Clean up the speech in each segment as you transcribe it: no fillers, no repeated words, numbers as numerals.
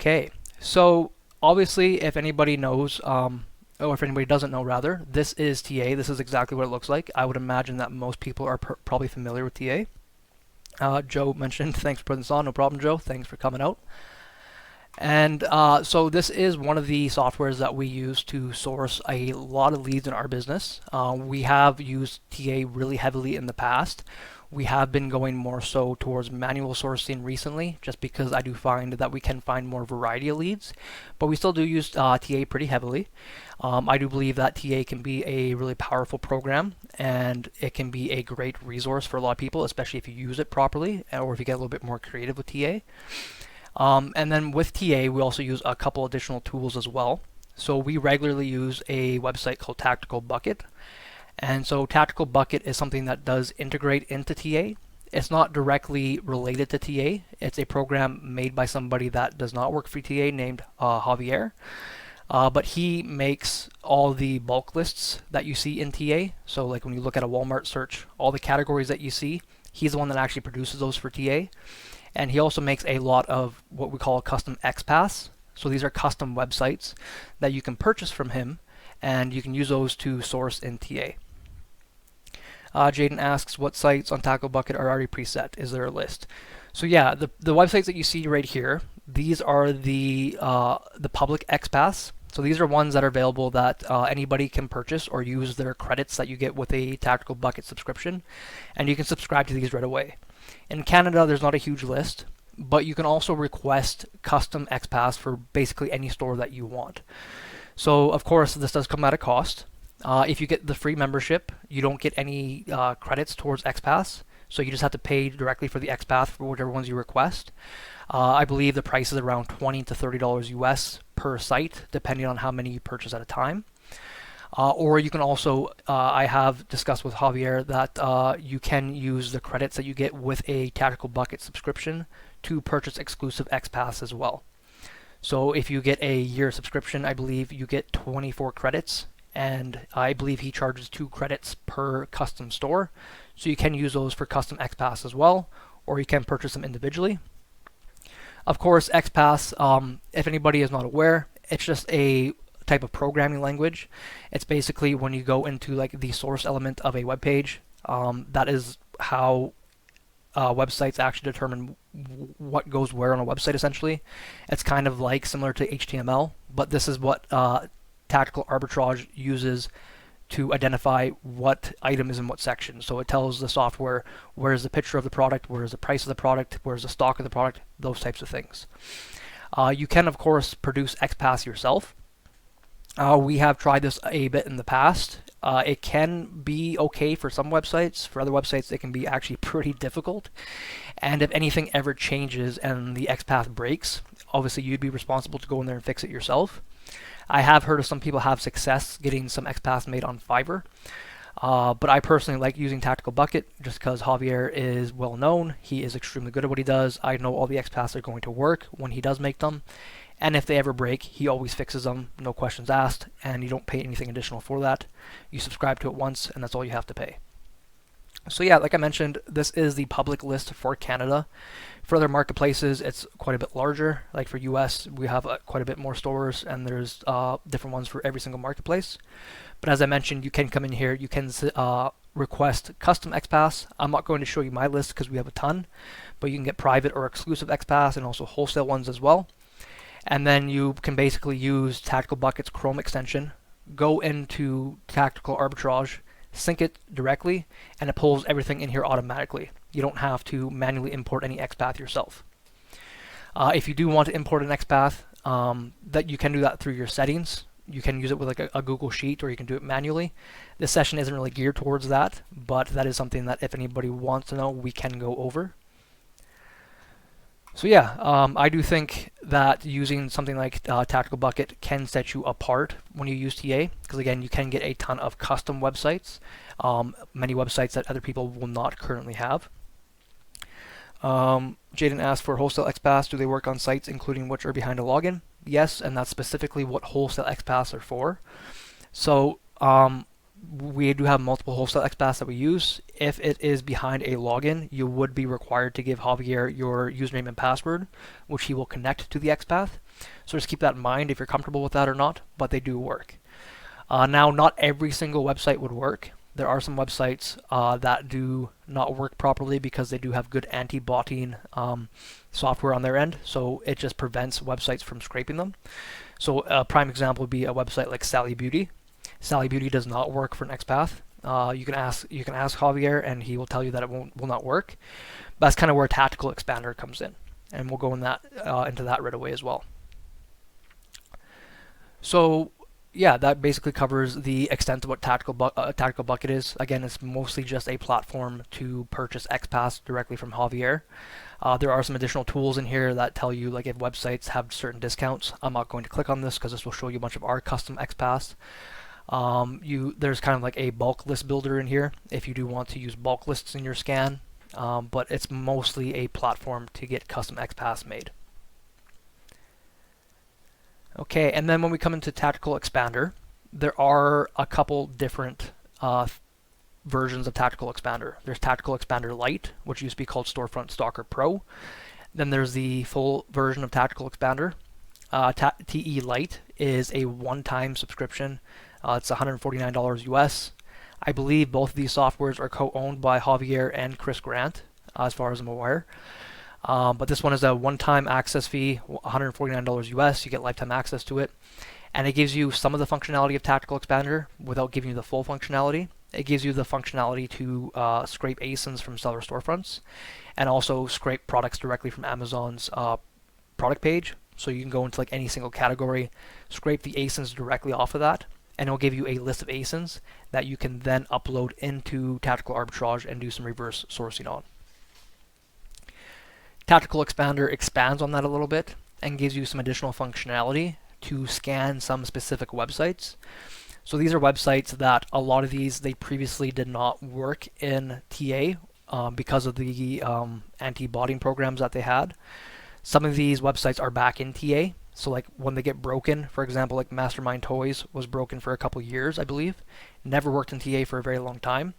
Okay, so obviously if anybody knows, or if anybody doesn't know rather, this is TA. This is exactly what it looks like. I would imagine that most people are probably familiar with TA. Joe mentioned, thanks for putting this on. No problem, Joe. Thanks for coming out. And so this is one of the softwares that we use to source a lot of leads in our business. We have used TA really heavily in the past. We have been going more so towards manual sourcing recently, just because I do find that we can find more variety of leads, but we still do use TA pretty heavily. I do believe that TA can be a really powerful program, and it can be a great resource for a lot of people, especially if you use it properly, or if you get a little bit more creative with TA. And then with TA, we also use a couple additional tools as well. So we regularly use a website called Tactical Bucket. And so Tactical Bucket is something that does integrate into TA. It's not directly related to TA. It's a program made by somebody that does not work for TA named Javier. But he makes all the bulk lists that you see in TA. So like when you look at a Walmart search, all the categories that you see, he's the one that actually produces those for TA. And he also makes a lot of what we call custom XPaths. So these are custom websites that you can purchase from him, and you can use those to source in TA. Jaden asks, what sites on Tactical Bucket are already preset? Is there a list? So yeah, the websites that you see right here, these are the public XPaths. So these are ones that are available that anybody can purchase or use their credits that you get with a Tactical Bucket subscription, and you can subscribe to these right away. In Canada, there's not a huge list, but you can also request custom XPaths for basically any store that you want. So of course, this does come at a cost. If you get the free membership, you don't get any credits towards XPaths, so you just have to pay directly for the XPath for whatever ones you request. I believe the price is around $20 to $30 US per site, depending on how many you purchase at a time. Or you can also, I have discussed with Javier that you can use the credits that you get with a Tactical Bucket subscription to purchase exclusive XPaths as well. So if you get a year subscription, I believe you get 24 credits, and I believe he charges 2 credits per custom store. So you can use those for custom XPaths as well, or you can purchase them individually. Of course, XPaths, if anybody is not aware, it's just a type of programming language. It's basically when you go into like the source element of a web page, that is how websites actually determine what goes where on a website essentially. It's kind of like similar to HTML, but this is what Tactical Arbitrage uses to identify what item is in what section. So it tells the software where is the picture of the product, where is the price of the product, where is the stock of the product, those types of things. You can of course produce XPaths yourself. We have tried this a bit in the past. It can be okay for some websites. For other websites, it can be actually pretty difficult. And if anything ever changes and the XPath breaks, obviously you'd be responsible to go in there and fix it yourself. I have heard of some people have success getting some XPaths made on Fiverr. But I personally like using Tactical Bucket just because Javier is well known. He is extremely good at what he does. I know all the XPaths are going to work when he does make them. And if they ever break, he always fixes them, no questions asked, and you don't pay anything additional for that. You subscribe to it once, and that's all you have to pay. So yeah, like I mentioned, this is the public list for Canada. For other marketplaces, it's quite a bit larger. Like for US, we have quite a bit more stores, and there's different ones for every single marketplace. But as I mentioned, you can come in here, you can request custom XPaths. I'm not going to show you my list because we have a ton, but you can get private or exclusive XPaths and also wholesale ones as well. And then you can basically use Tactical Bucket's Chrome extension, go into Tactical Arbitrage, sync it directly, and it pulls everything in here automatically. You don't have to manually import any XPath yourself. If you do want to import an XPath, that you can do that through your settings. You can use it with like a Google Sheet, or you can do it manually. This session isn't really geared towards that, but that is something that if anybody wants to know, we can go over. So yeah, I do think that using something like Tactical Bucket can set you apart when you use TA, because again, you can get a ton of custom websites, many websites that other people will not currently have. Jaden asked for wholesale XPaths. Do they work on sites including which are behind a login? Yes, and that's specifically what wholesale XPaths are for. So we do have multiple wholesale XPaths that we use. If it is behind a login, you would be required to give Javier your username and password, which he will connect to the XPath. So just keep that in mind if you're comfortable with that or not, but they do work. Now, not every single website would work. There are some websites that do not work properly because they do have good anti-botting software on their end, so it just prevents websites from scraping them. So a prime example would be a website like Sally Beauty. Sally Beauty does not work for an XPath. You can ask Javier, and he will tell you that it will not work. But that's kind of where Tactical Expander comes in, and we'll go into that right away as well. So yeah, that basically covers the extent of what Tactical Bucket is. Again, it's mostly just a platform to purchase XPaths directly from Javier. There are some additional tools in here that tell you like if websites have certain discounts. I'm not going to click on this because this will show you a bunch of our custom XPaths. There's kind of like a bulk list builder in here if you do want to use bulk lists in your scan, but it's mostly a platform to get custom XPaths made. Okay, and then when we come into Tactical Expander, there are a couple different versions of Tactical Expander. There's Tactical Expander Lite, which used to be called Storefront Stalker Pro. Then there's the full version of Tactical Expander. TE Lite is a one-time subscription. It's $149 US. I believe both of these softwares are co-owned by Javier and Chris Grant, as far as I'm aware. But this one is a one-time access fee, $149 US. You get lifetime access to it. And it gives you some of the functionality of Tactical Expander without giving you the full functionality. It gives you the functionality to scrape ASINs from seller storefronts and also scrape products directly from Amazon's product page. So you can go into like any single category, scrape the ASINs directly off of that, and it'll give you a list of ASINs that you can then upload into Tactical Arbitrage and do some reverse sourcing on. Tactical Expander expands on that a little bit and gives you some additional functionality to scan some specific websites. So these are websites that a lot of these they previously did not work in TA because of the anti-botting programs that they had. Some of these websites are back in TA. So like when they get broken, for example, like Mastermind Toys was broken for a couple years, I believe. Never worked in TA for a very long time.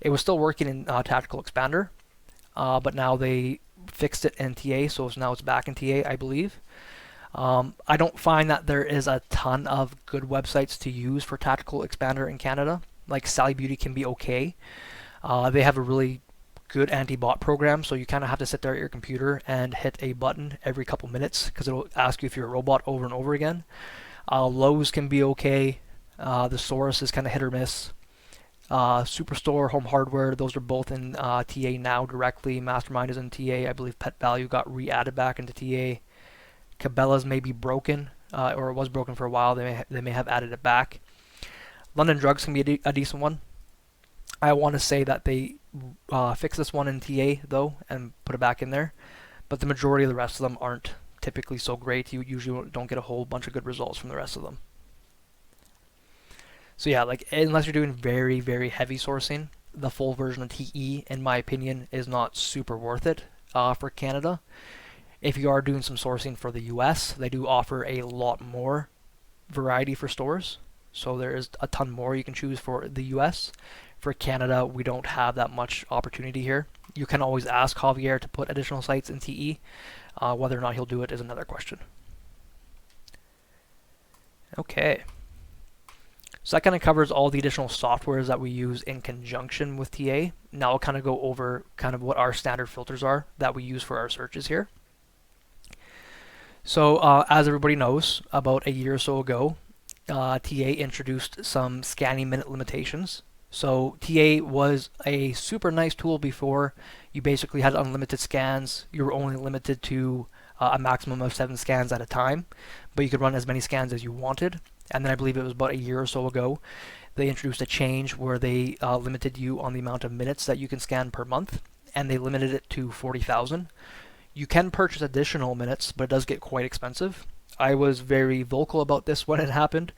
It was still working in Tactical Expander, but now they fixed it in TA, so now it's back in TA, I believe. I don't find that there is a ton of good websites to use for Tactical Expander in Canada. Like Sally Beauty can be okay. They have a really good anti-bot program, so you kind of have to sit there at your computer and hit a button every couple minutes because it'll ask you if you're a robot over and over again. Lowe's can be okay. The Source is kind of hit or miss. Superstore, Home Hardware, those are both in TA now directly. Mastermind is in TA. I believe Pet Value got re-added back into TA. Cabela's may be broken, or it was broken for a while. They may have added it back. London Drugs can be a decent one. I want to say that they fixed this one in TA though and put it back in there, but the majority of the rest of them aren't typically so great. You usually don't get a whole bunch of good results from the rest of them. So yeah, like unless you're doing very, very heavy sourcing, the full version of TE, in my opinion, is not super worth it for Canada. If you are doing some sourcing for the US, they do offer a lot more variety for stores. So there is a ton more you can choose for the US. For Canada, we don't have that much opportunity here. You can always ask Javier to put additional sites in TE. Whether or not he'll do it is another question. Okay. So that kind of covers all the additional softwares that we use in conjunction with TA. Now I'll kind of go over kind of what our standard filters are that we use for our searches here. So as everybody knows, about a year or so ago, TA introduced some scanning minute limitations. So TA was a super nice tool before. You basically had unlimited scans. You were only limited to a maximum of 7 scans at a time, but you could run as many scans as you wanted. And then I believe it was about a year or so ago, they introduced a change where they limited you on the amount of minutes that you can scan per month, and they limited it to 40,000. You can purchase additional minutes, but it does get quite expensive. I was very vocal about this when it happened,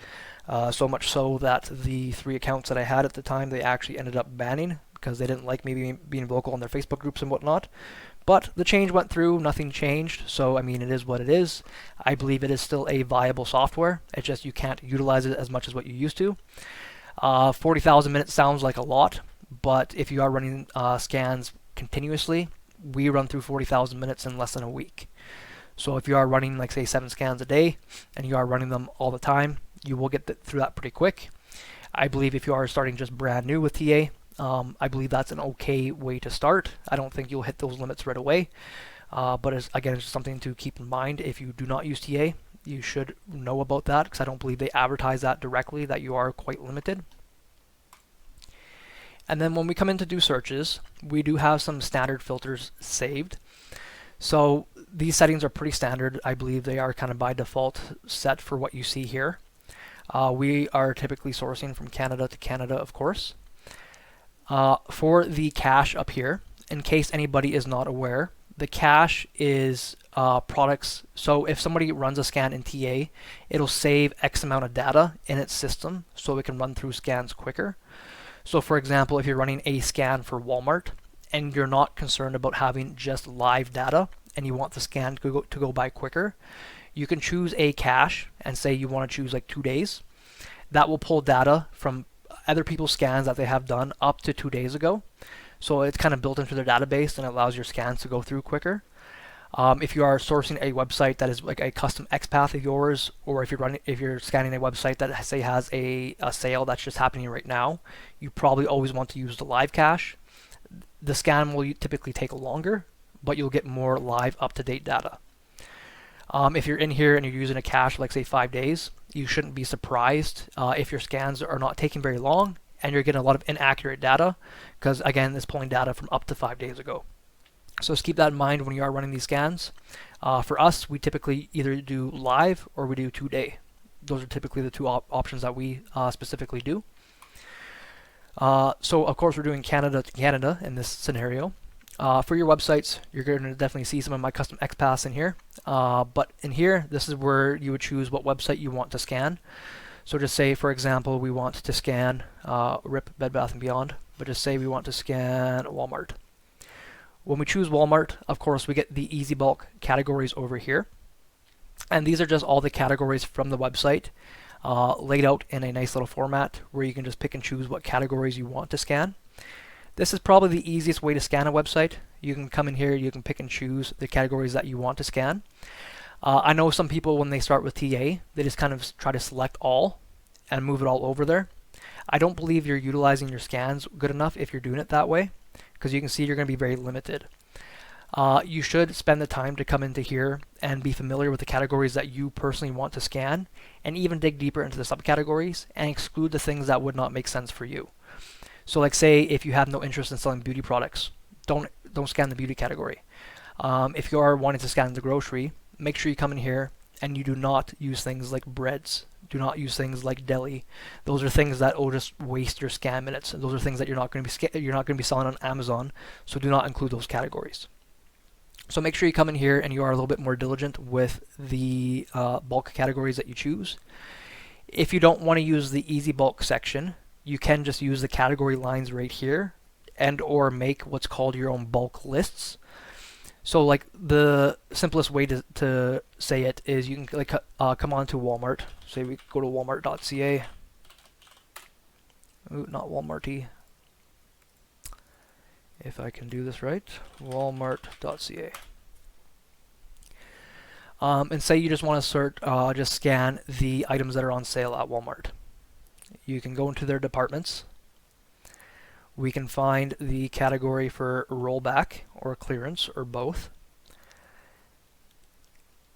so much so that the 3 accounts that I had at the time, they actually ended up banning because they didn't like me being vocal on their Facebook groups and whatnot. But the change went through, nothing changed, so I mean it is what it is. I believe it is still a viable software, it's just you can't utilize it as much as what you used to. 40,000 minutes sounds like a lot, but if you are running scans continuously, we run through 40,000 minutes in less than a week. So if you are running, like say, 7 scans a day, and you are running them all the time, you will get through that pretty quick. I believe if you are starting just brand new with TA, I believe that's an okay way to start. I don't think you'll hit those limits right away, but again, it's just something to keep in mind. If you do not use TA, you should know about that, because I don't believe they advertise that directly, that you are quite limited. And then when we come in to do searches, we do have some standard filters saved. So these settings are pretty standard. I believe they are kind of by default set for what you see here. We are typically sourcing from Canada to Canada, of course. For the cache up here, in case anybody is not aware, the cache is products. So if somebody runs a scan in TA, it'll save X amount of data in its system so it can run through scans quicker. So for example, if you're running a scan for Walmart and you're not concerned about having just live data and you want the scan to go by quicker, you can choose a cache and say you want to choose like 2 days. That will pull data from other people's scans that they have done up to 2 days ago. So it's kind of built into their database and allows your scans to go through quicker. If you are sourcing a website that is like a custom XPath of yours, or if you're scanning a website that say has a sale that's just happening right now, you probably always want to use the live cache. The scan will typically take longer, but you'll get more live up-to-date data. If you're in here and you're using a cache like say 5 days, you shouldn't be surprised if your scans are not taking very long and you're getting a lot of inaccurate data, because again, it's pulling data from up to 5 days ago. So just keep that in mind when you are running these scans. For us, we typically either do live or we do 2 day. Those are typically the two options that we specifically do. So of course we're doing Canada to Canada in this scenario. For your websites, you're going to definitely see some of my custom XPaths in here. But in here, this is where you would choose what website you want to scan. So just say, for example, we want to scan RIP Bed Bath & Beyond, but just say we want to scan Walmart. When we choose Walmart, of course, we get the easy bulk categories over here. And these are just all the categories from the website laid out in a nice little format where you can just pick and choose what categories you want to scan. This is probably the easiest way to scan a website. You can come in here, you can pick and choose the categories that you want to scan. I know some people, when they start with TA, they just kind of try to select all and move it all over there. I don't believe you're utilizing your scans good enough if you're doing it that way, because you can see you're going to be very limited. You should spend the time to come into here and be familiar with the categories that you personally want to scan, and even dig deeper into the subcategories and exclude the things that would not make sense for you. So like say if you have no interest in selling beauty products, don't scan the beauty category. If you are wanting to scan the grocery, make sure you come in here and you do not use things like breads. Do not use things like deli. Those are things that will just waste your scan minutes. Those are things that you're not going to be selling on Amazon. So do not include those categories. So make sure you come in here and you are a little bit more diligent with the bulk categories that you choose. If you don't want to use the easy bulk section, you can just use the category lines right here and or make what's called your own bulk lists. So like the simplest way to say it is you can like come on to Walmart. Say we go to walmart.ca. Ooh, not Walmarty. If I can do this right, walmart.ca. And say you just want to just scan the items that are on sale at Walmart. You can go into their departments. We can find the category for rollback or clearance or both.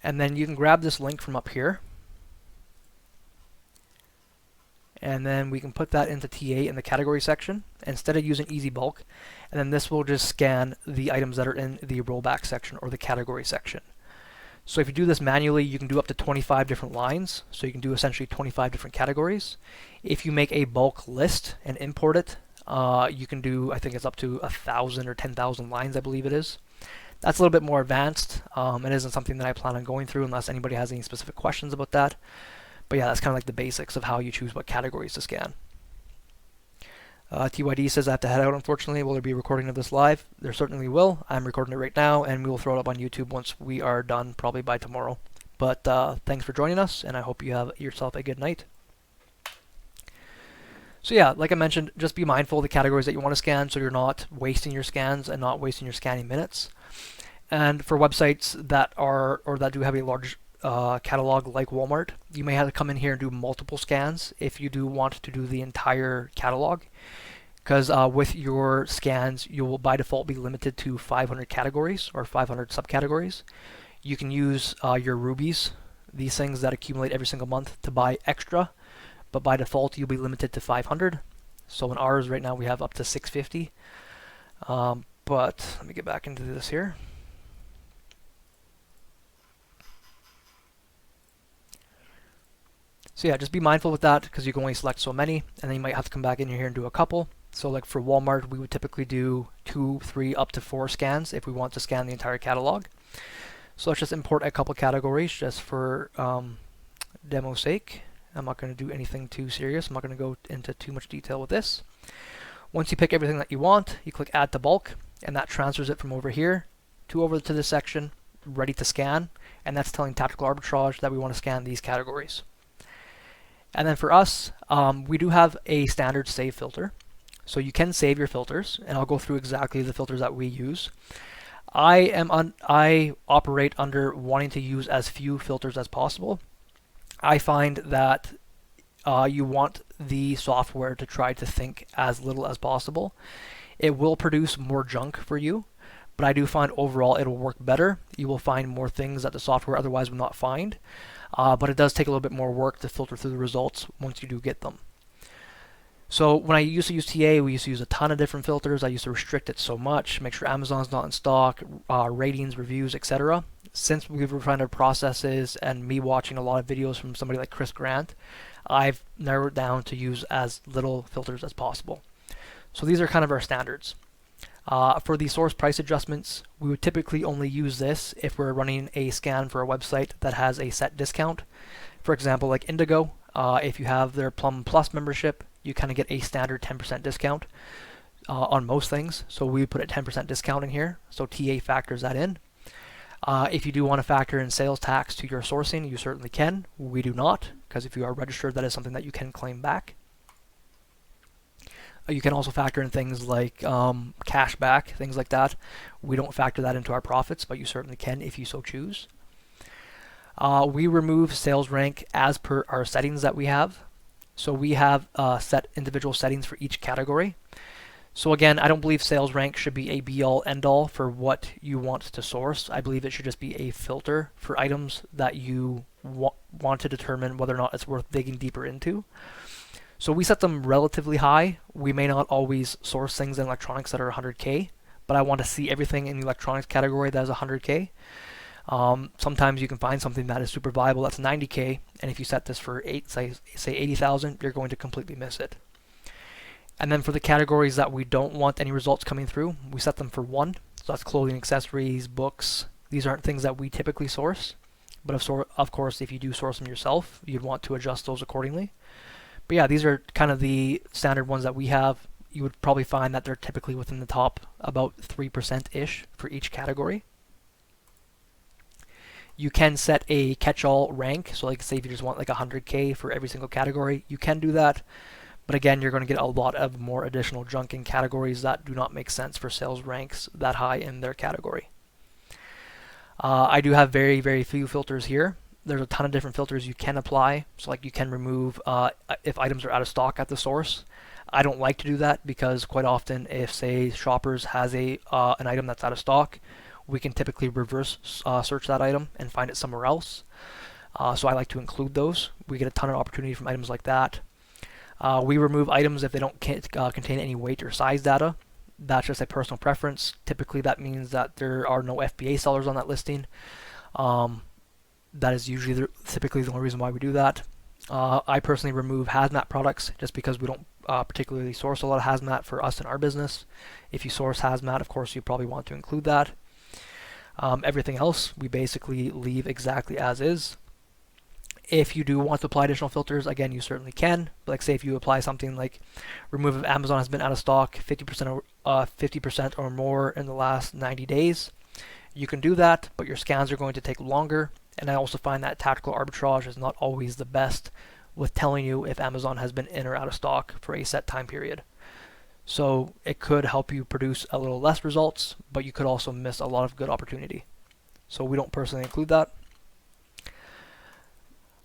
And then you can grab this link from up here. And then we can put that into TA in the category section instead of using easy bulk. And then this will just scan the items that are in the rollback section or the category section. So if you do this manually, you can do up to 25 different lines. So you can do essentially 25 different categories. If you make a bulk list and import it, you can do, I think it's up to 1,000 or 10,000 lines, I believe it is. That's a little bit more advanced. It isn't something that I plan on going through unless anybody has any specific questions about that. But yeah, that's kind of like the basics of how you choose what categories to scan. TYD says I have to head out, unfortunately. Will there be a recording of this live? There certainly will. I'm recording it right now, and we will throw it up on YouTube once we are done, probably by tomorrow. But thanks for joining us, and I hope you have yourself a good night. So So yeah, like I mentioned, just be mindful of the categories that you want to scan so you're not wasting your scans and not wasting your scanning minutes. And for websites that are or that do have a large catalog like Walmart, you may have to come in here and do multiple scans if you do want to do the entire catalog. Because with your scans, you will by default be limited to 500 categories or 500 subcategories. You can use your rubies, these things that accumulate every single month, to buy extra, but by default you'll be limited to 500. So in ours right now we have up to 650. But let me get back into this here. So yeah, just be mindful with that because you can only select so many, and then you might have to come back in here and do a couple. So like for Walmart, we would typically do 2, 3, up to 4 scans if we want to scan the entire catalog. So let's just import a couple categories just for demo sake. I'm not going to do anything too serious. I'm not going to go into too much detail with this. Once you pick everything that you want, you click Add to Bulk, and that transfers it from over here to over to this section, ready to scan, and that's telling Tactical Arbitrage that we want to scan these categories. And then for us, we do have a standard save filter. So you can save your filters, and I'll go through exactly the filters that we use. I operate under wanting to use as few filters as possible. I find that you want the software to try to think as little as possible. It will produce more junk for you, but I do find overall it will work better. You will find more things that the software otherwise would not find, but it does take a little bit more work to filter through the results once you do get them. So when I used to use TA, we used to use a ton of different filters. I used to restrict it so much, make sure Amazon's not in stock, ratings, reviews, etc. Since we've refined our processes and me watching a lot of videos from somebody like Chris Grant, I've narrowed it down to use as little filters as possible. So these are kind of our standards. For the source price adjustments, we would typically only use this if we're running a scan for a website that has a set discount. For example, like Indigo, if you have their Plum Plus membership, you kind of get a standard 10% discount on most things. So we would put a 10% discount in here. So TA factors that in. If you do want to factor in sales tax to your sourcing, you certainly can. We do not, because if you are registered, that is something that you can claim back. You can also factor in things like cash back, things like that. We don't factor that into our profits, but you certainly can if you so choose. We remove sales rank as per our settings that we have. So we have set individual settings for each category. So again, I don't believe sales rank should be a be-all, end-all for what you want to source. I believe it should just be a filter for items that you want to determine whether or not it's worth digging deeper into. So we set them relatively high. We may not always source things in electronics that are 100K, but I want to see everything in the electronics category that is 100K. Sometimes you can find something that is super viable that's 90K, and if you set this for say 80,000, you're going to completely miss it. And then for the categories that we don't want any results coming through, we set them for 1. So that's clothing, accessories, books. These aren't things that we typically source, but of course, if you do source them yourself, you'd want to adjust those accordingly. But yeah, these are kind of the standard ones that we have. You would probably find that they're typically within the top about 3%-ish for each category. You can set a catch-all rank, so like say if you just want like 100K for every single category, you can do that. But again, you're going to get a lot of more additional junk in categories that do not make sense for sales ranks that high in their category. I do have very, very few filters here. There's a ton of different filters you can apply. So like you can remove if items are out of stock at the source. I don't like to do that because quite often if say Shoppers has an item that's out of stock, we can typically reverse search that item and find it somewhere else. So I like to include those. We get a ton of opportunity from items like that. We remove items if they don't contain any weight or size data. That's just a personal preference. Typically that means that there are no FBA sellers on that listing. That is usually typically the only reason why we do that. I personally remove hazmat products just because we don't particularly source a lot of hazmat for us in our business. If you source hazmat, of course, you probably want to include that. Everything else we basically leave exactly as is. If you do want to apply additional filters, again, you certainly can. Like say if you apply something like remove if Amazon has been out of stock 50% or more in the last 90 days, you can do that, but your scans are going to take longer. And I also find that tactical arbitrage is not always the best with telling you if Amazon has been in or out of stock for a set time period. So it could help you produce a little less results, but you could also miss a lot of good opportunity. So we don't personally include that.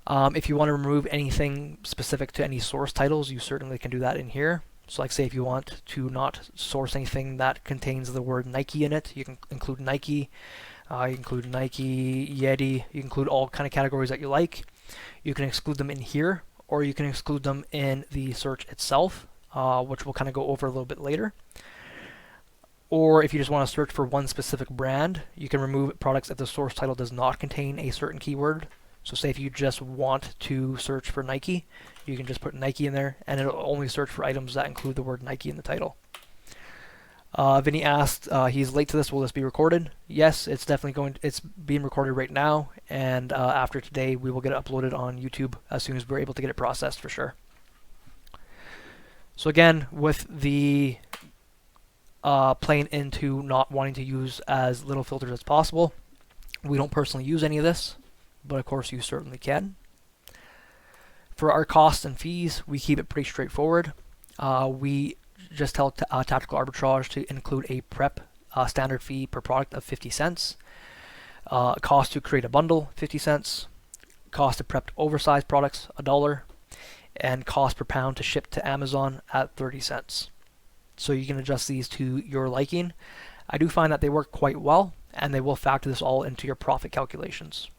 If you want to remove anything specific to any source titles, you certainly can do that in here. So like say if you want to not source anything that contains the word Nike in it, you can include Nike, you include Nike, Yeti, you include all kind of categories that you like. You can exclude them in here, or you can exclude them in the search itself, which we'll kind of go over a little bit later. Or if you just want to search for one specific brand, you can remove products if the source title does not contain a certain keyword. So say if you just want to search for Nike, you can just put Nike in there, and it'll only search for items that include the word Nike in the title. Vinny asked, he's late to this, will this be recorded? Yes, it's definitely it's being recorded right now, and after today we will get it uploaded on YouTube as soon as we're able to get it processed for sure. So again, with the playing into not wanting to use as little filters as possible, we don't personally use any of this, but of course you certainly can. For our costs and fees, we keep it pretty straightforward. We just tell Tactical Arbitrage to include a prep standard fee per product of 50 cents, cost to create a bundle, 50 cents, cost to prep oversized products, $1, and cost per pound to ship to Amazon at 30 cents. So you can adjust these to your liking. I do find that they work quite well, and they will factor this all into your profit calculations.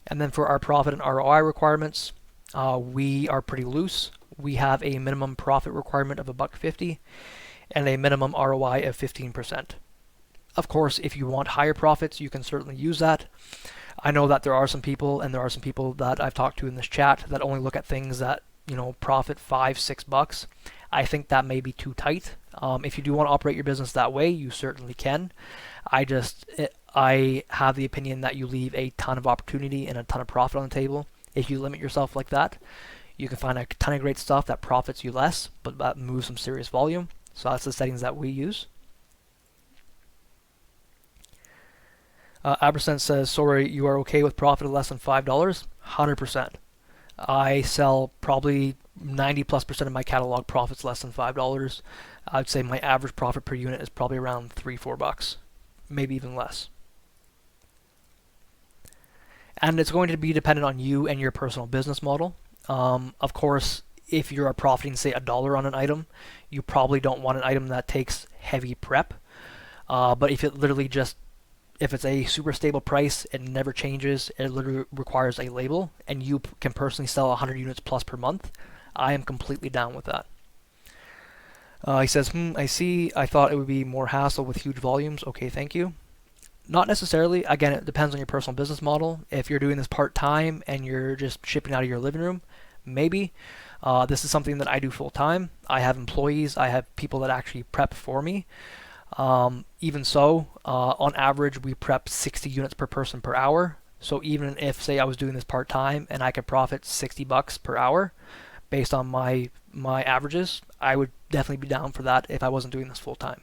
And then for our profit and ROI requirements, we are pretty loose. We have a minimum profit requirement of $1.50 and a minimum ROI of 15%. Of course, if you want higher profits, you can certainly use that. I know that there are some people, and there are some people that I've talked to in this chat, that only look at things that, you know, profit $5-6. I think that may be too tight. If you do want to operate your business that way, you certainly can. I have the opinion that you leave a ton of opportunity and a ton of profit on the table if you limit yourself like that. You can find a ton of great stuff that profits you less, but that moves some serious volume. So that's the settings that we use. Abercent says, sorry, you are okay with profit of less than $5? 100%. I sell probably 90+% of my catalog profits less than $5. I'd say my average profit per unit is probably around $3-4, maybe even less. And it's going to be dependent on you and your personal business model. Of course, if you're profiting, say, $1 on an item, you probably don't want an item that takes heavy prep. But if it literally just, if it's a super stable price, it never changes, it literally requires a label, and you can personally sell 100 units plus per month, I am completely down with that. He says, I see, I thought it would be more hassle with huge volumes. Okay, thank you. Not necessarily. Again, it depends on your personal business model. If you're doing this part-time and you're just shipping out of your living room, maybe. This is something that I do full-time. I have employees. I have people that actually prep for me. Even so, on average, we prep 60 units per person per hour. So even if, say, I was doing this part-time and I could profit $60 per hour based on my averages, I would definitely be down for that if I wasn't doing this full-time.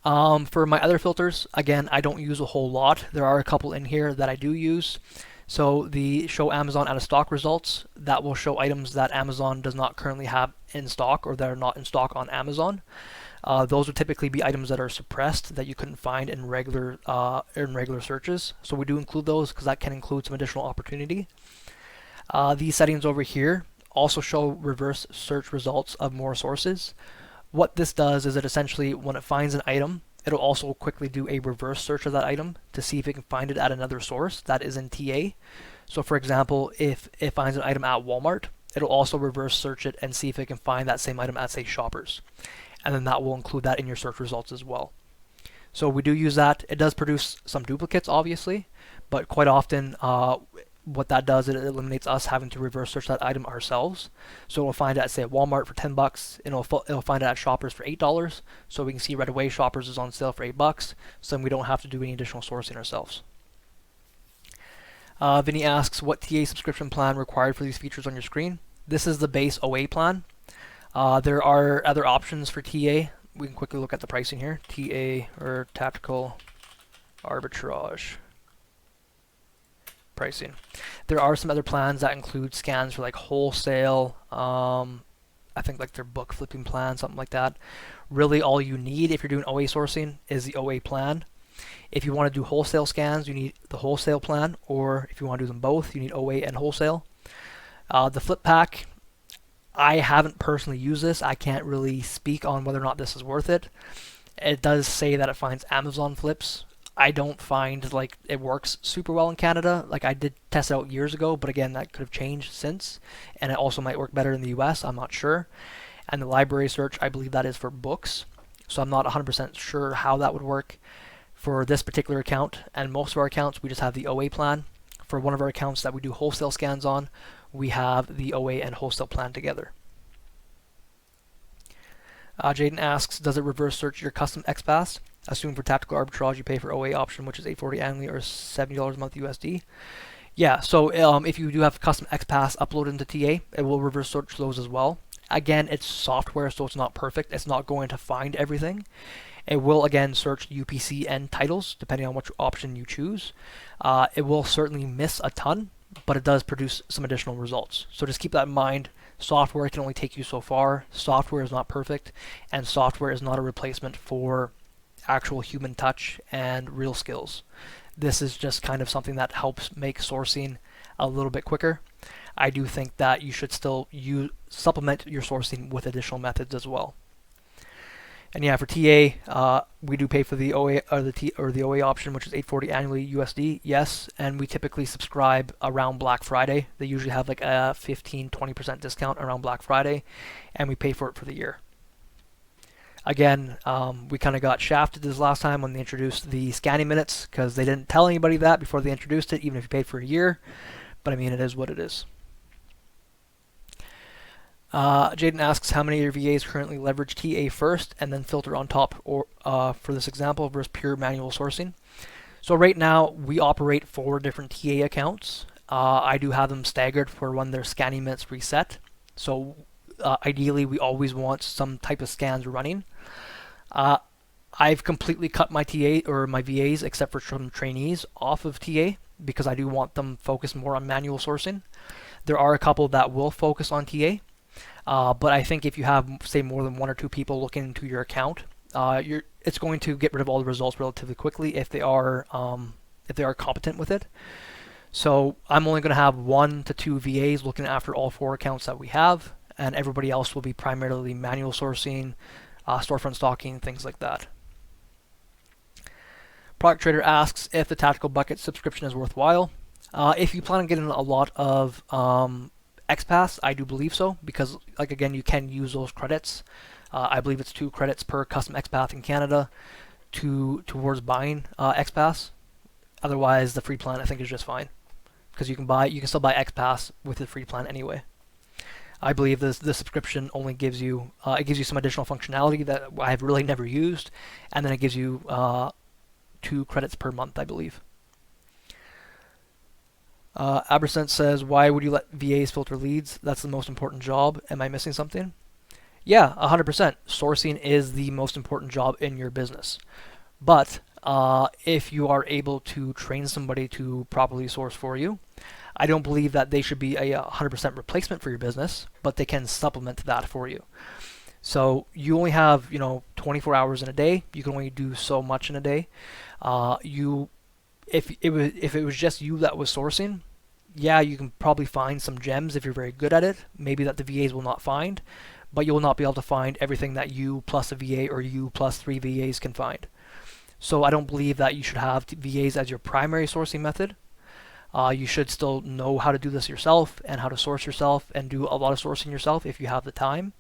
For my other filters, again, I don't use a whole lot. There are a couple in here that I do use. So the show Amazon out of stock results, that will show items that Amazon does not currently have in stock or that are not in stock on Amazon. Those would typically be items that are suppressed that you couldn't find in regular searches. So we do include those because that can include some additional opportunity. These settings over here also show reverse search results of more sources. What this does is it essentially, when it finds an item, it'll also quickly do a reverse search of that item to see if it can find it at another source that is in TA. So for example, if it finds an item at Walmart, it'll also reverse search it and see if it can find that same item at, say, Shoppers. And then that will include that in your search results as well. So we do use that. It does produce some duplicates, obviously, but quite often what that does, it eliminates us having to reverse search that item ourselves. So it'll find it at, say, at Walmart for $10, and it'll find it at Shoppers for $8. So we can see right away Shoppers is on sale for $8, so then we don't have to do any additional sourcing ourselves. Vinny asks, what TA subscription plan required for these features on your screen? This is the base OA plan. There are other options for TA. We can quickly look at the pricing here. TA, or Tactical Arbitrage. pricing. There are some other plans that include scans for like wholesale. I think like their book flipping plan, something like that. Really, all you need if you're doing OA sourcing is the OA plan. If you want to do wholesale scans, you need the wholesale plan, or if you want to do them both, you need OA and wholesale. The flip pack, I haven't personally used this. I can't really speak on whether or not this is worth it. It does say that it finds Amazon flips. I don't find like it works super well in Canada. Like I did test it out years ago, but again, that could have changed since. And it also might work better in the US, I'm not sure. And the library search, I believe that is for books. So I'm not 100% sure how that would work for this particular account. And most of our accounts, we just have the OA plan. For one of our accounts that we do wholesale scans on, we have the OA and wholesale plan together. Jaden asks, does it reverse search your custom XPath? Assume for tactical arbitrage you pay for OA option, which is $840 annually or $70 a month USD. Yeah, so if you do have custom XPath uploaded into TA, it will reverse search those as well. Again, it's software, so it's not perfect. It's not going to find everything. It will again search UPC and titles depending on which option you choose. It will certainly miss a ton, but it does produce some additional results. So just keep that in mind. Software can only take you so far. Software is not perfect, and software is not a replacement for actual human touch and real skills. This is just kind of something that helps make sourcing a little bit quicker. I do think that you should still supplement your sourcing with additional methods as well. And yeah, for TA, we do pay for the OA or the OA option, which is $840 annually USD. Yes, and we typically subscribe around Black Friday. They usually have like a 15-20% discount around Black Friday, and we pay for it for the year. Again, we kind of got shafted this last time when they introduced the scanning minutes because they didn't tell anybody that before they introduced it, even if you paid for a year. But I mean, it is what it is. Jaden asks how many of your VAs currently leverage TA first and then filter on top, or for this example, versus pure manual sourcing. So right now we operate 4 different TA accounts. I do have them staggered for when their scanning minutes reset. So ideally we always want some type of scans running. I've completely cut my TA or my VAs, except for some trainees, off of TA because I do want them focused more on manual sourcing. There are a couple that will focus on TA. But I think if you have, say, more than 1 or 2 people looking into your account, it's going to get rid of all the results relatively quickly if they are competent with it. So I'm only going to have 1 to 2 VAs looking after all 4 accounts that we have, and everybody else will be primarily manual sourcing, storefront stocking, things like that. Product Trader asks if the Tactical Bucket subscription is worthwhile. If you plan on getting a lot of XPaths, I do believe so, because like again, you can use those credits. I believe it's 2 credits per custom XPath in Canada towards buying XPaths. Otherwise, the free plan I think is just fine, because you can still buy XPaths with the free plan anyway. I believe the subscription only gives you some additional functionality that I've really never used, and then it gives you 2 credits per month, I believe. Abercent says, why would you let VAs filter leads? That's the most important job. Am I missing something? Yeah, 100%. Sourcing is the most important job in your business. But if you are able to train somebody to properly source for you, I don't believe that they should be a 100% replacement for your business, but they can supplement that for you. So you only have 24 hours in a day. You can only do so much in a day. If it was just you that was sourcing, yeah, you can probably find some gems if you're very good at it, maybe that the VAs will not find, but you'll not be able to find everything that you plus a VA or you plus 3 VAs can find. So I don't believe that you should have VAs as your primary sourcing method. You should still know how to do this yourself and how to source yourself and do a lot of sourcing yourself if you have the time.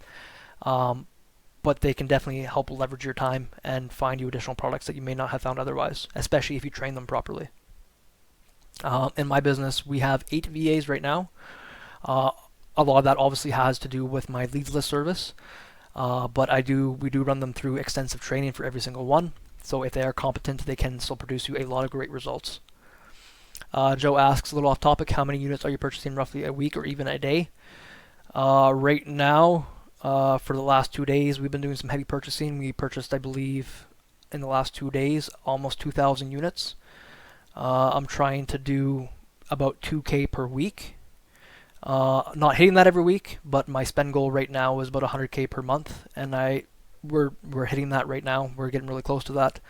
But they can definitely help leverage your time and find you additional products that you may not have found otherwise, especially if you train them properly. In my business, we have 8 VAs right now. A lot of that obviously has to do with my leads list service, but we do run them through extensive training for every single one. So if they are competent, they can still produce you a lot of great results. Joe asks, a little off topic, how many units are you purchasing roughly a week or even a day? Right now, for the last 2 days, we've been doing some heavy purchasing. We purchased, I believe, in the last 2 days, almost 2,000 units. I'm trying to do about 2K per week. Not hitting that every week, but my spend goal right now is about 100K per month, and we're hitting that right now. We're getting really close to that,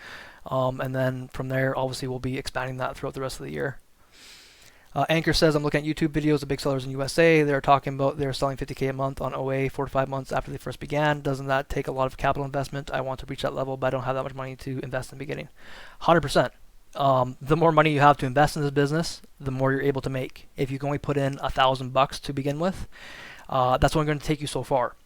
and then from there, obviously, we'll be expanding that throughout the rest of the year. Anchor says, I'm looking at YouTube videos of big sellers in USA. They're talking about they're selling 50K a month on OA 4 to 5 months after they first began. Doesn't that take a lot of capital investment? I want to reach that level, but I don't have that much money to invest in the beginning. 100%. The more money you have to invest in this business, the more you're able to make. If you can only put in $1,000 to begin with, that's only going to take you so far.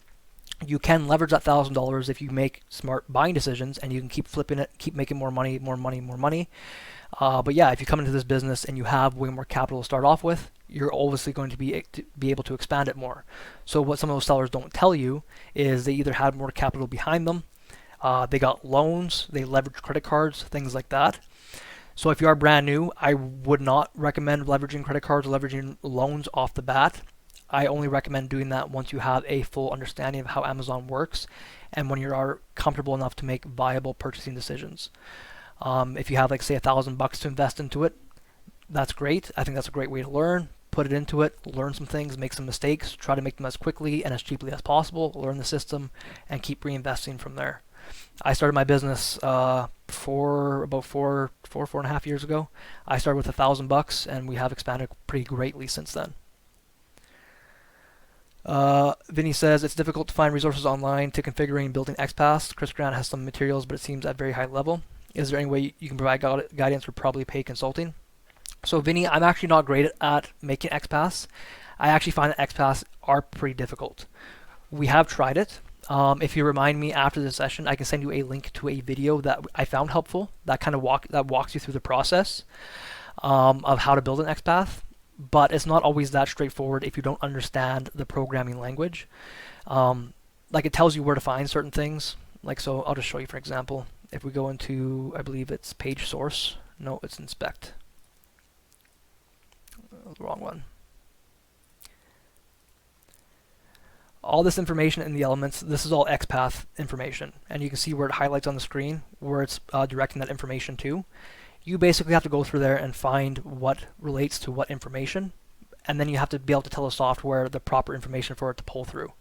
You can leverage that $1,000 if you make smart buying decisions, and you can keep flipping it, keep making more money, more money, more money. But yeah, if you come into this business and you have way more capital to start off with, you're obviously going to be able to expand it more. So what some of those sellers don't tell you is they either had more capital behind them, they got loans, they leveraged credit cards, things like that. So if you are brand new, I would not recommend leveraging credit cards or leveraging loans off the bat. I only recommend doing that once you have a full understanding of how Amazon works and when you are comfortable enough to make viable purchasing decisions. If you have, like, say, $1,000 to invest into it, that's great. I think that's a great way to learn. Put it into it, learn some things, make some mistakes, try to make them as quickly and as cheaply as possible, learn the system, and keep reinvesting from there. I started my business about four and a half years ago. I started with $1,000, and we have expanded pretty greatly since then. Vinny says, it's difficult to find resources online to configuring and building XPath. Chris Grant has some materials, but it seems at very high level. Is there any way you can provide guidance or probably pay consulting? So Vinny, I'm actually not great at making XPaths. I actually find that XPaths are pretty difficult. We have tried it. If you remind me after the session, I can send you a link to a video that I found helpful that kind of walks you through the process of how to build an XPath. But it's not always that straightforward if you don't understand the programming language. Like, it tells you where to find certain things. Like, so I'll just show you, for example. If we go into, I believe it's page source. No, it's inspect. The wrong one. All this information in the elements, this is all XPath information. And you can see where it highlights on the screen, where it's directing that information to. You basically have to go through there and find what relates to what information. And then you have to be able to tell the software the proper information for it to pull through.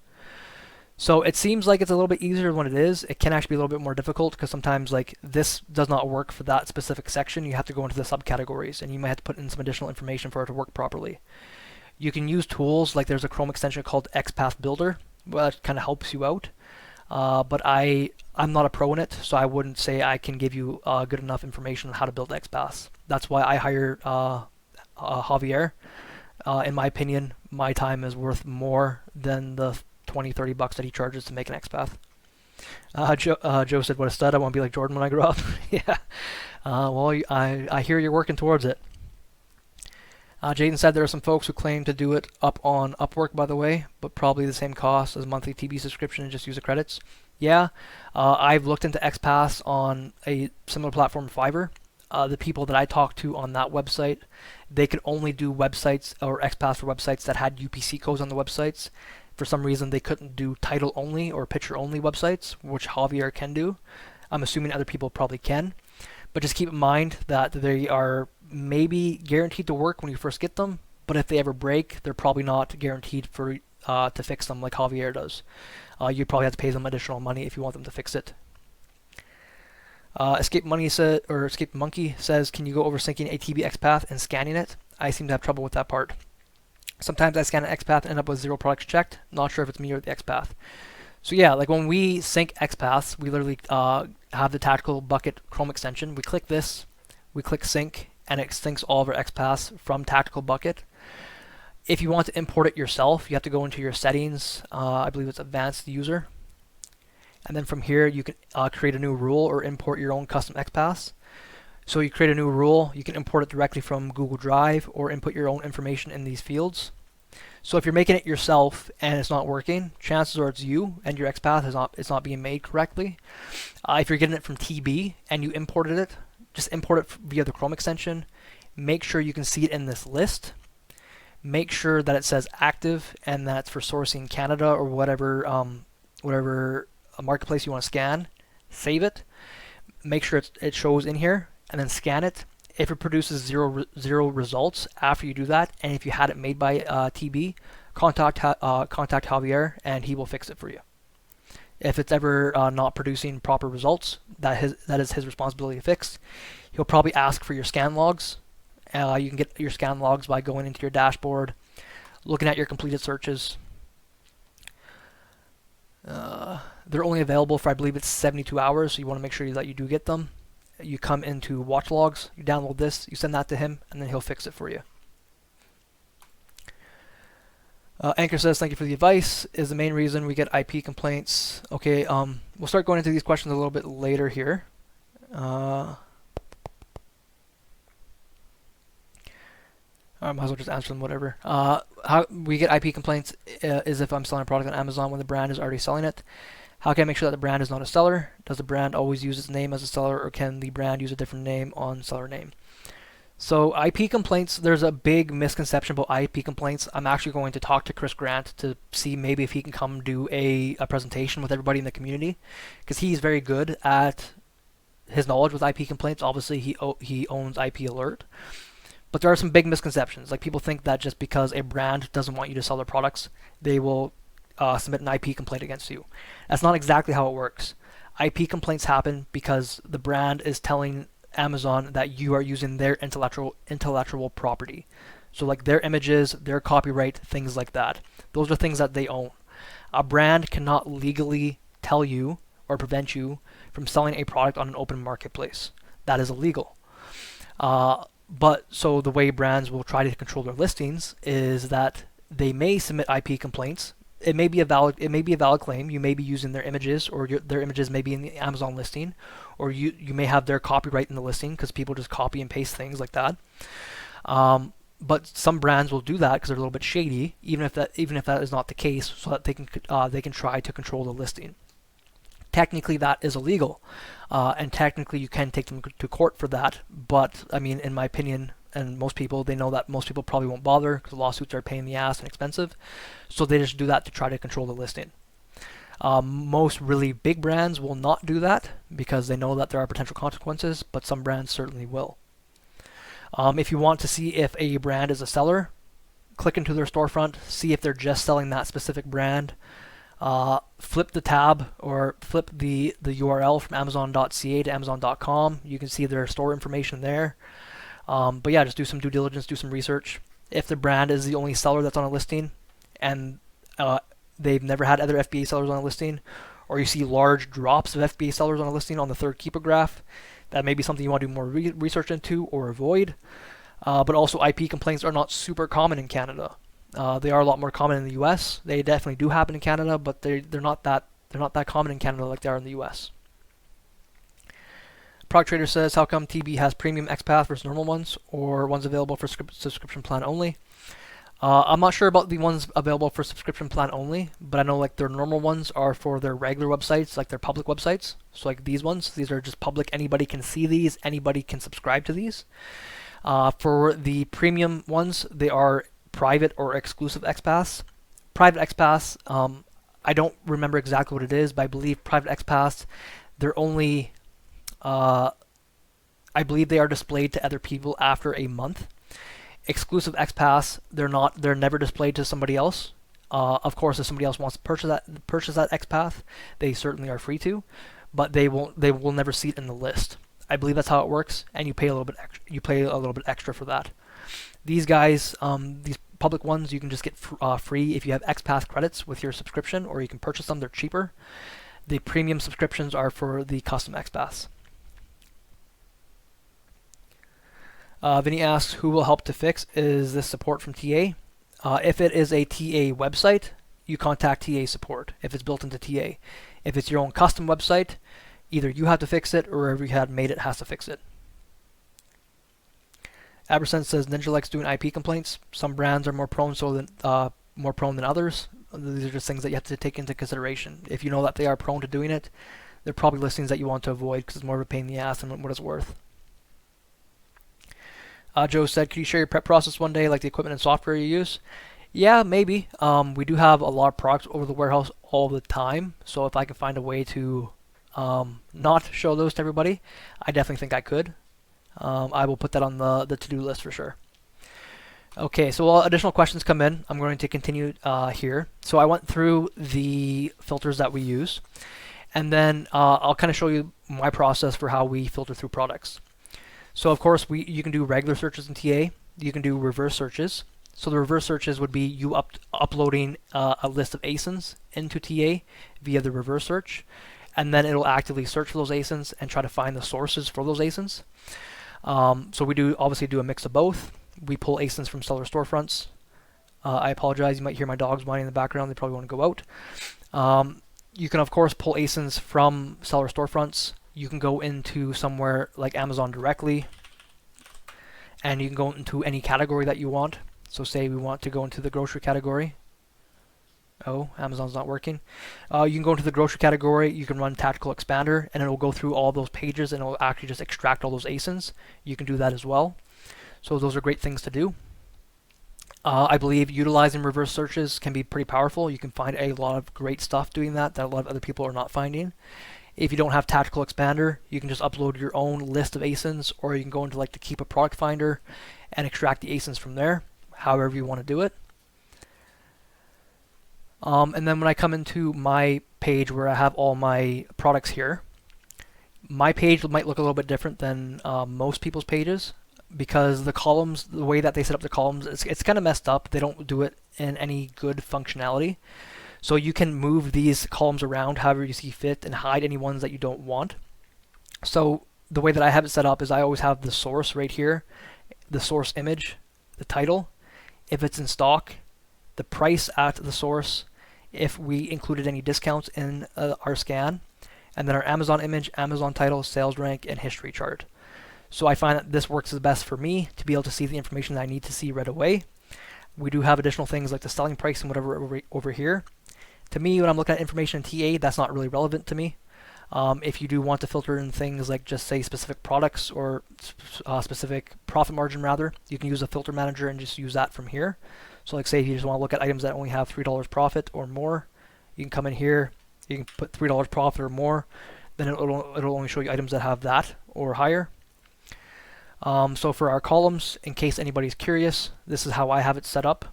So it seems like it's a little bit easier than what it is. It can actually be a little bit more difficult because sometimes, like, this does not work for that specific section. You have to go into the subcategories, and you might have to put in some additional information for it to work properly. You can use tools, like there's a Chrome extension called XPath Builder, that kind of helps you out. But I'm not a pro in it, so I wouldn't say I can give you good enough information on how to build XPaths. That's why I hire Javier. In my opinion, my time is worth more than the $20-$30 that he charges to make an XPath. Joe said, what a stud, I want to be like Jordan when I grow up. Yeah. Well, I hear you're working towards it. Jaden said there are some folks who claim to do it up on Upwork, by the way, but probably the same cost as a monthly TV subscription and just use the credits. Yeah, I've looked into XPaths on a similar platform, Fiverr. The people that I talked to on that website, they could only do websites or XPaths for websites that had UPC codes on the websites. For some reason, they couldn't do title only or picture only websites, which Javier can do. I'm assuming other people probably can. But just keep in mind that they are maybe guaranteed to work when you first get them, but if they ever break, they're probably not guaranteed for to fix them like Javier does. You probably have to pay them additional money if you want them to fix it. Escape Monkey says, can you go over syncing a TB XPath and scanning it? I seem to have trouble with that part. Sometimes I scan an XPath and end up with 0 products checked. Not sure if it's me or the XPath. So yeah, like when we sync XPaths, we literally have the tactical bucket Chrome extension. We click this, we click sync, and it syncs all of our XPaths from tactical bucket. If you want to import it yourself, you have to go into your settings. I believe it's advanced user. And then from here, you can create a new rule or import your own custom XPaths. So you create a new rule, you can import it directly from Google Drive or input your own information in these fields. So if you're making it yourself and it's not working, chances are it's you and your XPath is not being made correctly. If you're getting it from TB and you imported it, just import it via the Chrome extension. Make sure you can see it in this list. Make sure that it says active and that's for sourcing Canada or whatever marketplace you want to scan. Save it. Make sure it shows in here and then scan it. If it produces zero results after you do that, and if you had it made by TB, contact Javier and he will fix it for you. If it's ever not producing proper results, that is his responsibility to fix. He'll probably ask for your scan logs. You can get your scan logs by going into your dashboard, looking at your completed searches. They're only available for, I believe it's 72 hours, so you want to make sure that you do get them. You come into watch logs, you download this, you send that to him, and then he'll fix it for you. Anchor says, thank you for the advice. Is the main reason we get IP complaints. Okay, we'll start going into these questions a little bit later here. I might as well just answer them, whatever. How we get IP complaints is if I'm selling a product on Amazon when the brand is already selling it. How can I make sure that the brand is not a seller? Does the brand always use its name as a seller, or can the brand use a different name on seller name? So IP complaints, there's a big misconception about IP complaints. I'm actually going to talk to Chris Grant to see maybe if he can come do a presentation with everybody in the community, because he's very good at his knowledge with IP complaints. Obviously, he owns IP Alert. But there are some big misconceptions. Like, people think that just because a brand doesn't want you to sell their products, they will submit an IP complaint against you. That's not exactly how it works. IP complaints happen because the brand is telling Amazon that you are using their intellectual property. So like their images, their copyright, things like that. Those are things that they own. A brand cannot legally tell you or prevent you from selling a product on an open marketplace. That is illegal. But so the way brands will try to control their listings is that they may submit IP complaints. It may be a valid claim. You may be using their images, or their images may be in the Amazon listing, or you may have their copyright in the listing because people just copy and paste things like that. But some brands will do that because they're a little bit shady, even if that is not the case, so that they can try to control the listing. Technically, that is illegal, and technically you can take them to court for that. But I mean, in my opinion, and most people, they know that most people probably won't bother because lawsuits are a pain in the ass and expensive, so they just do that to try to control the listing. Most really big brands will not do that because they know that there are potential consequences, but some brands certainly will. If you want to see if a brand is a seller, click into their storefront, see if they're just selling that specific brand. Flip the tab or flip the URL from amazon.ca to amazon.com. You can see their store information there. But yeah, just do some due diligence, do some research. If the brand is the only seller that's on a listing and they've never had other FBA sellers on a listing, or you see large drops of FBA sellers on a listing on the third keeper graph, that may be something you want to do more research into or avoid. But also, IP complaints are not super common in Canada. They are a lot more common in the US. They definitely do happen in Canada, but they're not that common in Canada like they are in the US. Product Trader says, how come TB has premium XPath versus normal ones, or ones available for subscription plan only? I'm not sure about the ones available for subscription plan only, but I know like their normal ones are for their regular websites, like their public websites. So like these ones, these are just public. Anybody can see these. Anybody can subscribe to these. For the premium ones, they are private or exclusive XPaths. Private XPaths, I don't remember exactly what it is, but I believe private XPaths, they're only, I believe they are displayed to other people after a month. Exclusive XPaths, they're never displayed to somebody else. Of course, if somebody else wants to purchase that XPath, they certainly are free to, but they will never see it in the list. I believe that's how it works, and you pay a little bit extra for that. These guys, these public ones, you can just get free if you have XPath credits with your subscription, or you can purchase them. They're cheaper. The premium subscriptions are for the custom XPaths. Vinny asks, who will help to fix? Is this support from TA? If it is a TA website, you contact TA support if it's built into TA. If it's your own custom website, either you have to fix it or whoever you had made it has to fix it. Aberson says, Ninja likes doing IP complaints. Some brands are more prone than others. These are just things that you have to take into consideration. If you know that they are prone to doing it, they're probably listings that you want to avoid because it's more of a pain in the ass than what it's worth. Joe said, could you share your prep process one day, like the equipment and software you use? Yeah, maybe. We do have a lot of products over the warehouse all the time, so if I can find a way to not show those to everybody, I definitely think I could. I will put that on the to-do list for sure. Okay, so while additional questions come in, I'm going to continue here. So I went through the filters that we use, and then I'll kind of show you my process for how we filter through products. So of course, you can do regular searches in TA. You can do reverse searches. So the reverse searches would be you uploading a list of ASINs into TA via the reverse search, and then it'll actively search for those ASINs and try to find the sources for those ASINs. So we obviously do a mix of both. We pull ASINs from seller storefronts. I apologize, you might hear my dogs whining in the background. They probably want to go out. You can of course pull ASINs from seller storefronts. You can go into somewhere like Amazon directly, and you can go into any category that you want. So say we want to go into the grocery category. Oh, Amazon's not working. You can go into the grocery category, you can run Tactical Expander, and it will go through all those pages and it will actually just extract all those ASINs. You can do that as well. So those are great things to do. I believe utilizing reverse searches can be pretty powerful. You can find a lot of great stuff doing that a lot of other people are not finding. If you don't have Tactical Expander, you can just upload your own list of ASINs, or you can go into like the Keep a Product Finder and extract the ASINs from there, however you want to do it. And then when I come into my page where I have all my products here, my page might look a little bit different than most people's pages, because the columns, the way that they set up the columns, it's kind of messed up. They don't do it in any good functionality. So you can move these columns around however you see fit and hide any ones that you don't want. So the way that I have it set up is I always have the source right here, the source image, the title, if it's in stock, the price at the source, if we included any discounts in our scan, and then our Amazon image, Amazon title, sales rank, and history chart. So I find that this works the best for me to be able to see the information that I need to see right away. We do have additional things like the selling price and whatever over here. To me, when I'm looking at information in TA, that's not really relevant to me. If you do want to filter in things like just say specific products or specific profit margin rather, you can use a filter manager and just use that from here. So like say if you just want to look at items that only have $3 profit or more, you can come in here, you can put $3 profit or more, then it'll only show you items that have that or higher. So for our columns, in case anybody's curious, this is how I have it set up.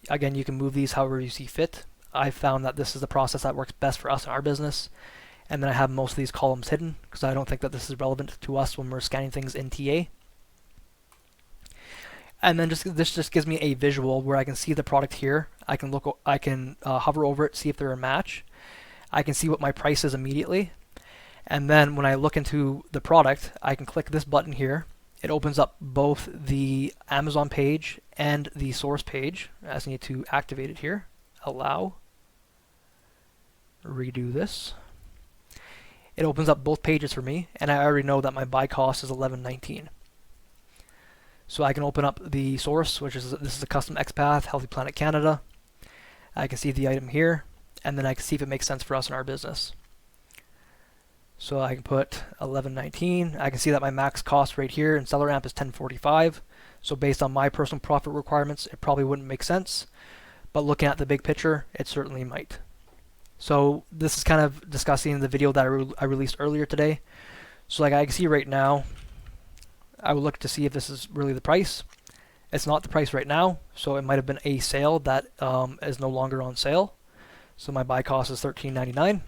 Again, you can move these however you see fit. I found that this is the process that works best for us in our business. And then I have most of these columns hidden because I don't think that this is relevant to us when we're scanning things in TA. And then this just gives me a visual where I can see the product here. I can hover over it, see if they're a match. I can see what my price is immediately. And then when I look into the product, I can click this button here. It opens up both the Amazon page and the source page. I just need to activate it here. Allow. Redo this. It opens up both pages for me, and I already know that my buy cost is $11.19. So I can open up the source, which is this is a custom XPath, Healthy Planet Canada. I can see the item here, and then I can see if it makes sense for us in our business. So I can put $11.19. I can see that my max cost right here in Seller Amp is $10.45. So based on my personal profit requirements, it probably wouldn't make sense. But looking at the big picture, it certainly might. So this is kind of discussing the video that I released earlier today. So like I can see right now, I will look to see if this is really the price. It's not the price right now, so it might have been a sale that is no longer on sale. So my buy cost is $13.99.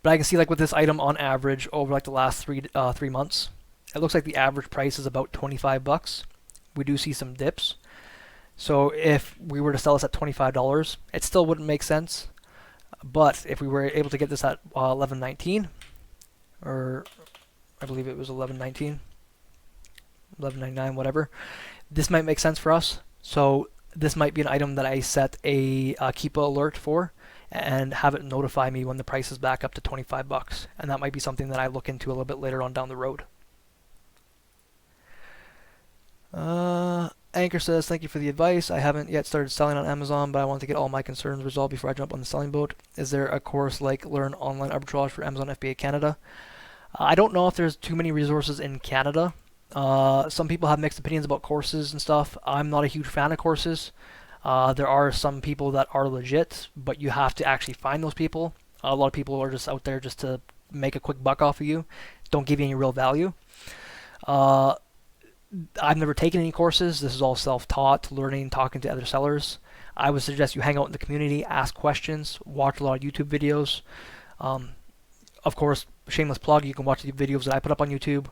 But I can see like with this item on average over like the last three months, it looks like the average price is about $25. We do see some dips. So if we were to sell this at $25, it still wouldn't make sense. But if we were able to get this at $11.19, or I believe it was $11.19, $11.99, whatever, this might make sense for us. So this might be an item that I set a keep alert for and have it notify me when the price is back up to $25. And that might be something that I look into a little bit later on down the road. Anchor says, thank you for the advice. I haven't yet started selling on Amazon, but I want to get all my concerns resolved before I jump on the selling boat. Is there a course like Learn Online Arbitrage for Amazon FBA Canada? I don't know if there's too many resources in Canada. Some people have mixed opinions about courses and stuff. I'm not a huge fan of courses. There are some people that are legit, but you have to actually find those people. A lot of people are just out there just to make a quick buck off of you. Don't give you any real value. Uh, I've never taken any courses. This is all self-taught, learning, talking to other sellers. I would suggest you hang out in the community, ask questions, watch a lot of YouTube videos. Um, of course, shameless plug, you can watch the videos that I put up on YouTube.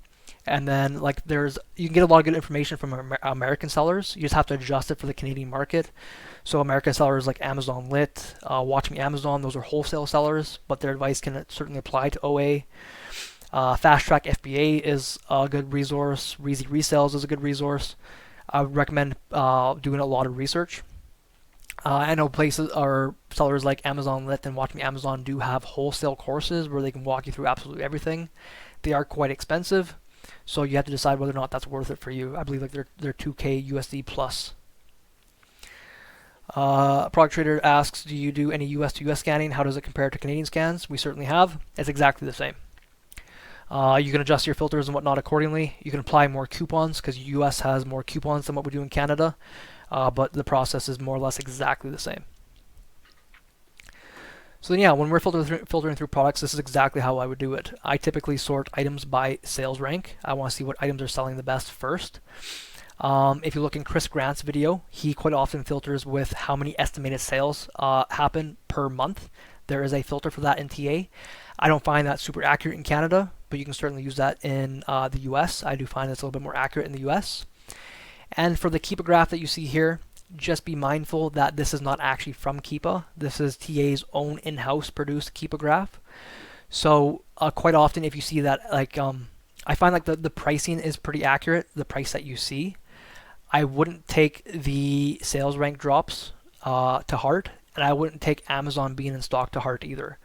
And then like you can get a lot of good information from American sellers. You just have to adjust it for the Canadian market. So American sellers like Amazon Lit, Watch Me Amazon, those are wholesale sellers, but their advice can certainly apply to OA. Fast Track FBA is a good resource. Reezy Resells is a good resource. I would recommend doing a lot of research. I know places or sellers like Amazon Lit and Watch Me Amazon do have wholesale courses where they can walk you through absolutely everything. They are quite expensive, so you have to decide whether or not that's worth it for you. I believe like they're 2K USD plus. Product Trader asks, do you do any US to US scanning? How does it compare to Canadian scans? We certainly have. It's exactly the same. You can adjust your filters and whatnot accordingly. You can apply more coupons because US has more coupons than what we do in Canada, but the process is more or less exactly the same. So then, yeah, when we're filtering through products, this is exactly how I would do it. I typically sort items by sales rank. I want to see what items are selling the best first. If you look in Chris Grant's video, he quite often filters with how many estimated sales happen per month. There is a filter for that in TA. I don't find that super accurate in Canada, but you can certainly use that in the US. I do find it's a little bit more accurate in the US. And for the Keepa graph that you see here, just be mindful that this is not actually from Keepa. This is TA's own in-house produced Keepa graph. So quite often if you see that, like I find like the pricing is pretty accurate, the price that you see. I wouldn't take the sales rank drops to heart, and I wouldn't take Amazon being in stock to heart either.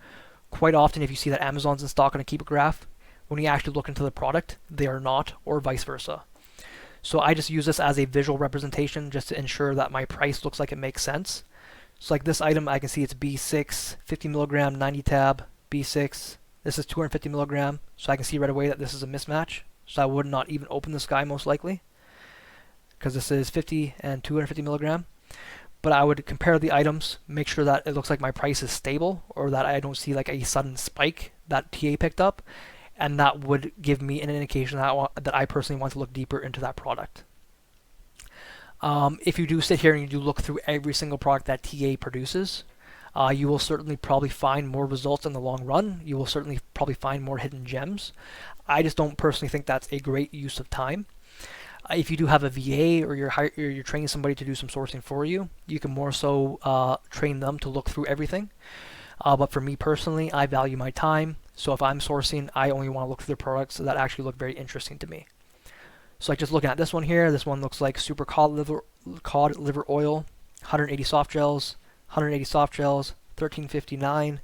Quite often if you see that Amazon's in stock on a Keepa graph, when you actually look into the product, they are not, or vice versa. So I just use this as a visual representation just to ensure that my price looks like it makes sense. So like this item, I can see it's B6, 50 milligram, 90 tab, B6. This is 250 milligram, so I can see right away that this is a mismatch. So I would not even open this guy most likely, because this is 50 and 250 milligram. But I would compare the items, make sure that it looks like my price is stable, or that I don't see like a sudden spike that TA picked up, and that would give me an indication that I personally want to look deeper into that product. If you do sit here and you do look through every single product that TA produces, you will certainly probably find more results in the long run. You will certainly probably find more hidden gems. I just don't personally think that's a great use of time. If you do have a VA or you're training somebody to do some sourcing for you, you can more so train them to look through everything. But for me personally, I value my time. So if I'm sourcing, I only want to look through the products that actually look very interesting to me. So like just looking at this one here, this one looks like super cod liver oil, 180 soft gels, 180 soft gels, 13.59.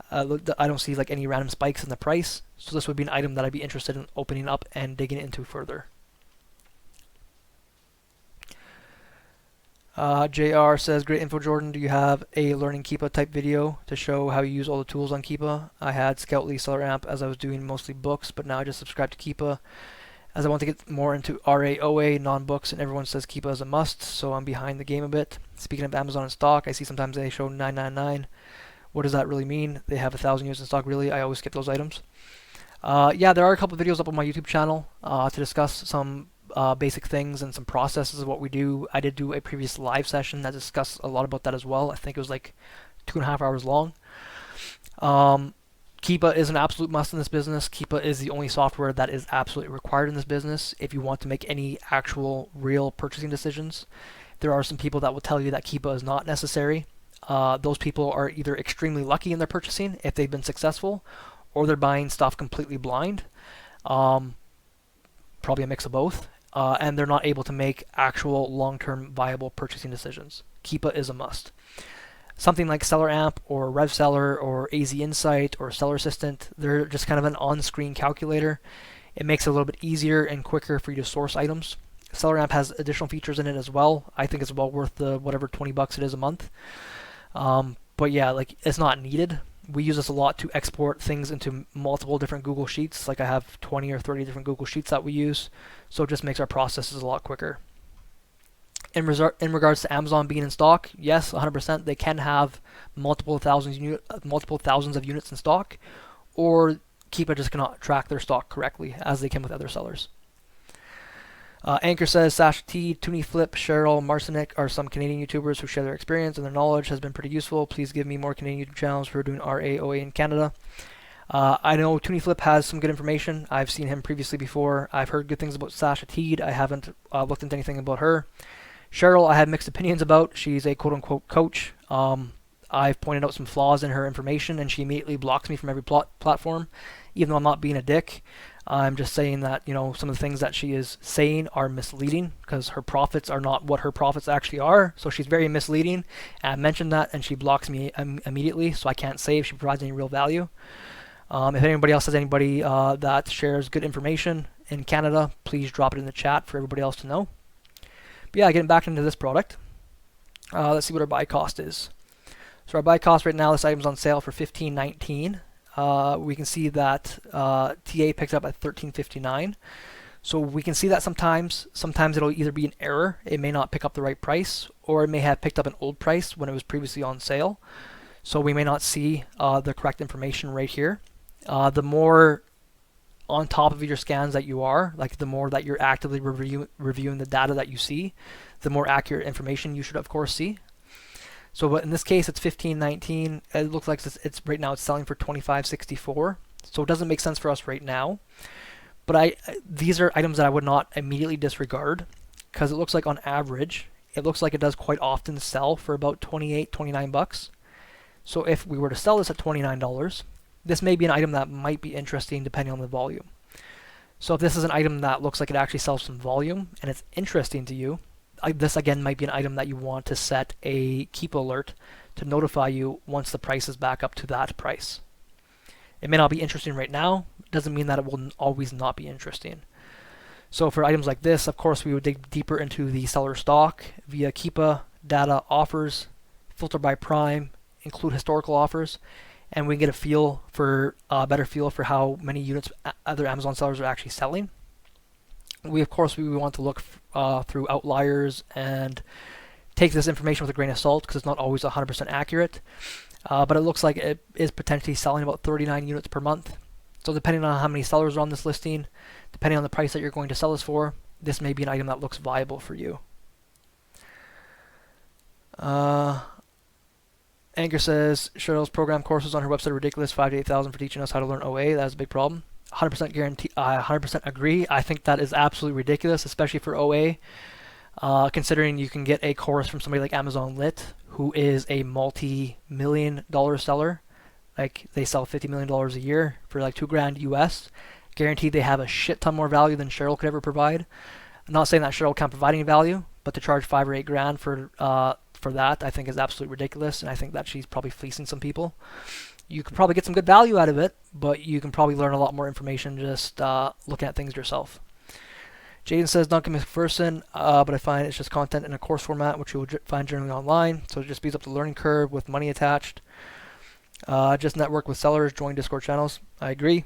I don't see like any random spikes in the price. So this would be an item that I'd be interested in opening up and digging into further. JR says, great info, Jordan. Do you have a learning Keepa type video to show how you use all the tools on Keepa? I had Scoutly, Seller Amp as I was doing mostly books, but now I just subscribe to Keepa as I want to get more into RAOA, non-books, and everyone says Keepa is a must, so I'm behind the game a bit. Speaking of Amazon in stock, I see sometimes they show 999. What does that really mean? They have 1,000 units in stock, really? I always skip those items. Yeah, there are a couple videos up on my YouTube channel to discuss some basic things and some processes of what we do. I did do a previous live session that discussed a lot about that as well. I think it was like 2.5 hours long. Keepa is an absolute must in this business. Keepa is the only software that is absolutely required in this business if you want to make any actual real purchasing decisions. There are some people that will tell you that Keepa is not necessary. Those people are either extremely lucky in their purchasing if they've been successful, or they're buying stuff completely blind. Probably a mix of both. And they're not able to make actual long-term viable purchasing decisions. Keepa is a must. Something like Seller Amp or RevSeller or AZ Insight or Seller Assistant, they're just kind of an on-screen calculator. It makes it a little bit easier and quicker for you to source items. Seller Amp has additional features in it as well. I think it's well worth the whatever $20 it is a month. But yeah, like it's not needed. We use this a lot to export things into multiple different Google Sheets. Like I have 20 or 30 different Google Sheets that we use. So it just makes our processes a lot quicker. In regards to Amazon being in stock, yes, 100%. They can have multiple thousands of units in stock, or Keepa just cannot track their stock correctly as they can with other sellers. Anchor says Sasha T, Toonie Flip, Cheryl, Marcinik are some Canadian YouTubers who share their experience and their knowledge has been pretty useful. Please give me more Canadian YouTube channels who are doing RA, OA in Canada. I know Toonie Flip has some good information. I've seen him previously before. I've heard good things about Sasha Teed. I haven't looked into anything about her. Cheryl, I have mixed opinions about. She's a quote-unquote coach. I've pointed out some flaws in her information, and she immediately blocks me from every platform, even though I'm not being a dick. I'm just saying that, you know, some of the things that she is saying are misleading because her profits are not what her profits actually are. So she's very misleading. And I mentioned that, and she blocks me immediately, so I can't say if she provides any real value. If anybody else has anybody that shares good information in Canada, please drop it in the chat for everybody else to know. But yeah, getting back into this product, let's see what our buy cost is. So our buy cost right now, this item's on sale for $15.19. We can see that TA picked up at $13.59. So we can see that sometimes it'll either be an error, it may not pick up the right price, or it may have picked up an old price when it was previously on sale. So we may not see the correct information right here. The more on top of your scans that you are, like the more that you're actively reviewing the data that you see, the more accurate information you should of course see. So in this case, it's $15.19. It looks like it's right now it's selling for $25.64. So it doesn't make sense for us right now. But these are items that I would not immediately disregard because it looks like on average, it looks like it does quite often sell for about 28, 29 bucks. So if we were to sell this at $29, this may be an item that might be interesting depending on the volume. So if this is an item that looks like it actually sells some volume and it's interesting to you, this again might be an item that you want to set a keep alert to notify you once the price is back up to that price. It may not be interesting right now, doesn't mean that it will always not be interesting. So for items like this, of course, we would dig deeper into the seller stock via Keepa, data, offers, filter by prime, include historical offers, and we can get a feel for better feel for how many units other Amazon sellers are actually selling. We want to look through outliers and take this information with a grain of salt because it's not always 100% accurate. But it looks like it is potentially selling about 39 units per month. So depending on how many sellers are on this listing, depending on the price that you're going to sell this for, this may be an item that looks viable for you. Anchor says Cheryl's program courses on her website are ridiculous. 5,000 to 8,000 for teaching us how to learn OA. That is a big problem. 100% guarantee. I 100% agree. I think that is absolutely ridiculous, especially for OA. Considering you can get a course from somebody like Amazon Lit, who is a multi-million-dollar seller. Like they sell $50 million a year for like $2,000 US. Guaranteed they have a shit ton more value than Cheryl could ever provide. I'm not saying that Cheryl can't provide any value, but to charge $5,000 or $8,000 for that, I think is absolutely ridiculous, and I think that she's probably fleecing some people. You could probably get some good value out of it, but you can probably learn a lot more information just looking at things yourself. Jaden says Duncan McPherson, but I find it's just content in a course format, which you will find generally online, so it just speeds up the learning curve with money attached. Just network with sellers, join Discord channels. I agree.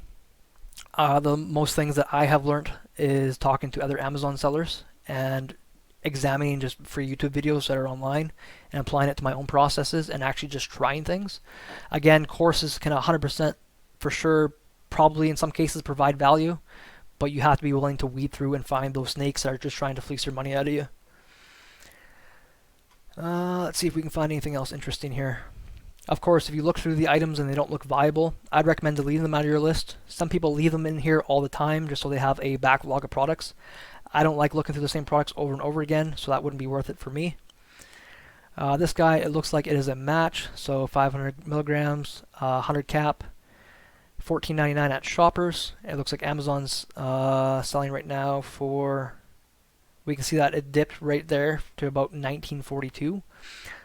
The most things that I have learned is talking to other Amazon sellers and examining just free YouTube videos that are online and applying it to my own processes and actually just trying things. Again, courses can 100% for sure probably in some cases provide value, but you have to be willing to weed through and find those snakes that are just trying to fleece your money out of you. Let's see if we can find anything else interesting here. Of course, if you look through the items and they don't look viable, I'd recommend deleting them out of your list. Some people leave them in here all the time just so they have a backlog of products. I don't like looking through the same products over and over again, so that wouldn't be worth it for me. This guy, it looks like it is a match, so 500 milligrams, 100 cap, $14.99 at Shoppers. It looks like Amazon's selling right now for, we can see that it dipped right there to about $19.42.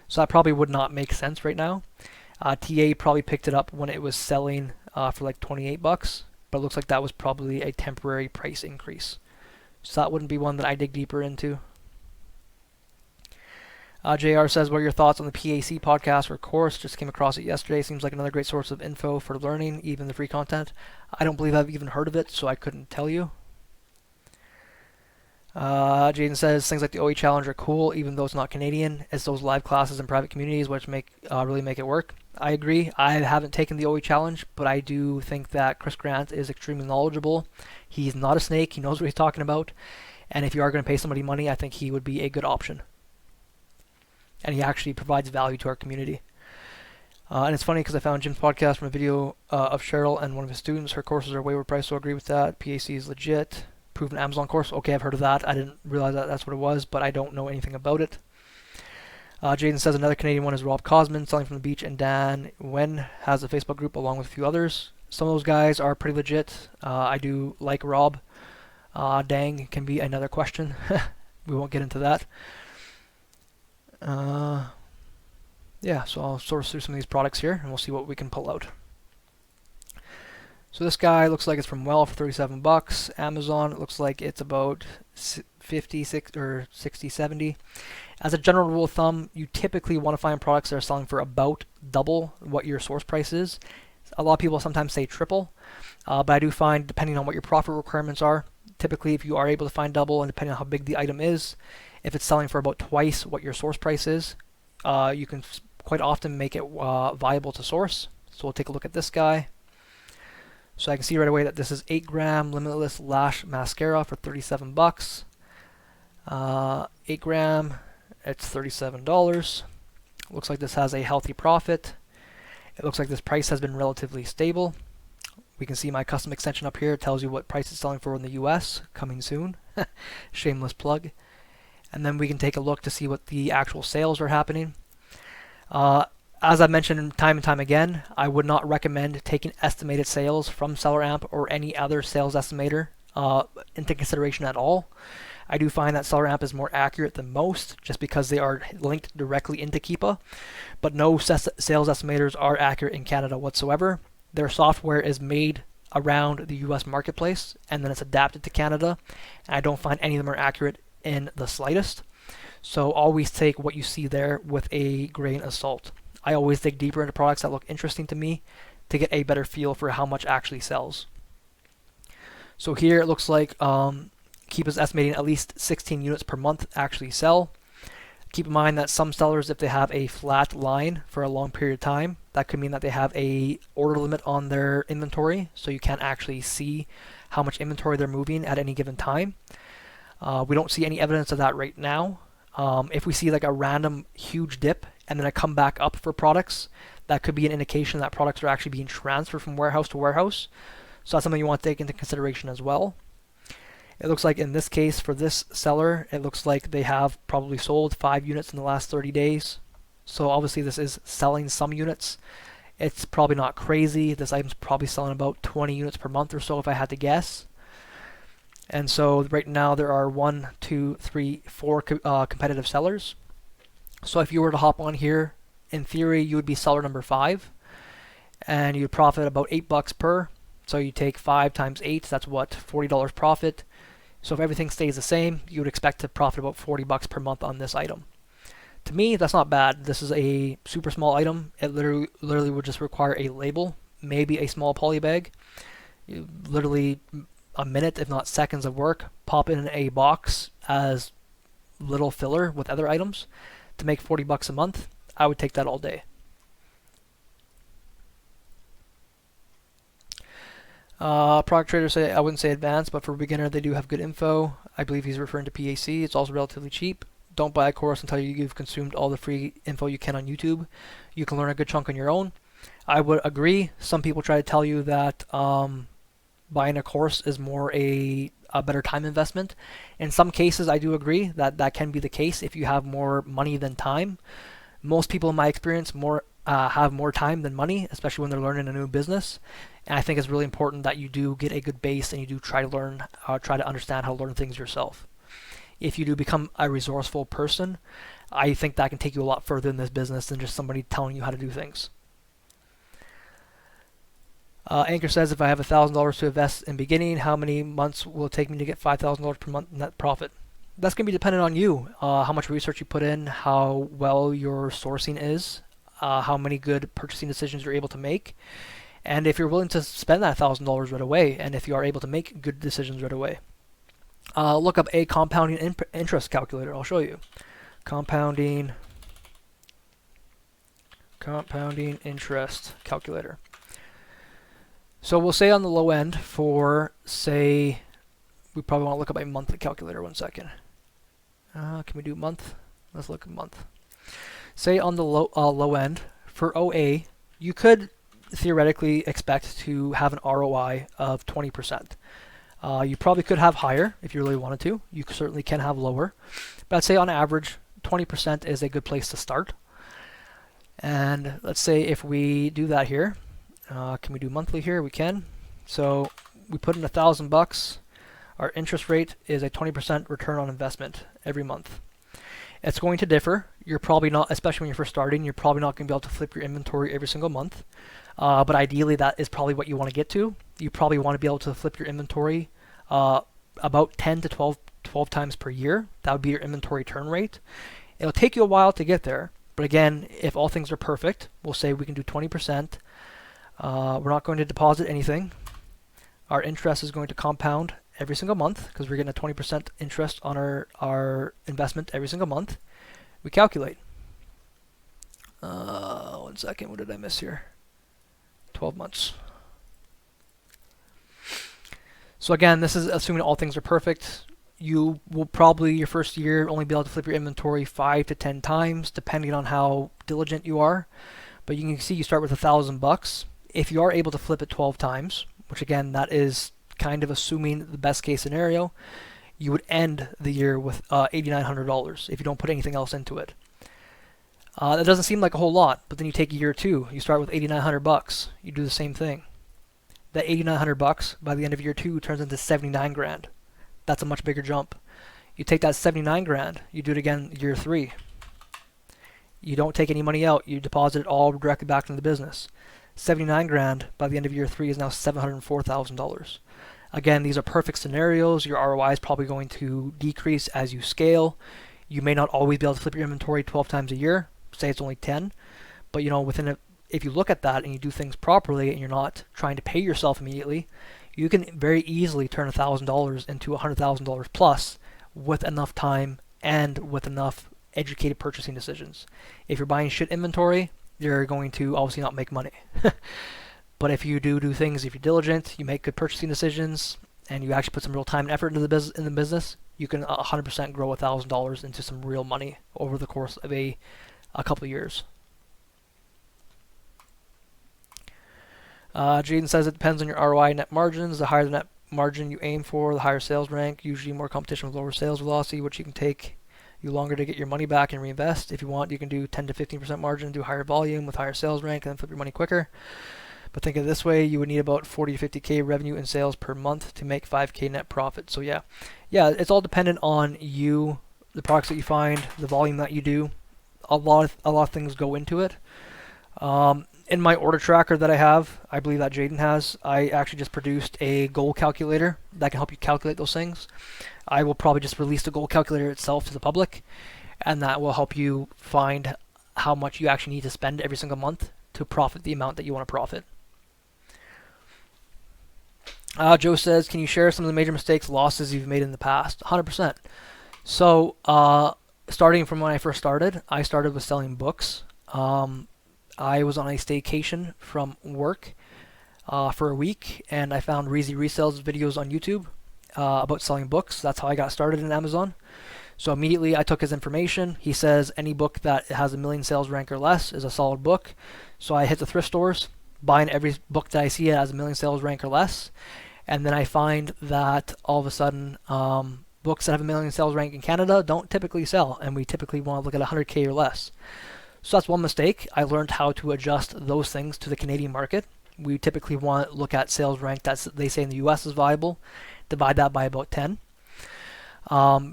So that probably would not make sense right now. TA probably picked it up when it was selling for like 28 bucks, but it looks like that was probably a temporary price increase. So that wouldn't be one that I dig deeper into. JR says, what are your thoughts on the PAC podcast or course? Just came across it yesterday. Seems like another great source of info for learning, even the free content. I don't believe I've even heard of it, so I couldn't tell you. Jaden says, things like the OE Challenge are cool, even though it's not Canadian. It's those live classes and private communities which really make it work. I agree. I haven't taken the OE Challenge, but I do think that Chris Grant is extremely knowledgeable. He's not a snake. He knows what he's talking about. And if you are going to pay somebody money, I think he would be a good option. And he actually provides value to our community. And it's funny because I found Jim's podcast from a video of Cheryl and one of his students. Her courses are way overpriced, so I agree with that. PAC is legit. Proven Amazon course. Okay, I've heard of that. I didn't realize that that's what it was, but I don't know anything about it. Jaden says another Canadian one is Rob Cosman, selling from the beach, and Dan Wen has a Facebook group along with a few others. Some of those guys are pretty legit. I do like Rob. Dang can be another question. We won't get into that. Yeah, so I'll source through some of these products here, and we'll see what we can pull out. So this guy looks like it's from Well for 37 bucks. Amazon, it looks like it's about 50, 60, or 60, 70. As a general rule of thumb, you typically want to find products that are selling for about double what your source price is. A lot of people sometimes say triple, but I do find, depending on what your profit requirements are, typically if you are able to find double, and depending on how big the item is, if it's selling for about twice what your source price is, you can quite often make it viable to source. So we'll take a look at this guy. So I can see right away that this is 8 gram limitless lash mascara for 37 bucks. 8 gram, it's $37. Looks like this has a healthy profit. It looks like this price has been relatively stable. We can see my custom extension up here. It tells you what price it's selling for in the US, coming soon. Shameless plug. And then we can take a look to see what the actual sales are happening. As I've mentioned time and time again, I would not recommend taking estimated sales from SellerAmp or any other sales estimator into consideration at all. I do find that SellerAmp is more accurate than most just because they are linked directly into Keepa, but no sales estimators are accurate in Canada whatsoever. Their software is made around the US marketplace and then it's adapted to Canada, and I don't find any of them are accurate in the slightest. So always take what you see there with a grain of salt. I always dig deeper into products that look interesting to me to get a better feel for how much actually sells. So here it looks like Keepa's estimating at least 16 units per month actually sell. Keep in mind that some sellers, if they have a flat line for a long period of time, that could mean that they have a order limit on their inventory, so you can't actually see how much inventory they're moving at any given time. We don't see any evidence of that right now. If we see like a random huge dip and then a come back up for products, that could be an indication that products are actually being transferred from warehouse to warehouse. So that's something you want to take into consideration as well. It looks like in this case for this seller, it looks like they have probably sold 5 units in the last 30 days. So obviously this is selling some units. It's probably not crazy. This item's probably selling about 20 units per month or so if I had to guess. And so right now there are 1, 2, 3, 4 competitive sellers. So if you were to hop on here, in theory you would be seller number 5 and you'd profit about $8 per. So you take 5 times 8, that's what, $40 profit. So if everything stays the same, you would expect to profit about $40 per month on this item. To me, that's not bad. This is a super small item. It literally would just require a label, maybe a small poly bag. Literally a minute, if not seconds of work, pop in a box as little filler with other items to make $40 a month. I would take that all day. Product traders say, I wouldn't say advanced, but for a beginner they do have good info. I believe he's referring to PAC. It's also relatively cheap. Don't buy a course until you've consumed all the free info you can on YouTube. You can learn a good chunk on your own. I would agree. Some people try to tell you that buying a course is more a better time investment. In some cases, I do agree that that can be the case if you have more money than time. Most people, in my experience, have more time than money, especially when they're learning a new business. And I think it's really important that you do get a good base and you do try to understand how to learn things yourself. If you do become a resourceful person, I think that can take you a lot further in this business than just somebody telling you how to do things. Anchor says, if I have $1,000 to invest in beginning, how many months will it take me to get $5,000 per month net profit? That's going to be dependent on you, how much research you put in, how well your sourcing is, how many good purchasing decisions you're able to make, and if you're willing to spend that $1,000 right away, and if you are able to make good decisions right away. Look up a compounding interest calculator. I'll show you. Compounding interest calculator. So we'll say on the low end for, say, we probably want to look at my monthly calculator. 1 second. Can we do month? Let's look at month. Say on the low end for OA, you could theoretically expect to have an ROI of 20%. You probably could have higher if you really wanted to. You certainly can have lower. But I'd say on average, 20% is a good place to start. And let's say if we do that here, can we do monthly here? We can. So we put in $1,000. Our interest rate is a 20% return on investment every month. It's going to differ. You're probably not, especially when you're first starting, you're probably not going to be able to flip your inventory every single month. But ideally, that is probably what you want to get to. You probably want to be able to flip your inventory about 10 to 12 times per year. That would be your inventory turn rate. It'll take you a while to get there. But again, if all things are perfect, we'll say we can do 20%. We're not going to deposit anything. Our interest is going to compound every single month because we're getting a 20% interest on our investment every single month. We calculate. 1 second, what did I miss here? 12 months. So again, this is assuming all things are perfect. You will probably, your first year, only be able to flip your inventory 5 to 10 times, depending on how diligent you are. But you can see you start with $1,000. If you are able to flip it 12 times, which again, that is kind of assuming the best case scenario, you would end the year with $8,900 if you don't put anything else into it. That doesn't seem like a whole lot, but then you take year 2, you start with $8,900. You do the same thing. That $8,900 by the end of year 2 turns into 79 grand. That's a much bigger jump. You take that 79 grand, you do it again year 3. You don't take any money out, you deposit it all directly back into the business. 79 grand by the end of year 3 is now $704,000. Again, these are perfect scenarios. Your ROI is probably going to decrease as you scale. You may not always be able to flip your inventory 12 times a year. Say it's only 10, but you know, if you look at that and you do things properly and you're not trying to pay yourself immediately, you can very easily turn $1,000 into $100,000 plus with enough time and with enough educated purchasing decisions. If you're buying shit inventory, you're going to obviously not make money. But if you do things, if you're diligent, you make good purchasing decisions, and you actually put some real time and effort into the business, you can 100% grow $1,000 into some real money over the course of a couple of years. Jaden says it depends on your ROI net margins. The higher the net margin you aim for, the higher sales rank. Usually more competition with lower sales velocity, which you can take you longer to get your money back and reinvest. If you want, you can do 10 to 15% margin, do higher volume with higher sales rank, and then flip your money quicker. But think of it this way, you would need about 40 to 50K revenue in sales per month to make 5K net profit. So yeah, it's all dependent on you, the products that you find, the volume that you do. A lot of things go into it. In my order tracker that I have, I believe that Jaden has, I actually just produced a goal calculator that can help you calculate those things. I will probably just release the goal calculator itself to the public, and that will help you find how much you actually need to spend every single month to profit the amount that you want to profit. Joe says, can you share some of the major mistakes, losses you've made in the past? 100%. So, starting from when I first started, I started with selling books. I was on a staycation from work for a week, and I found Reezy Resells videos on YouTube about selling books. That's how I got started in Amazon. So immediately I took his information. He says any book that has 1 million sales rank or less is a solid book. So I hit the thrift stores, buying every book that I see that has 1 million sales rank or less. And then I find that all of a sudden books that have 1 million sales rank in Canada don't typically sell, and we typically want to look at 100K or less. So that's one mistake. I learned how to adjust those things to the Canadian market. We typically want to look at sales rank that they say in the US is viable, divide that by about 10,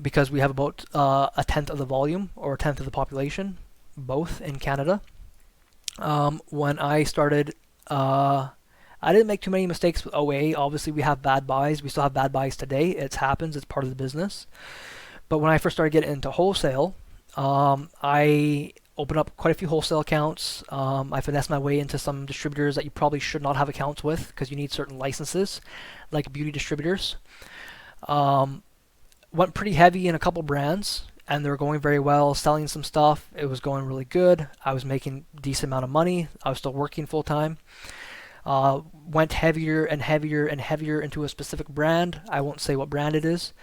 because we have about a tenth of the volume or a tenth of the population, both in Canada. When I started, I didn't make too many mistakes with OA. Obviously, we have bad buys. We still have bad buys today. It happens. It's part of the business. But when I first started getting into wholesale, I opened up quite a few wholesale accounts. I finessed my way into some distributors that you probably should not have accounts with because you need certain licenses, like beauty distributors. Went pretty heavy in a couple brands, and they were going very well, selling some stuff. It was going really good. I was making a decent amount of money. I was still working full time. went heavier and heavier and heavier into a specific brand. I won't say what brand it is.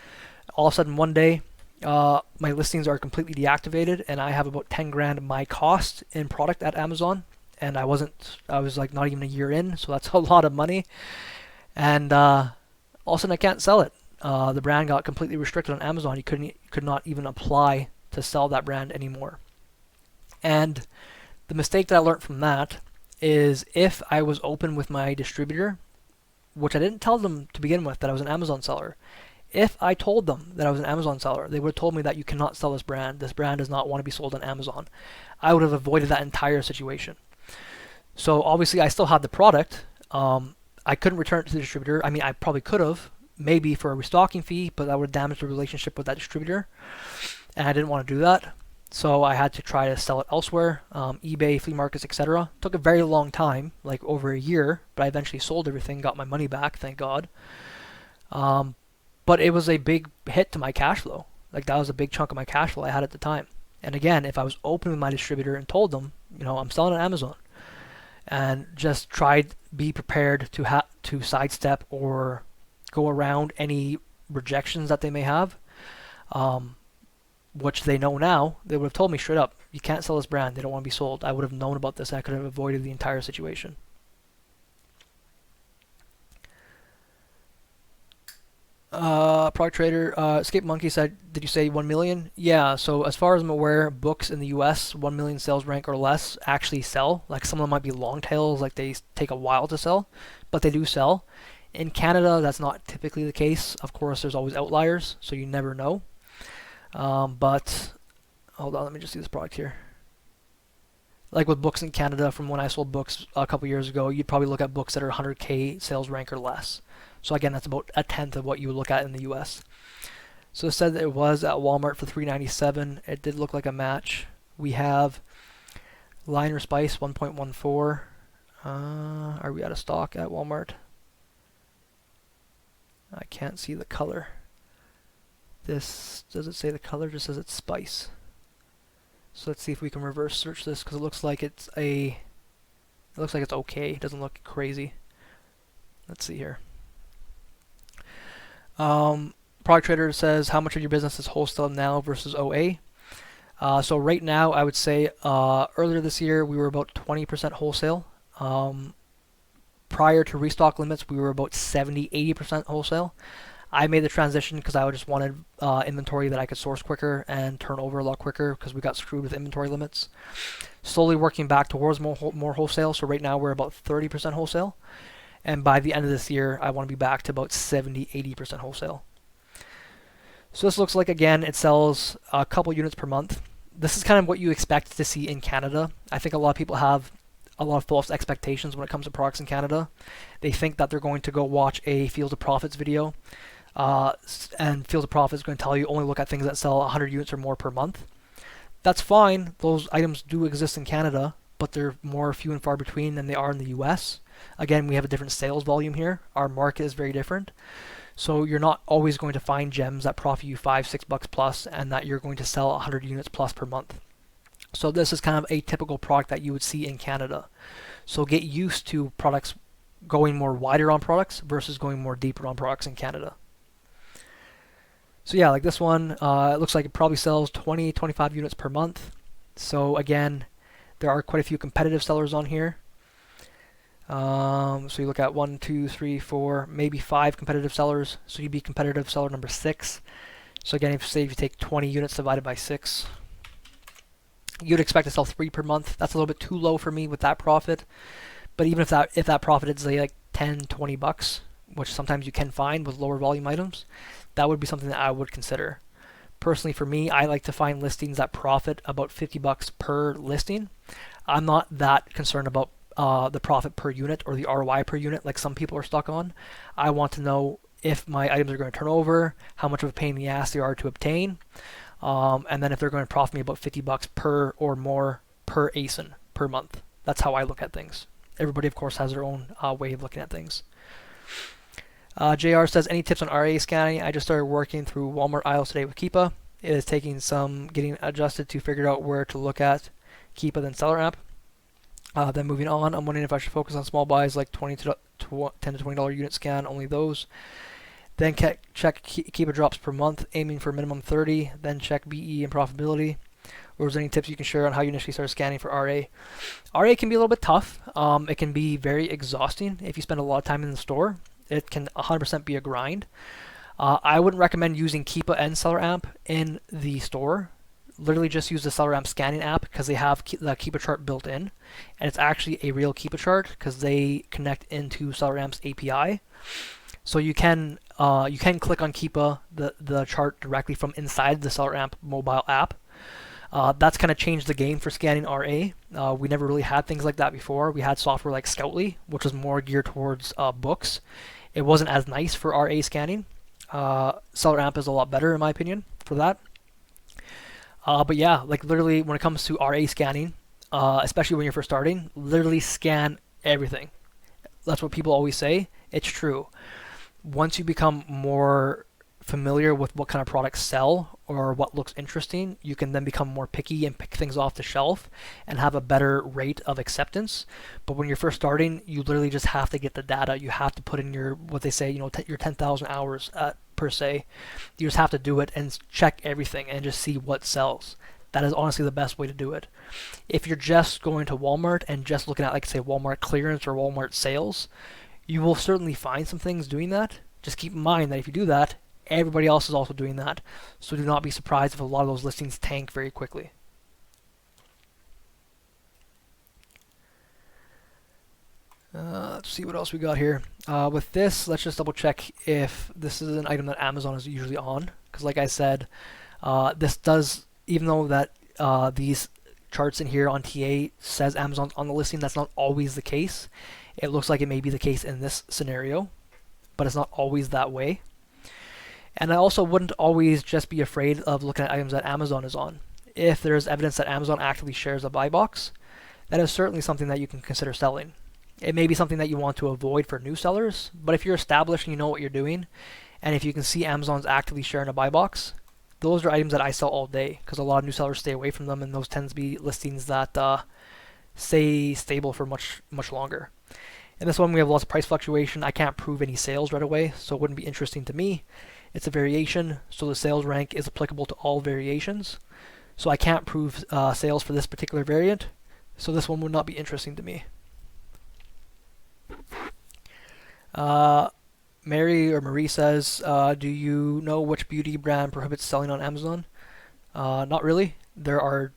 All of a sudden one day, my listings are completely deactivated, and I have about 10 grand my cost in product at Amazon. And I was like not even a year in, so that's a lot of money. And all of a sudden I can't sell it. The brand got completely restricted on Amazon. You could not even apply to sell that brand anymore. And the mistake that I learned from that is, if I was open with my distributor, which I didn't tell them to begin with that I was an Amazon seller. If I told them that I was an Amazon seller, they would have told me that you cannot sell this brand. This brand does not want to be sold on Amazon. I would have avoided that entire situation. So obviously I still had the product. I couldn't return it to the distributor. I mean, I probably could have, maybe for a restocking fee, but that would damage the relationship with that distributor. And I didn't want to do that. So I had to try to sell it elsewhere, eBay, flea markets, etc. Took a very long time, like over a year, but I eventually sold everything, got my money back, thank God. But it was a big hit to my cash flow. Like, that was a big chunk of my cash flow I had at the time. And again, if I was open with my distributor and told them, I'm selling on Amazon, and just tried be prepared to sidestep or go around any rejections that they may have, which they know now, they would have told me straight up, you can't sell this brand, they don't want to be sold. I would have known about this, and I could have avoided the entire situation. Product Trader, Escape Monkey said, did you say 1 million? Yeah, so as far as I'm aware, books in the US, 1 million sales rank or less actually sell. Like, some of them might be long tails, like they take a while to sell, but they do sell. In Canada, that's not typically the case. Of course, there's always outliers, so you never know. But hold on, let me just see this product here. Like with books in Canada, from when I sold books a couple years ago, you'd probably look at books that are 100K sales rank or less. So again, that's about a tenth of what you would look at in the US. So it said that it was at Walmart for $3.97. It did look like a match. We have Liner Spice 1.14. Are we out of stock at Walmart? I can't see the color. This, does it say the color? It just says it's spice. So let's see if we can reverse search this, because it looks like it's okay. It doesn't look crazy. Let's see here. Product Trader says, how much of your business is wholesale now versus OA? So right now, I would say earlier this year, we were about 20% wholesale. Prior to restock limits, we were about 70-80% wholesale. I made the transition because I just wanted inventory that I could source quicker and turn over a lot quicker, because we got screwed with inventory limits. Slowly working back towards more wholesale. So right now we're about 30% wholesale. And by the end of this year, I want to be back to about 70-80% wholesale. So this looks like, again, it sells a couple units per month. This is kind of what you expect to see in Canada. I think a lot of people have a lot of false expectations when it comes to products in Canada. They think that they're going to go watch a Fields of Profits video, and Fields of Profits is going to tell you only look at things that sell 100 units or more per month. That's fine. Those items do exist in Canada, but they're more few and far between than they are in the US. Again, we have a different sales volume here. Our market is very different. So you're not always going to find gems that profit you $5-6 plus, and that you're going to sell 100 units plus per month. So this is kind of a typical product that you would see in Canada. So get used to products going more wider on products versus going more deeper on products in Canada. So yeah, like this one, it looks like it probably sells 20-25 units per month. So again, there are quite a few competitive sellers on here. So you look at 1, 2, 3, 4, maybe 5 competitive sellers. So you'd be competitive seller number 6. So again, if you take 20 units divided by 6, you'd expect to sell 3 per month. That's a little bit too low for me with that profit. But even if that profit is like $10-20, which sometimes you can find with lower volume items, that would be something that I would consider. Personally, for me, I like to find listings that profit about $50 per listing. I'm not that concerned about the profit per unit or the ROI per unit like some people are stuck on. I want to know if my items are going to turn over, how much of a pain in the ass they are to obtain, and then if they're going to profit me about $50 per or more per ASIN per month. That's how I look at things. Everybody, of course, has their own way of looking at things. JR says, any tips on RA scanning? I just started working through Walmart aisles today with Keepa. It is taking some getting adjusted to figure out where to look at Keepa than Seller app. Then moving on, I'm wondering if I should focus on small buys like 10 to $20 unit scan, only those. Then check keep drops per month, aiming for minimum 30. Then check BE and profitability. Or is there any tips you can share on how you initially start scanning for RA? RA can be a little bit tough. It can be very exhausting if you spend a lot of time in the store. It can 100% be a grind. I wouldn't recommend using Keepa and Seller Amp in the store. Literally just use the Seller Amp scanning app because they have the Keepa chart built in, and it's actually a real Keepa chart because they connect into Seller Amp's API. So you can click on Keepa the chart directly from inside the Seller Amp mobile app. That's kind of changed the game for scanning RA. We never really had things like that before. We had software like Scoutly, which was more geared towards books. It wasn't as nice for RA scanning. Seller Amp is a lot better in my opinion for that. But yeah, like literally when it comes to RA scanning, especially when you're first starting, literally scan everything. That's what people always say. It's true. Once you become more familiar with what kind of products sell or what looks interesting, you can then become more picky and pick things off the shelf and have a better rate of acceptance. But when you're first starting, you literally just have to get the data. You have to put in your, what they say, your 10,000 hours per se. You just have to do it and check everything and just see what sells. That is honestly the best way to do it. If you're just going to Walmart and just looking at, like, say, Walmart clearance or Walmart sales, you will certainly find some things doing that. Just keep in mind that if you do that, everybody else is also doing that. So do not be surprised if a lot of those listings tank very quickly. Let's see what else we got here. With this, let's just double check if this is an item that Amazon is usually on. Because like I said, this does, even though that these charts in here on TA says Amazon's on the listing, that's not always the case. It looks like it may be the case in this scenario, but it's not always that way. And I also wouldn't always just be afraid of looking at items that Amazon is on. If there's evidence that Amazon actively shares a buy box, that is certainly something that you can consider selling. It may be something that you want to avoid for new sellers, but if you're established and you know what you're doing, and if you can see Amazon's actively sharing a buy box, those are items that I sell all day because a lot of new sellers stay away from them, and those tend to be listings that stay stable for much longer. In this one, we have lots of price fluctuation. I can't prove any sales right away, so it wouldn't be interesting to me. It's a variation, so the sales rank is applicable to all variations. So I can't prove sales for this particular variant, so this one would not be interesting to me. Marie says, do you know which beauty brand prohibits selling on Amazon? Not really. There are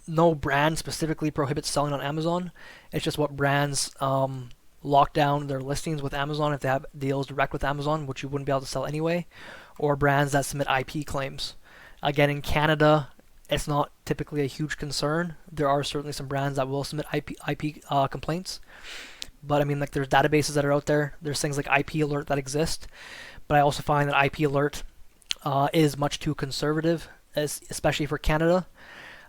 no brand specifically prohibits selling on Amazon. It's just what brands lock down their listings with Amazon if they have deals direct with Amazon, which you wouldn't be able to sell anyway, or brands that submit IP claims. Again, in Canada, it's not typically a huge concern. There are certainly some brands that will submit IP complaints, but I mean, like, there's databases that are out there. There's things like IP Alert that exist, but I also find that IP Alert is much too conservative, especially for Canada.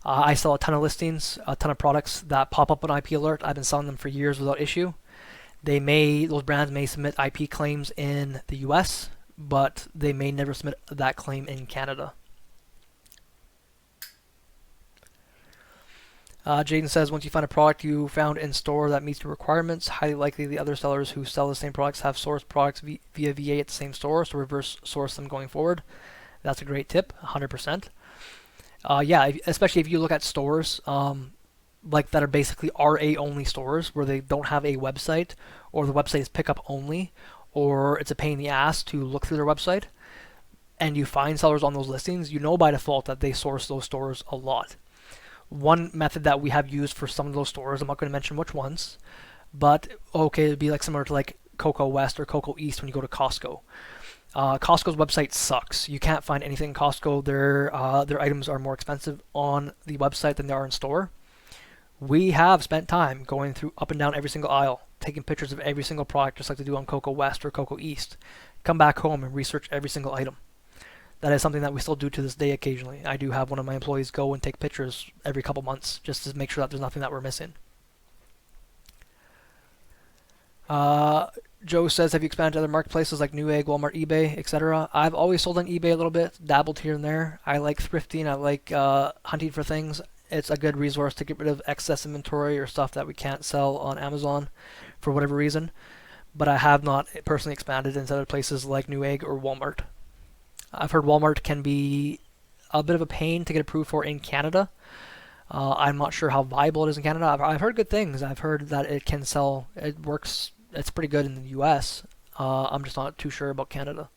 I sell a ton of listings, a ton of products that pop up on IP Alert. I've been selling them for years without issue. Those brands may submit IP claims in the US, but they may never submit that claim in Canada. Jaden says, once you find a product you found in store that meets your requirements, highly likely the other sellers who sell the same products have sourced products via VA at the same store, so reverse source them going forward. That's a great tip, 100%. Yeah, especially if you look at stores like that are basically RA only stores where they don't have a website, or the website is pickup only, or it's a pain in the ass to look through their website, and you find sellers on those listings, you know by default that they source those stores a lot. One method that we have used for some of those stores, I'm not going to mention which ones, but okay, it'd be like similar to like Cocoa West or Cocoa East when you go to Costco. Costco's website sucks. You can't find anything in Costco. Their items are more expensive on the website than they are in store. We have spent time going through up and down every single aisle, taking pictures of every single product, just like they do on Cocoa West or Cocoa East. Come back home and research every single item. That is something that we still do to this day occasionally. I do have one of my employees go and take pictures every couple months just to make sure that there's nothing that we're missing. Joe says, have you expanded to other marketplaces like Newegg, Walmart, eBay, etc.? I've always sold on eBay a little bit, dabbled here and there. I like thrifting. I like hunting for things. It's a good resource to get rid of excess inventory or stuff that we can't sell on Amazon for whatever reason. But I have not personally expanded into other places like Newegg or Walmart. I've heard Walmart can be a bit of a pain to get approved for in Canada. I'm not sure how viable it is in Canada. I've heard good things. I've heard that it can sell. It works. It's pretty good in the U.S. I'm just not too sure about Canada.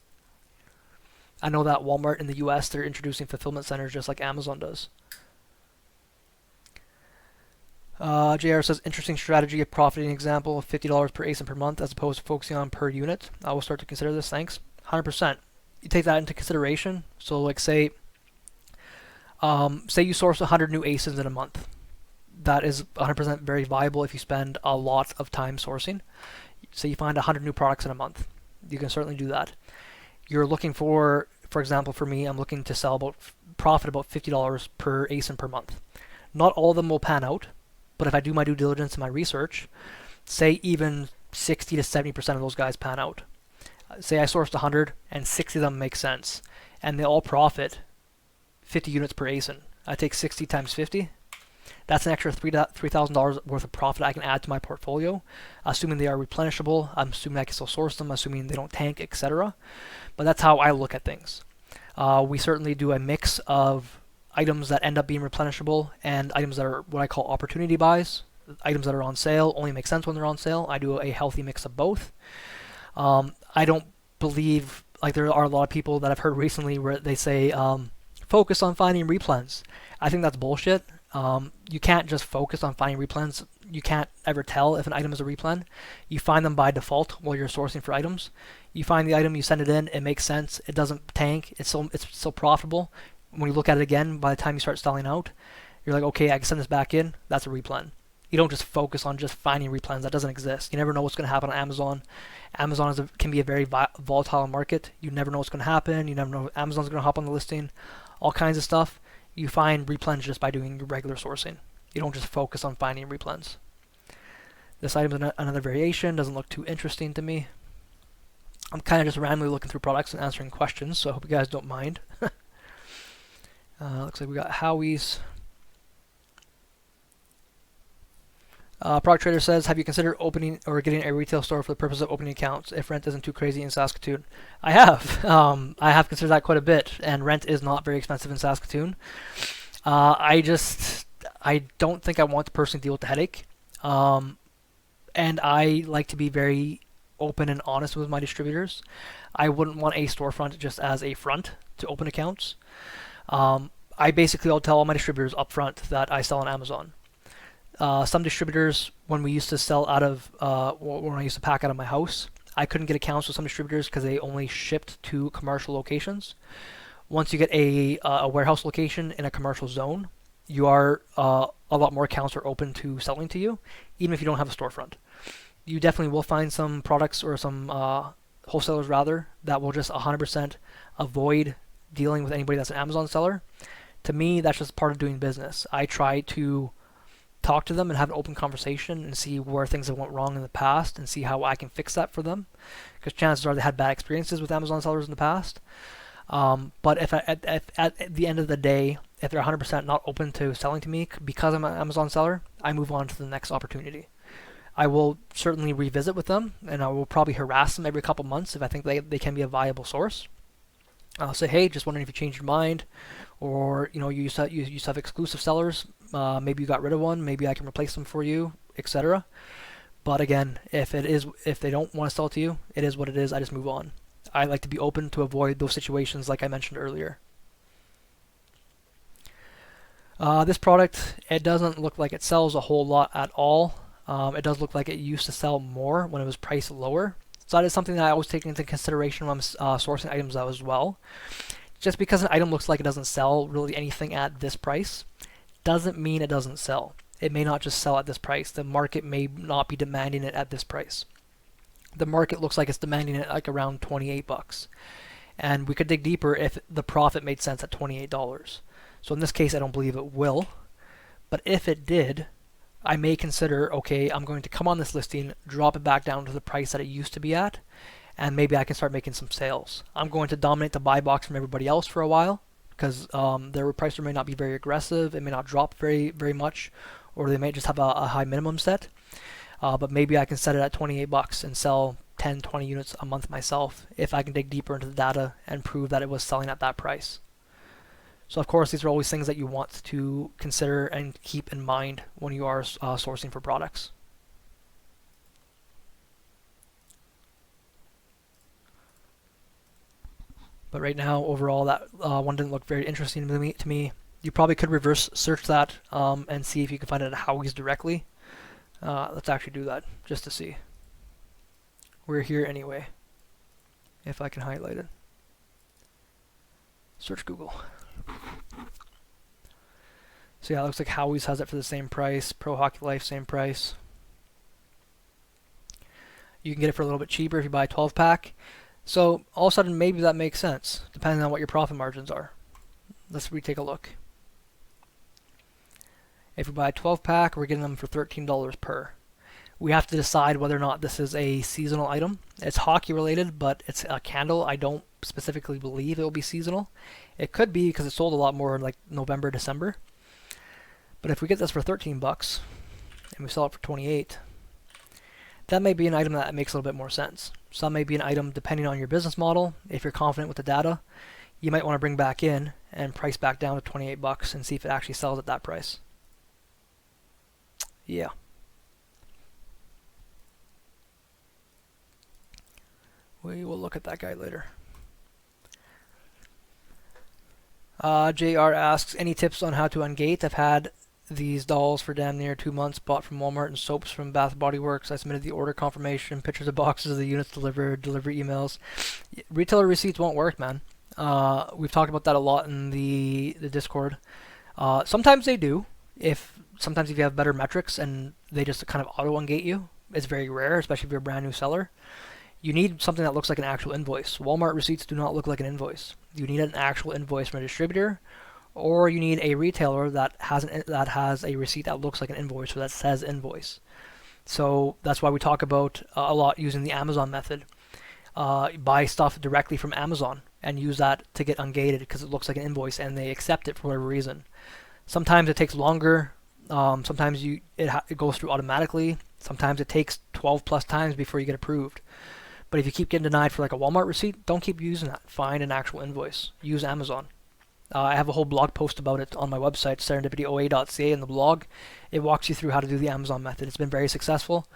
I know that Walmart in the U.S. they're introducing fulfillment centers just like Amazon does. JR says, interesting strategy of profiting example of $50 per ASIN per month as opposed to focusing on per unit. I will start to consider this. Thanks. 100%. You take that into consideration. So like say you source 100 new ASINs in a month. That is 100% very viable if you spend a lot of time sourcing. Say you find 100 new products in a month. You can certainly do that. You're looking for example, for me, I'm looking to profit about $50 per ASIN per month. Not all of them will pan out. But if I do my due diligence and my research, say even 60 to 70% of those guys pan out. Say I sourced 100 and 60 of them make sense, and they all profit 50 units per ASIN. I take 60 times 50. That's an extra $3,000 worth of profit I can add to my portfolio, assuming they are replenishable. I'm assuming I can still source them, assuming they don't tank, etc. But that's how I look at things. We certainly do a mix of items that end up being replenishable and items that are what I call opportunity buys. Items that are on sale only make sense when they're on sale. I do a healthy mix of both. I don't believe, like there are a lot of people that I've heard recently where they say, focus on finding replens. I think that's bullshit. You can't just focus on finding replens. You can't ever tell if an item is a replen. You find them by default while you're sourcing for items. You find the item, you send it in, it makes sense, it doesn't tank, it's still profitable. When you look at it again, by the time you start selling out, you're like, okay, I can send this back in. That's a replen. You don't just focus on just finding replens. That doesn't exist. You never know what's going to happen on Amazon. Amazon can be a very volatile market. You never know what's going to happen. You never know if Amazon's going to hop on the listing. All kinds of stuff. You find replens just by doing your regular sourcing. You don't just focus on finding replens. This item is another variation. Doesn't look too interesting to me. I'm kind of just randomly looking through products and answering questions, so I hope you guys don't mind. Looks like we got Howie's. Product Trader says, have you considered opening or getting a retail store for the purpose of opening accounts if rent isn't too crazy in Saskatoon? I have. I have considered that quite a bit, and rent is not very expensive in Saskatoon. I don't think I want to personally deal with the headache. And I like to be very open and honest with my distributors. I wouldn't want a storefront just as a front to open accounts. I'll tell all my distributors up front that I sell on Amazon. Some distributors, when we used to sell out of, when I used to pack out of my house, I couldn't get accounts with some distributors because they only shipped to commercial locations. Once you get a warehouse location in a commercial zone, you are a lot more accounts are open to selling to you, even if you don't have a storefront. You definitely will find some products or some wholesalers rather that will just 100% avoid dealing with anybody that's an Amazon seller. To me, that's just part of doing business. I try to talk to them and have an open conversation and see where things have went wrong in the past and see how I can fix that for them, because chances are they had bad experiences with Amazon sellers in the past. But if at the end of the day, if they're 100% not open to selling to me because I'm an Amazon seller, I move on to the next opportunity. I will certainly revisit with them, and I will probably harass them every couple months if I think they can be a viable source. I'll say, hey, just wondering if you changed your mind, or you used to have exclusive sellers. Maybe you got rid of one. Maybe I can replace them for you, etc. But again, if they don't want to sell to you, it is what it is. I just move on. I like to be open to avoid those situations, like I mentioned earlier. This product, it doesn't look like it sells a whole lot at all. It does look like it used to sell more when it was priced lower. So that is something that I always take into consideration when I'm sourcing items out as well. Just because an item looks like it doesn't sell really anything at this price doesn't mean it doesn't sell. It may not just sell at this price. The market may not be demanding it at this price. The market looks like it's demanding it like around $28. And we could dig deeper if the profit made sense at $28. So in this case, I don't believe it will. But if it did, I may consider, okay, I'm going to come on this listing, drop it back down to the price that it used to be at, and maybe I can start making some sales. I'm going to dominate the buy box from everybody else for a while, because their price may not be very aggressive. It may not drop very much, or they may just have a high minimum set. But maybe I can set it at 28 bucks and sell 10, 20 units a month myself if I can dig deeper into the data and prove that it was selling at that price. So of course, these are always things that you want to consider and keep in mind when you are sourcing for products. But right now, overall, that one didn't look very interesting to me. You probably could reverse search that and see if you can find it at Howie's directly. Let's actually do that just to see. We're here anyway. If I can highlight it. Search Google. So yeah, it looks like Howie's has it for the same price. Pro Hockey Life, same price. You can get it for a little bit cheaper if you buy a 12-pack. So all of a sudden, maybe that makes sense, depending on what your profit margins are. Let's retake a look. If we buy a 12-pack, we're getting them for $13 per. We have to decide whether or not this is a seasonal item. It's hockey related, but it's a candle. I don't specifically believe it will be seasonal. It could be because it sold a lot more in like November, December. But if we get this for 13 bucks and we sell it for 28, that may be an item that makes a little bit more sense. Some may be an item depending on your business model. If you're confident with the data, you might want to bring back in and price back down to 28 bucks and see if it actually sells at that price. Yeah. We will look at that guy later. JR asks, any tips on how to ungate? I've had these dolls for damn near 2 months, bought from Walmart, and soaps from Bath Body Works. I submitted the order confirmation, pictures of boxes of the units delivered, delivery emails. Retailer receipts won't work, man. We've talked about that a lot in the Discord. Sometimes they do. Sometimes if you have better metrics and they just kind of auto ungate you, it's very rare, especially if you're a brand new seller. You need something that looks like an actual invoice. Walmart receipts do not look like an invoice. You need an actual invoice from a distributor, or you need a retailer that has a receipt that looks like an invoice or that says invoice. So that's why we talk about a lot using the Amazon method. Buy stuff directly from Amazon and use that to get ungated because it looks like an invoice and they accept it for whatever reason. Sometimes it takes longer. Sometimes it goes through automatically. Sometimes it takes 12 plus times before you get approved. But if you keep getting denied for like a Walmart receipt, don't keep using that. Find an actual invoice. Use Amazon. I have a whole blog post about it on my website, serendipityOA.ca. In the blog, it walks you through how to do the Amazon method. It's been very successful.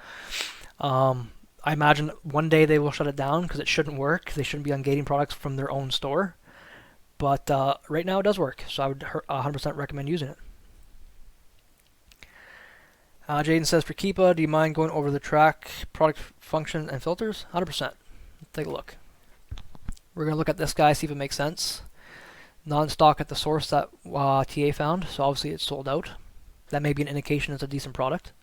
I imagine one day they will shut it down because it shouldn't work. They shouldn't be ungating products from their own store. But right now it does work, so I would 100% recommend using it. Jaden says, for Keepa, do you mind going over the track, product function, and filters? 100%. Let's take a look. We're going to look at this guy, see if it makes sense. Non-stock at the source that TA found, so obviously it's sold out. That may be an indication it's a decent product.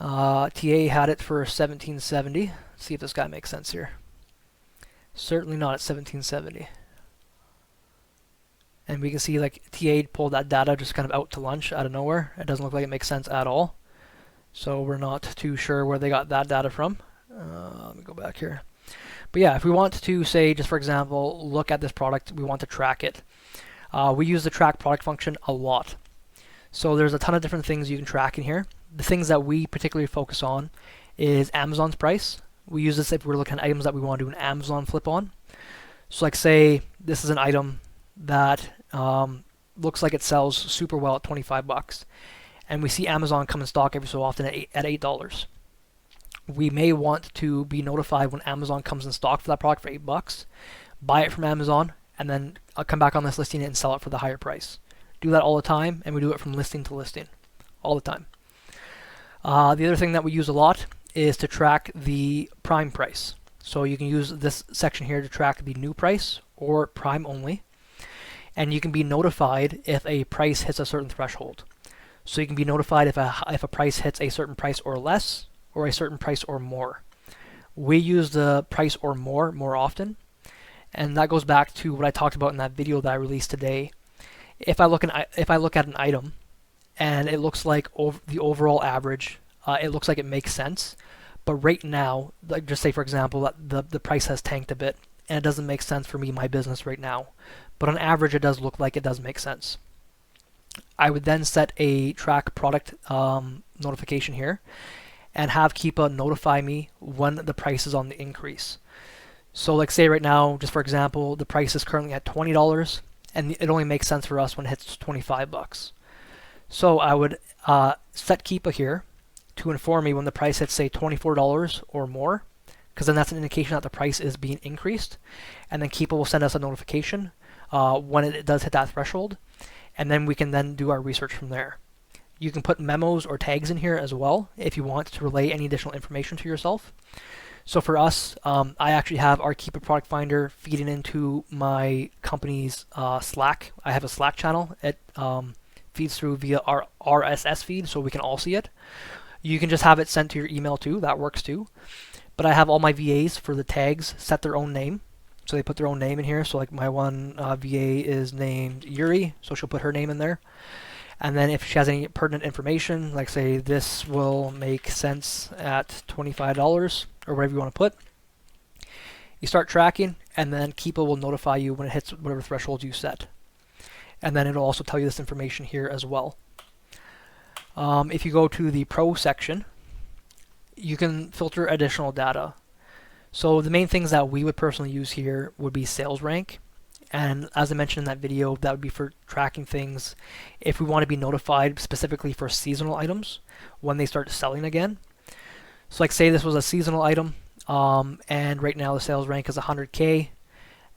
TA had it for $17.70. Let's see if this guy makes sense here. Certainly not at $17.70. And we can see like TA pulled that data just kind of out to lunch out of nowhere. It doesn't look like it makes sense at all. So we're not too sure where they got that data from. Let me go back here. But yeah, if we want to say, just for example, look at this product, we want to track it. We use the track product function a lot. So there's a ton of different things you can track in here. The things that we particularly focus on is Amazon's price. We use this if we're looking at items that we want to do an Amazon flip on. So like say this is an item that looks like it sells super well at 25 bucks. And we see Amazon come in stock every so often at $8. We may want to be notified when Amazon comes in stock for that product for $8, buy it from Amazon, and then I'll come back on this listing and sell it for the higher price. Do that all the time, and we do it from listing to listing, all the time. The other thing that we use a lot is to track the prime price. So you can use this section here to track the new price or prime only, and you can be notified if a price hits a certain threshold. So you can be notified if a price hits a certain price or less, or a certain price or more. We use the price or more often, and that goes back to what I talked about in that video that I released today. If I look at an item and it looks like the overall average, it looks like it makes sense, but right now, like just say for example that the price has tanked a bit, and it doesn't make sense for me, my business right now. But on average, it does look like it does make sense. I would then set a track product notification here and have Keepa notify me when the price is on the increase. So like say right now, just for example, the price is currently at $20 and it only makes sense for us when it hits 25 bucks. So I would set Keepa here to inform me when the price hits say $24 or more, because then that's an indication that the price is being increased. And then Keepa will send us a notification when it does hit that threshold, and then we can then do our research from there. You can put memos or tags in here as well if you want to relay any additional information to yourself. So for us, I actually have our Keepa product finder feeding into my company's Slack. I have a Slack channel. It feeds through via our RSS feed, so we can all see it. You can just have it sent to your email too. That works too. But I have all my VAs for the tags set their own name. So they put their own name in here. So like my one VA is named Yuri, so she'll put her name in there. And then if she has any pertinent information, like say this will make sense at $25 or whatever you want to put, you start tracking, and then Keepa will notify you when it hits whatever threshold you set. And then it'll also tell you this information here as well. If you go to the Pro section, you can filter additional data. So the main things that we would personally use here would be sales rank. And as I mentioned in that video, that would be for tracking things if we want to be notified specifically for seasonal items when they start selling again. So like say this was a seasonal item, and right now the sales rank is 100K,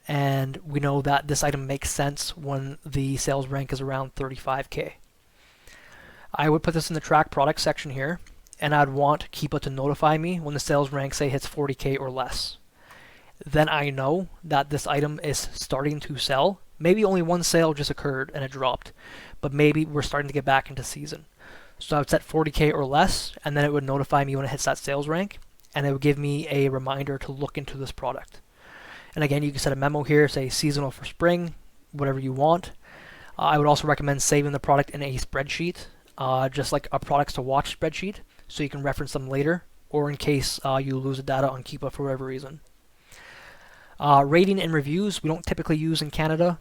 and we know that this item makes sense when the sales rank is around 35K. I would put this in the track product section here, and I'd want Keepa to notify me when the sales rank say hits 40K or less. Then I know that this item is starting to sell. Maybe only one sale just occurred and it dropped, but maybe we're starting to get back into season. So I would set 40K or less, and then it would notify me when it hits that sales rank, and it would give me a reminder to look into this product. And again, you can set a memo here, say seasonal for spring, whatever you want. I would also recommend saving the product in a spreadsheet, just like a products to watch spreadsheet, so you can reference them later, or in case you lose the data on Keepa for whatever reason. Rating and reviews we don't typically use in Canada.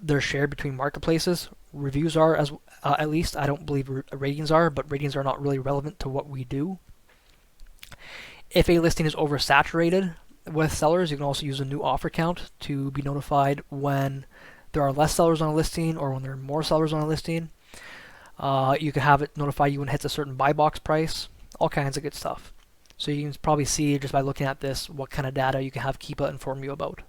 They're shared between marketplaces. Reviews are, as at least I don't believe ratings are, but ratings are not really relevant to what we do. If a listing is oversaturated with sellers, you can also use a new offer count to be notified when there are less sellers on a listing or when there are more sellers on a listing. You can have it notify you when it hits a certain buy box price, all kinds of good stuff. So you can probably see just by looking at this what kind of data you can have Keepa inform you about.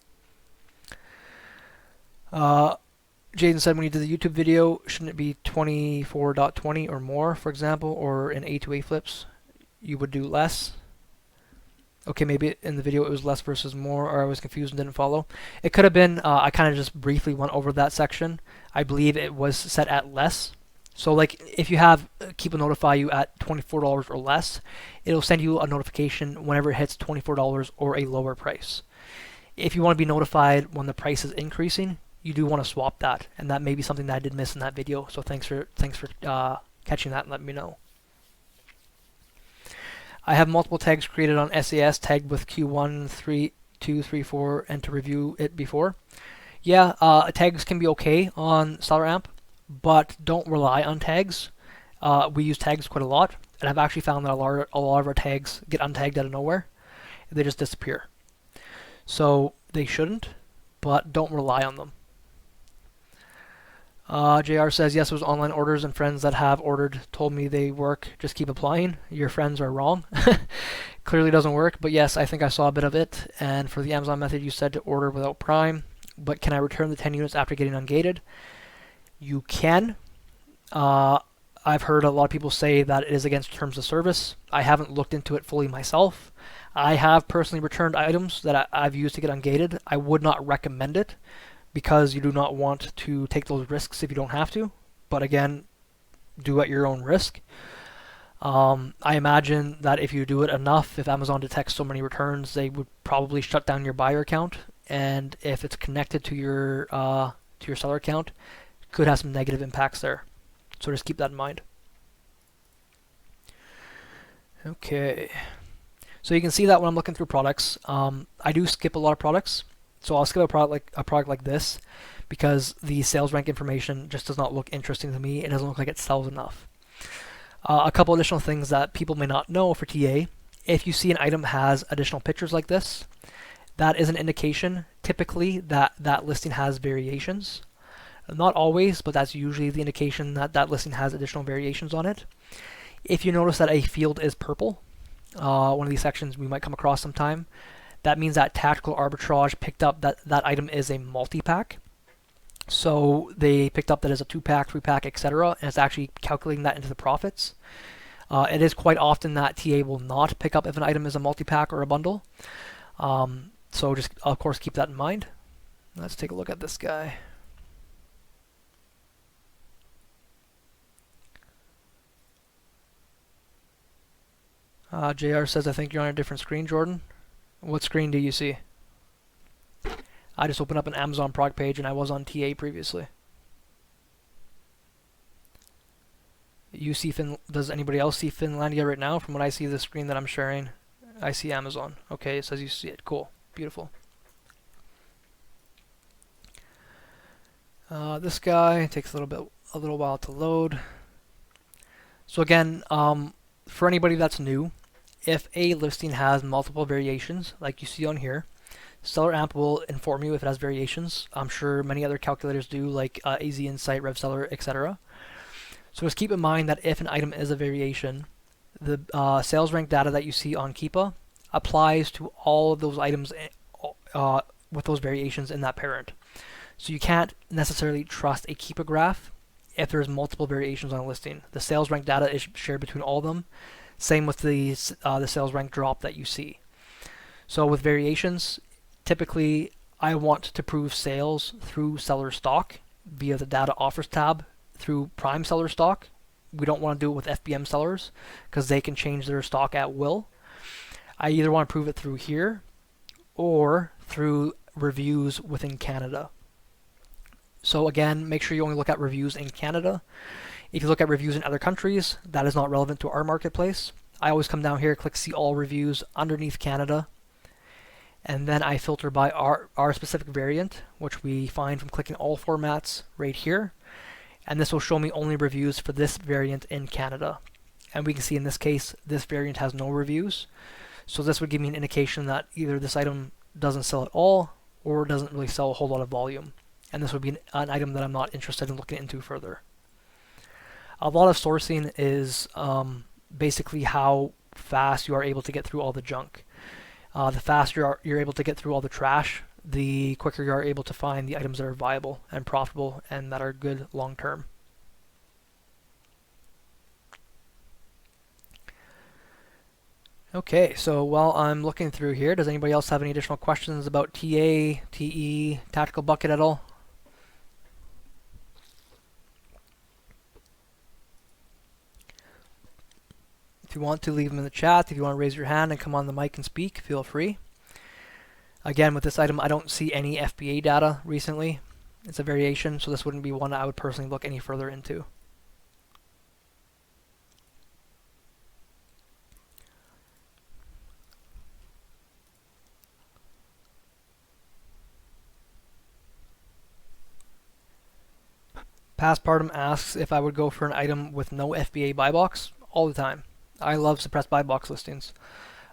Jaden said when you did the YouTube video, shouldn't it be 24.20 or more, for example, or in A2A flips, you would do less? Okay, maybe in the video it was less versus more, or I was confused and didn't follow. It could have been, I kind of just briefly went over that section. I believe it was set at less. So like if you have Keepa notify you at $24 or less, it'll send you a notification whenever it hits $24 or a lower price. If you want to be notified when the price is increasing, you do want to swap that, and that may be something that I did miss in that video. So thanks for catching that and letting me know. I have multiple tags created on SAS, tagged with Q1, 3, 2, 3, 4, and to review it before. Yeah, tags can be okay on SellerAmp, but don't rely on tags. We use tags quite a lot, and I've actually found that a lot of our tags get untagged out of nowhere. They just disappear. So they shouldn't, but don't rely on them. JR says, yes, it was online orders, and friends that have ordered told me they work. Just keep applying. Your friends are wrong. Clearly doesn't work, but yes, I think I saw a bit of it. And for the Amazon method, you said to order without Prime, but can I return the 10 units after getting ungated? You can. I've heard a lot of people say that it is against terms of service. I haven't looked into it fully myself. I have personally returned items that I've used to get ungated. I would not recommend it because you do not want to take those risks if you don't have to. But again, do at your own risk. I imagine that if you do it enough, if Amazon detects so many returns, they would probably shut down your buyer account. And if it's connected to your seller account, could have some negative impacts there. So just keep that in mind. Okay. So you can see that when I'm looking through products, I do skip a lot of products. So I'll skip a product like this because the sales rank information just does not look interesting to me. It doesn't look like it sells enough. A couple additional things that people may not know for TA. If you see an item has additional pictures like this, that is an indication typically that that listing has variations. Not always, but that's usually the indication that that listing has additional variations on it. If you notice that a field is purple, one of these sections we might come across sometime, that means that Tactical Arbitrage picked up that that item is a multi-pack. So they picked up that as a 2-pack, 3-pack, etc., and it's actually calculating that into the profits. It is quite often that TA will not pick up if an item is a multi-pack or a bundle. So just, of course, keep that in mind. Let's take a look at this guy. JR says, I think you're on a different screen, Jordan. What screen do you see? I just opened up an Amazon product page and I was on TA previously. You see does anybody else see Finlandia right now? From what I see the screen that I'm sharing, I see Amazon. Okay, it says you see it. Cool. Beautiful. This guy takes a little while to load. So again, for anybody that's new, if a listing has multiple variations, like you see on here, Seller Amp will inform you if it has variations. I'm sure many other calculators do, like AZ Insight, RevSeller, etc. So just keep in mind that if an item is a variation, the sales rank data that you see on Keepa applies to all of those items with those variations in that parent. So you can't necessarily trust a Keepa graph if there's multiple variations on a listing. The sales rank data is shared between all of them. Same with the sales rank drop that you see. So with variations, typically I want to prove sales through seller stock via the data offers tab through prime seller stock. We don't want to do it with FBM sellers because they can change their stock at will. I either want to prove it through here or through reviews within Canada. So again, make sure you only look at reviews in Canada. If you look at reviews in other countries, that is not relevant to our marketplace. I always come down here, click see all reviews underneath Canada, and then I filter by our specific variant, which we find from clicking all formats right here. And this will show me only reviews for this variant in Canada. And we can see in this case, this variant has no reviews. So this would give me an indication that either this item doesn't sell at all or doesn't really sell a whole lot of volume. And this would be an item that I'm not interested in looking into further. A lot of sourcing is basically how fast you are able to get through all the junk. The faster you're able to get through all the trash, the quicker you are able to find the items that are viable and profitable and that are good long term. Okay, so while I'm looking through here, does anybody else have any additional questions about TA, TE, Tactical Bucket at all? If you want to, leave them in the chat. If you want to raise your hand and come on the mic and speak, feel free. Again, with this item, I don't see any FBA data recently. It's a variation, so this wouldn't be one I would personally look any further into. Passpartum asks if I would go for an item with no FBA buy box. All the time. I love suppressed buy box listings.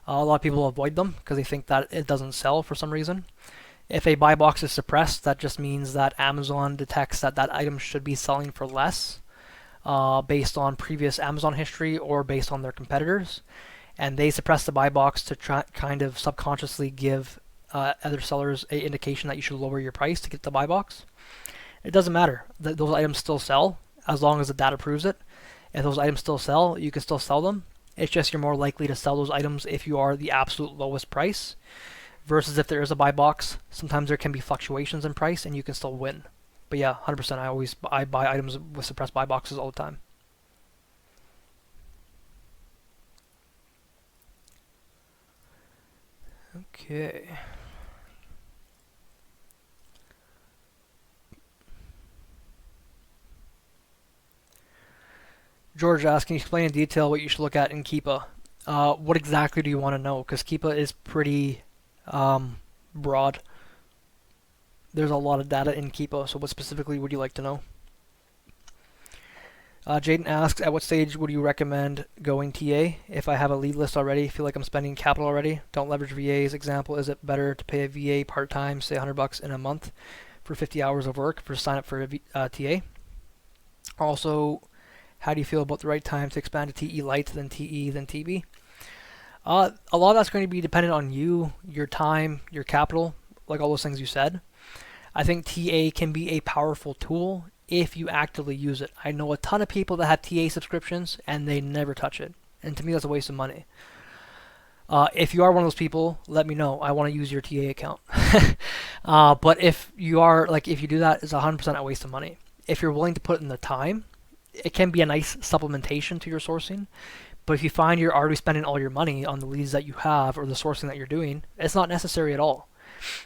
A lot of people avoid them because they think that it doesn't sell for some reason. If a buy box is suppressed, that just means that Amazon detects that that item should be selling for less based on previous Amazon history or based on their competitors. And they suppress the buy box to try, kind of subconsciously give other sellers an indication that you should lower your price to get the buy box. It doesn't matter. Those items still sell as long as the data proves it. If those items still sell, you can still sell them. It's just you're more likely to sell those items if you are the absolute lowest price versus if there is a buy box. Sometimes there can be fluctuations in price and you can still win. But yeah, 100% I buy items with suppressed buy boxes all the time. Okay. George asks, can you explain in detail what you should look at in Keepa? What exactly do you want to know? Because Keepa is pretty broad. There's a lot of data in Keepa, so what specifically would you like to know? Jaden asks, at what stage would you recommend going TA? If I have a lead list already, feel like I'm spending capital already, don't leverage VAs. Example, is it better to pay a VA part-time, say $100 in a month for 50 hours of work for sign up for a TA? Also, how do you feel about the right time to expand to TE Lite, then TE, then TB? A lot of that's going to be dependent on you, your time, your capital, like all those things you said. I think TA can be a powerful tool if you actively use it. I know a ton of people that have TA subscriptions and they never touch it. And to me, that's a waste of money. If you are one of those people, let me know. I want to use your TA account. But if you are, like, if you do that, it's 100% a waste of money. If you're willing to put in the time, it can be a nice supplementation to your sourcing. But if you find you're already spending all your money on the leads that you have or the sourcing that you're doing, it's not necessary at all.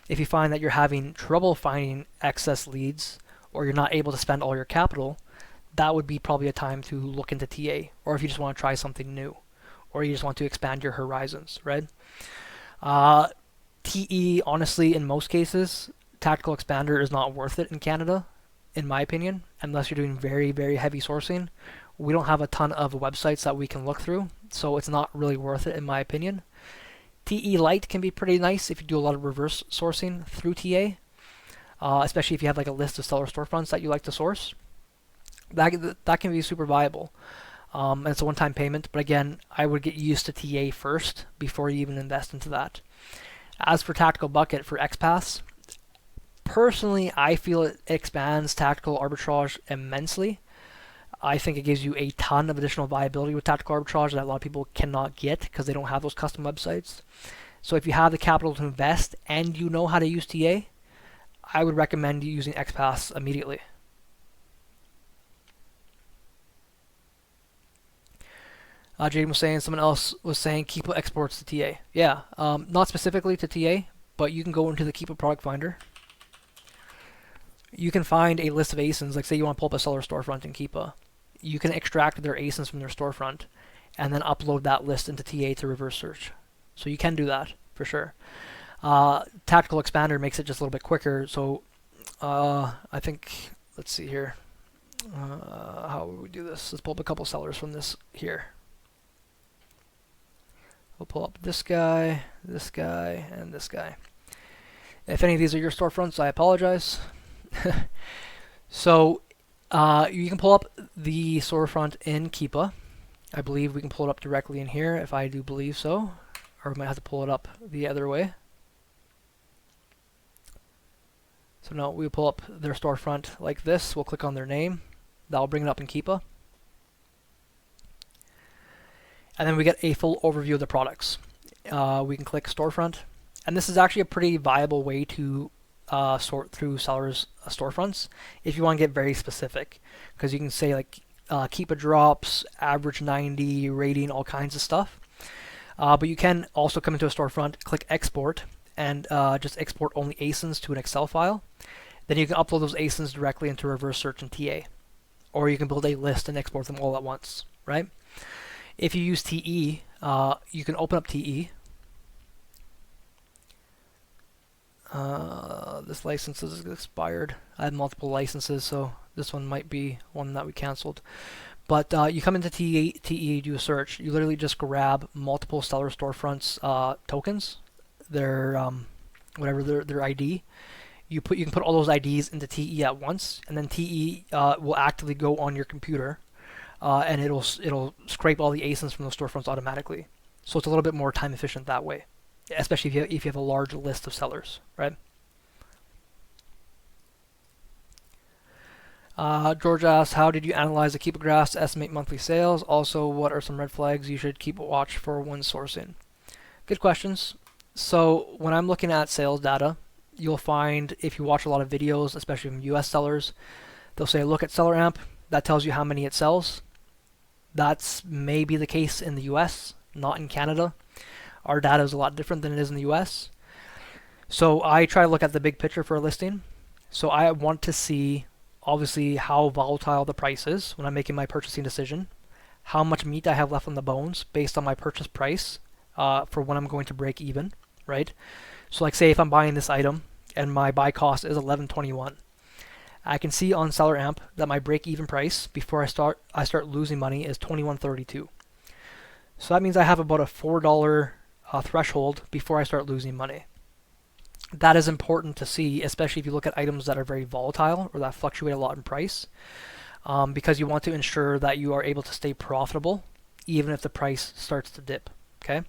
If you find that you're having trouble finding excess leads or you're not able to spend all your capital, that would be probably a time to look into TA. Or if you just want to try something new or you just want to expand your horizons, right? TE, honestly, in most cases, Tactical Expander is not worth it in Canada, in my opinion, unless you're doing very, very heavy sourcing. We don't have a ton of websites that we can look through, so it's not really worth it in my opinion. TE Lite can be pretty nice if you do a lot of reverse sourcing through TA, especially if you have like a list of seller storefronts that you like to source. That can be super viable. And it's a one-time payment, but again, I would get used to TA first before you even invest into that. As for Tactical Bucket for XPaths, personally, I feel it expands tactical arbitrage immensely. I think it gives you a ton of additional viability with tactical arbitrage that a lot of people cannot get because they don't have those custom websites. So if you have the capital to invest and you know how to use TA, I would recommend using XPaths immediately. Jaden was saying, someone else was saying Keepa exports to TA. Yeah, not specifically to TA, but you can go into the Keepa product finder. You can find a list of ASINs, like say you want to pull up a seller storefront in Keepa. You can extract their ASINs from their storefront and then upload that list into TA to reverse search. So you can do that for sure. Tactical Expander makes it just a little bit quicker. So I think, let's see here. How would we do this? Let's pull up a couple sellers from this here. We'll pull up this guy, and this guy. If any of these are your storefronts, I apologize. So you can pull up the storefront in Keepa. I believe we can pull it up directly in here if I do believe so, or we might have to pull it up the other way. So no, we pull up their storefront like this. We'll click on their name. That'll bring it up in Keepa. And then we get a full overview of the products. We can click storefront. And this is actually a pretty viable way to sort through sellers' storefronts if you want to get very specific. Because you can say like Keepa drops, average 90, rating, all kinds of stuff. But you can also come into a storefront, click export, and just export only ASINs to an Excel file. Then you can upload those ASINs directly into reverse search in TA. Or you can build a list and export them all at once, right? If you use TE, you can open up TE. This license is expired. I had multiple licenses, so this one might be one that we canceled. But you come into TE, do a search. You literally just grab multiple seller storefronts tokens, their whatever their ID. You can put all those IDs into TE at once, and then TE will actively go on your computer, and it'll scrape all the ASINs from those storefronts automatically. So it's a little bit more time efficient that way, especially if you have a large list of sellers, right? George asks, how did you analyze the Keepa graphs to estimate monthly sales? Also, what are some red flags you should keep a watch for when sourcing? Good questions. So when I'm looking at sales data, you'll find if you watch a lot of videos, especially from US sellers, they'll say look at seller amp. That tells you how many it sells. That's maybe the case in the US, not in Canada. Our data is a lot different than it is in the US. So I try to look at the big picture for a listing. So I want to see obviously how volatile the price is when I'm making my purchasing decision, how much meat I have left on the bones based on my purchase price for when I'm going to break even, right? So like say if I'm buying this item and my buy cost is 11.21, I can see on Seller Amp that my break even price before I start losing money is 21.32. So that means I have about a $4 threshold before I start losing money. That is important to see, especially if you look at items that are very volatile or that fluctuate a lot in price, because you want to ensure that you are able to stay profitable even if the price starts to dip. Okay.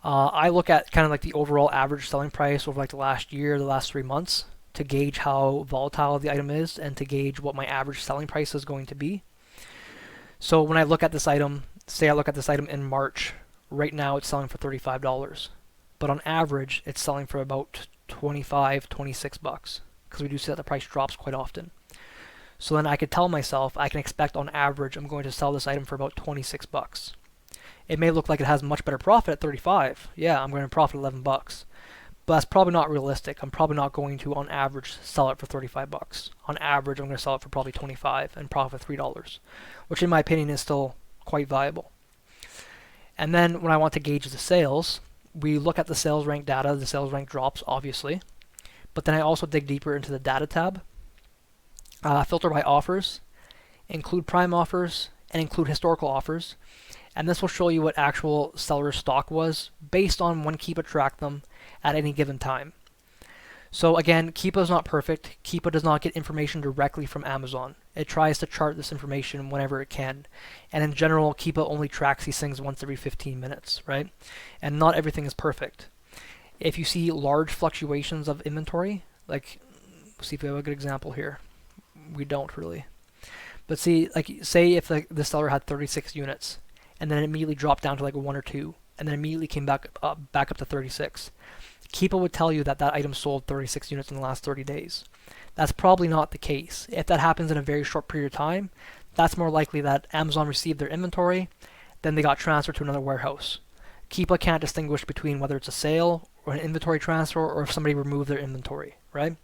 I look at kind of like the overall average selling price over like the last year, the last 3 months, to gauge how volatile the item is and to gauge what my average selling price is going to be. So when I look at this item, say I look at this item in March, right now it's selling for $35. But on average, it's selling for about 25, 26 bucks, because we do see that the price drops quite often. So then I could tell myself I can expect on average I'm going to sell this item for about 26 bucks. It may look like it has much better profit at 35. Yeah, I'm going to profit 11 bucks. But that's probably not realistic. I'm probably not going to on average sell it for 35 bucks. On average, I'm going to sell it for probably 25 and profit $3, which in my opinion is still quite viable. And then when I want to gauge the sales, we look at the sales rank data. The sales rank drops, obviously. But then I also dig deeper into the data tab, filter by offers, include prime offers, and include historical offers. And this will show you what actual seller stock was based on when Keepa tracked them at any given time. So again, Keepa is not perfect. Keepa does not get information directly from Amazon. It tries to chart this information whenever it can. And in general, Keepa only tracks these things once every 15 minutes, right? And not everything is perfect. If you see large fluctuations of inventory, like, let's see if we have a good example here. We don't really. But see, like, say if the seller had 36 units, and then it immediately dropped down to like 1 or 2, and then immediately came back up to 36. Keepa would tell you that that item sold 36 units in the last 30 days. That's probably not the case. If that happens in a very short period of time, that's more likely that Amazon received their inventory, then they got transferred to another warehouse. Keepa can't distinguish between whether it's a sale or an inventory transfer or if somebody removed their inventory, right?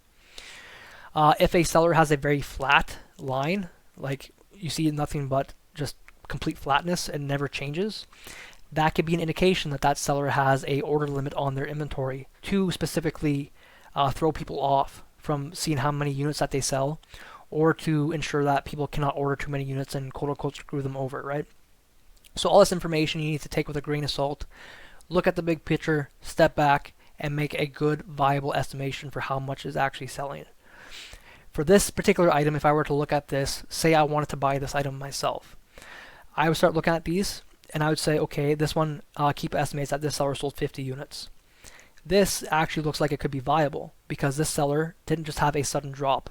If a seller has a very flat line, like you see nothing but just complete flatness and never changes, that could be an indication that that seller has a order limit on their inventory to specifically throw people off from seeing how many units that they sell, or to ensure that people cannot order too many units and quote unquote screw them over, right? So all this information you need to take with a grain of salt, look at the big picture, step back, and make a good viable estimation for how much is actually selling. For this particular item, if I were to look at this, say I wanted to buy this item myself, I would start looking at these and I would say, okay, this one, Keepa estimates that this seller sold 50 units. This actually looks like it could be viable because this seller didn't just have a sudden drop.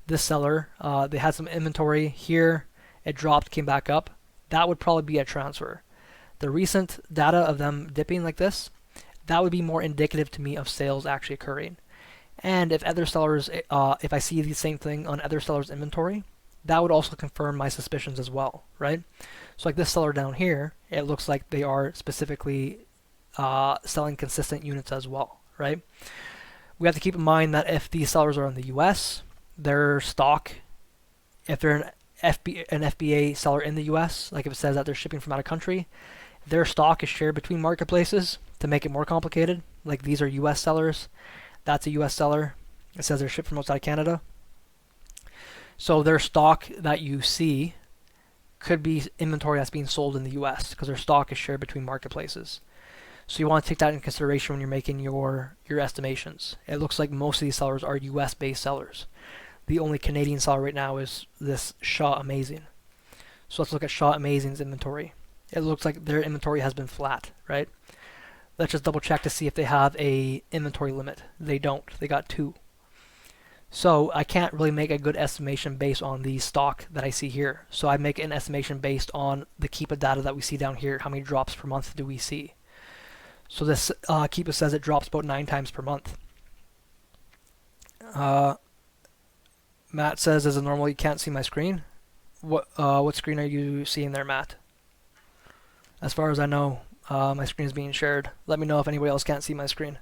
This seller, they had some inventory here, it dropped, came back up. That would probably be a transfer. The recent data of them dipping like this, that would be more indicative to me of sales actually occurring. And if other sellers, if I see the same thing on other sellers' inventory, that would also confirm my suspicions as well, right? So like this seller down here, it looks like they are specifically selling consistent units as well, right? We have to keep in mind that if these sellers are in the US, their stock, if they're an FBA seller in the US, like if it says that they're shipping from out of country, their stock is shared between marketplaces to make it more complicated. Like these are US sellers, that's a US seller, it says they're shipped from outside Canada. So their stock that you see could be inventory that's being sold in the US because their stock is shared between marketplaces. So you want to take that into consideration when you're making your estimations. It looks like most of these sellers are US based sellers. The only Canadian seller right now is this Shaw Amazing. So let's look at Shaw Amazing's inventory. It looks like their inventory has been flat, right? Let's just double check to see if they have a inventory limit. They don't. They got 2. So I can't really make a good estimation based on the stock that I see here. So I make an estimation based on the Keepa data that we see down here. How many drops per month do we see? So this Keepa says it drops about 9 times per month. Matt says, as a normal, you can't see my screen. What screen are you seeing there, Matt? As far as I know, my screen is being shared. Let me know if anybody else can't see my screen.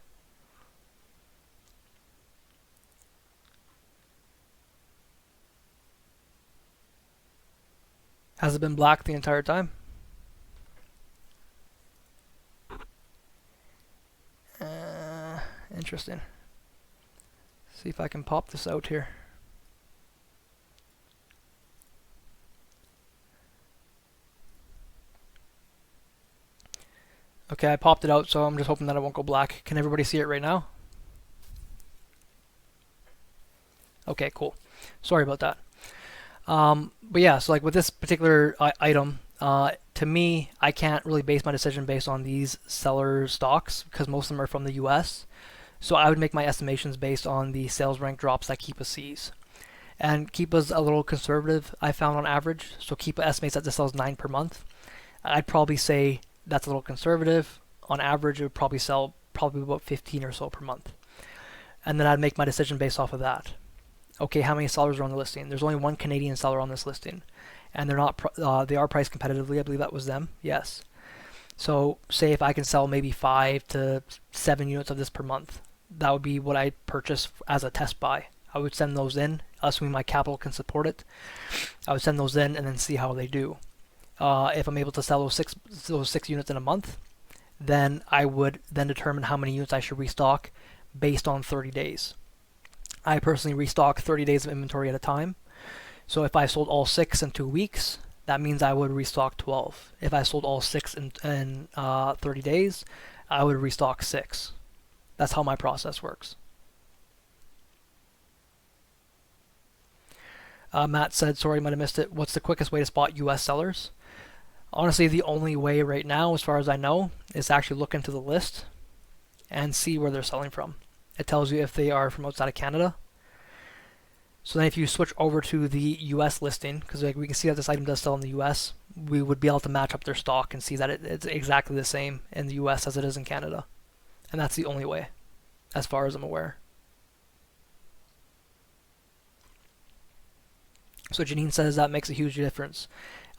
Has it been black the entire time? Interesting. See if I can pop this out here. Okay, I popped it out, so I'm just hoping that it won't go black. Can everybody see it right now? Okay, cool. Sorry about that. But yeah, so like with this particular item, to me, I can't really base my decision based on these seller stocks because most of them are from the US. So I would make my estimations based on the sales rank drops that Keepa sees. And Keepa's a little conservative, I found on average. So Keepa estimates that this sells 9 per month. I'd probably say that's a little conservative. On average, it would probably sell probably about 15 or so per month. And then I'd make my decision based off of that. Okay, how many sellers are on the listing? There's only one Canadian seller on this listing, and they're not. They are priced competitively. I believe that was them. Yes. So say if I can sell maybe 5 to 7 units of this per month, that would be what I purchase as a test buy. I would send those in, assuming my capital can support it. I would send those in and then see how they do. If I'm able to sell those six units in a month, then I would then determine how many units I should restock based on 30 days. I personally restock 30 days of inventory at a time. So if I sold all 6 in 2 weeks, that means I would restock 12. If I sold all 6 in 30 days, I would restock 6. That's how my process works. Matt said, sorry, might have missed it. What's the quickest way to spot US sellers? Honestly, the only way right now, as far as I know, is to actually look into the list and see where they're selling from. It tells you if they are from outside of Canada. So then if you switch over to the US listing, because like we can see that this item does sell in the US, we would be able to match up their stock and see that it's exactly the same in the US as it is in Canada. And that's the only way, as far as I'm aware. So Janine says that makes a huge difference.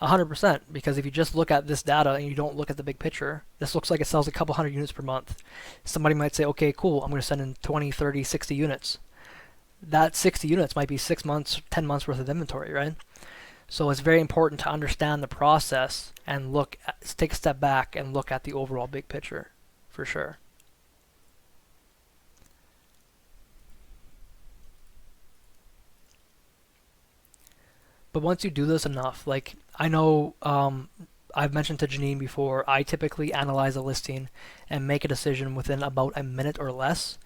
100%, because if you just look at this data and you don't look at the big picture, this looks like it sells a couple hundred units per month. Somebody might say, okay, cool, I'm going to send in 20, 30, 60 units. That 60 units might be 6 months, 10 months worth of inventory, right? So it's very important to understand the process and take a step back and look at the overall big picture, for sure. But once you do this enough, like I know I've mentioned to Janine before, I typically analyze a listing and make a decision within about a minute or less.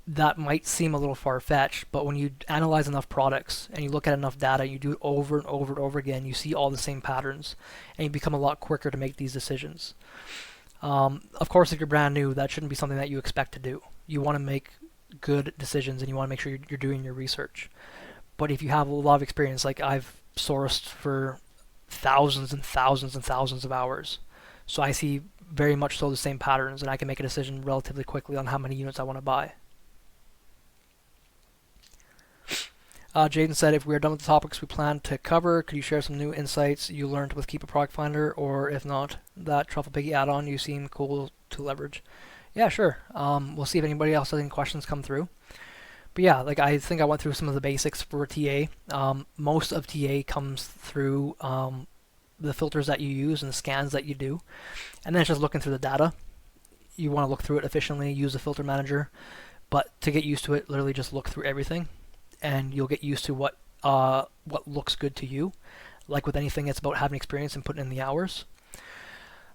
That might seem a little far-fetched, but when you analyze enough products and you look at enough data, you do it over and over and over again, you see all the same patterns, and you become a lot quicker to make these decisions. Of course, if you're brand new, that shouldn't be something that you expect to do. You want to make good decisions and you want to make sure you're doing your research. But if you have a lot of experience, like I've sourced for thousands and thousands and thousands of hours, so I see very much so the same patterns, and I can make a decision relatively quickly on how many units I want to buy. Jaden said, if we are done with the topics we plan to cover, could you share some new insights you learned with Keep a Product Finder, or if not, that Truffle Piggy add-on you seem cool to leverage? Yeah, sure. We'll see if anybody else has any questions come through. But yeah, like I think I went through some of the basics for TA. Most of TA comes through the filters that you use and the scans that you do. And then it's just looking through the data. You want to look through it efficiently, use the filter manager. But to get used to it, literally just look through everything. And you'll get used to what looks good to you. Like with anything, it's about having experience and putting in the hours.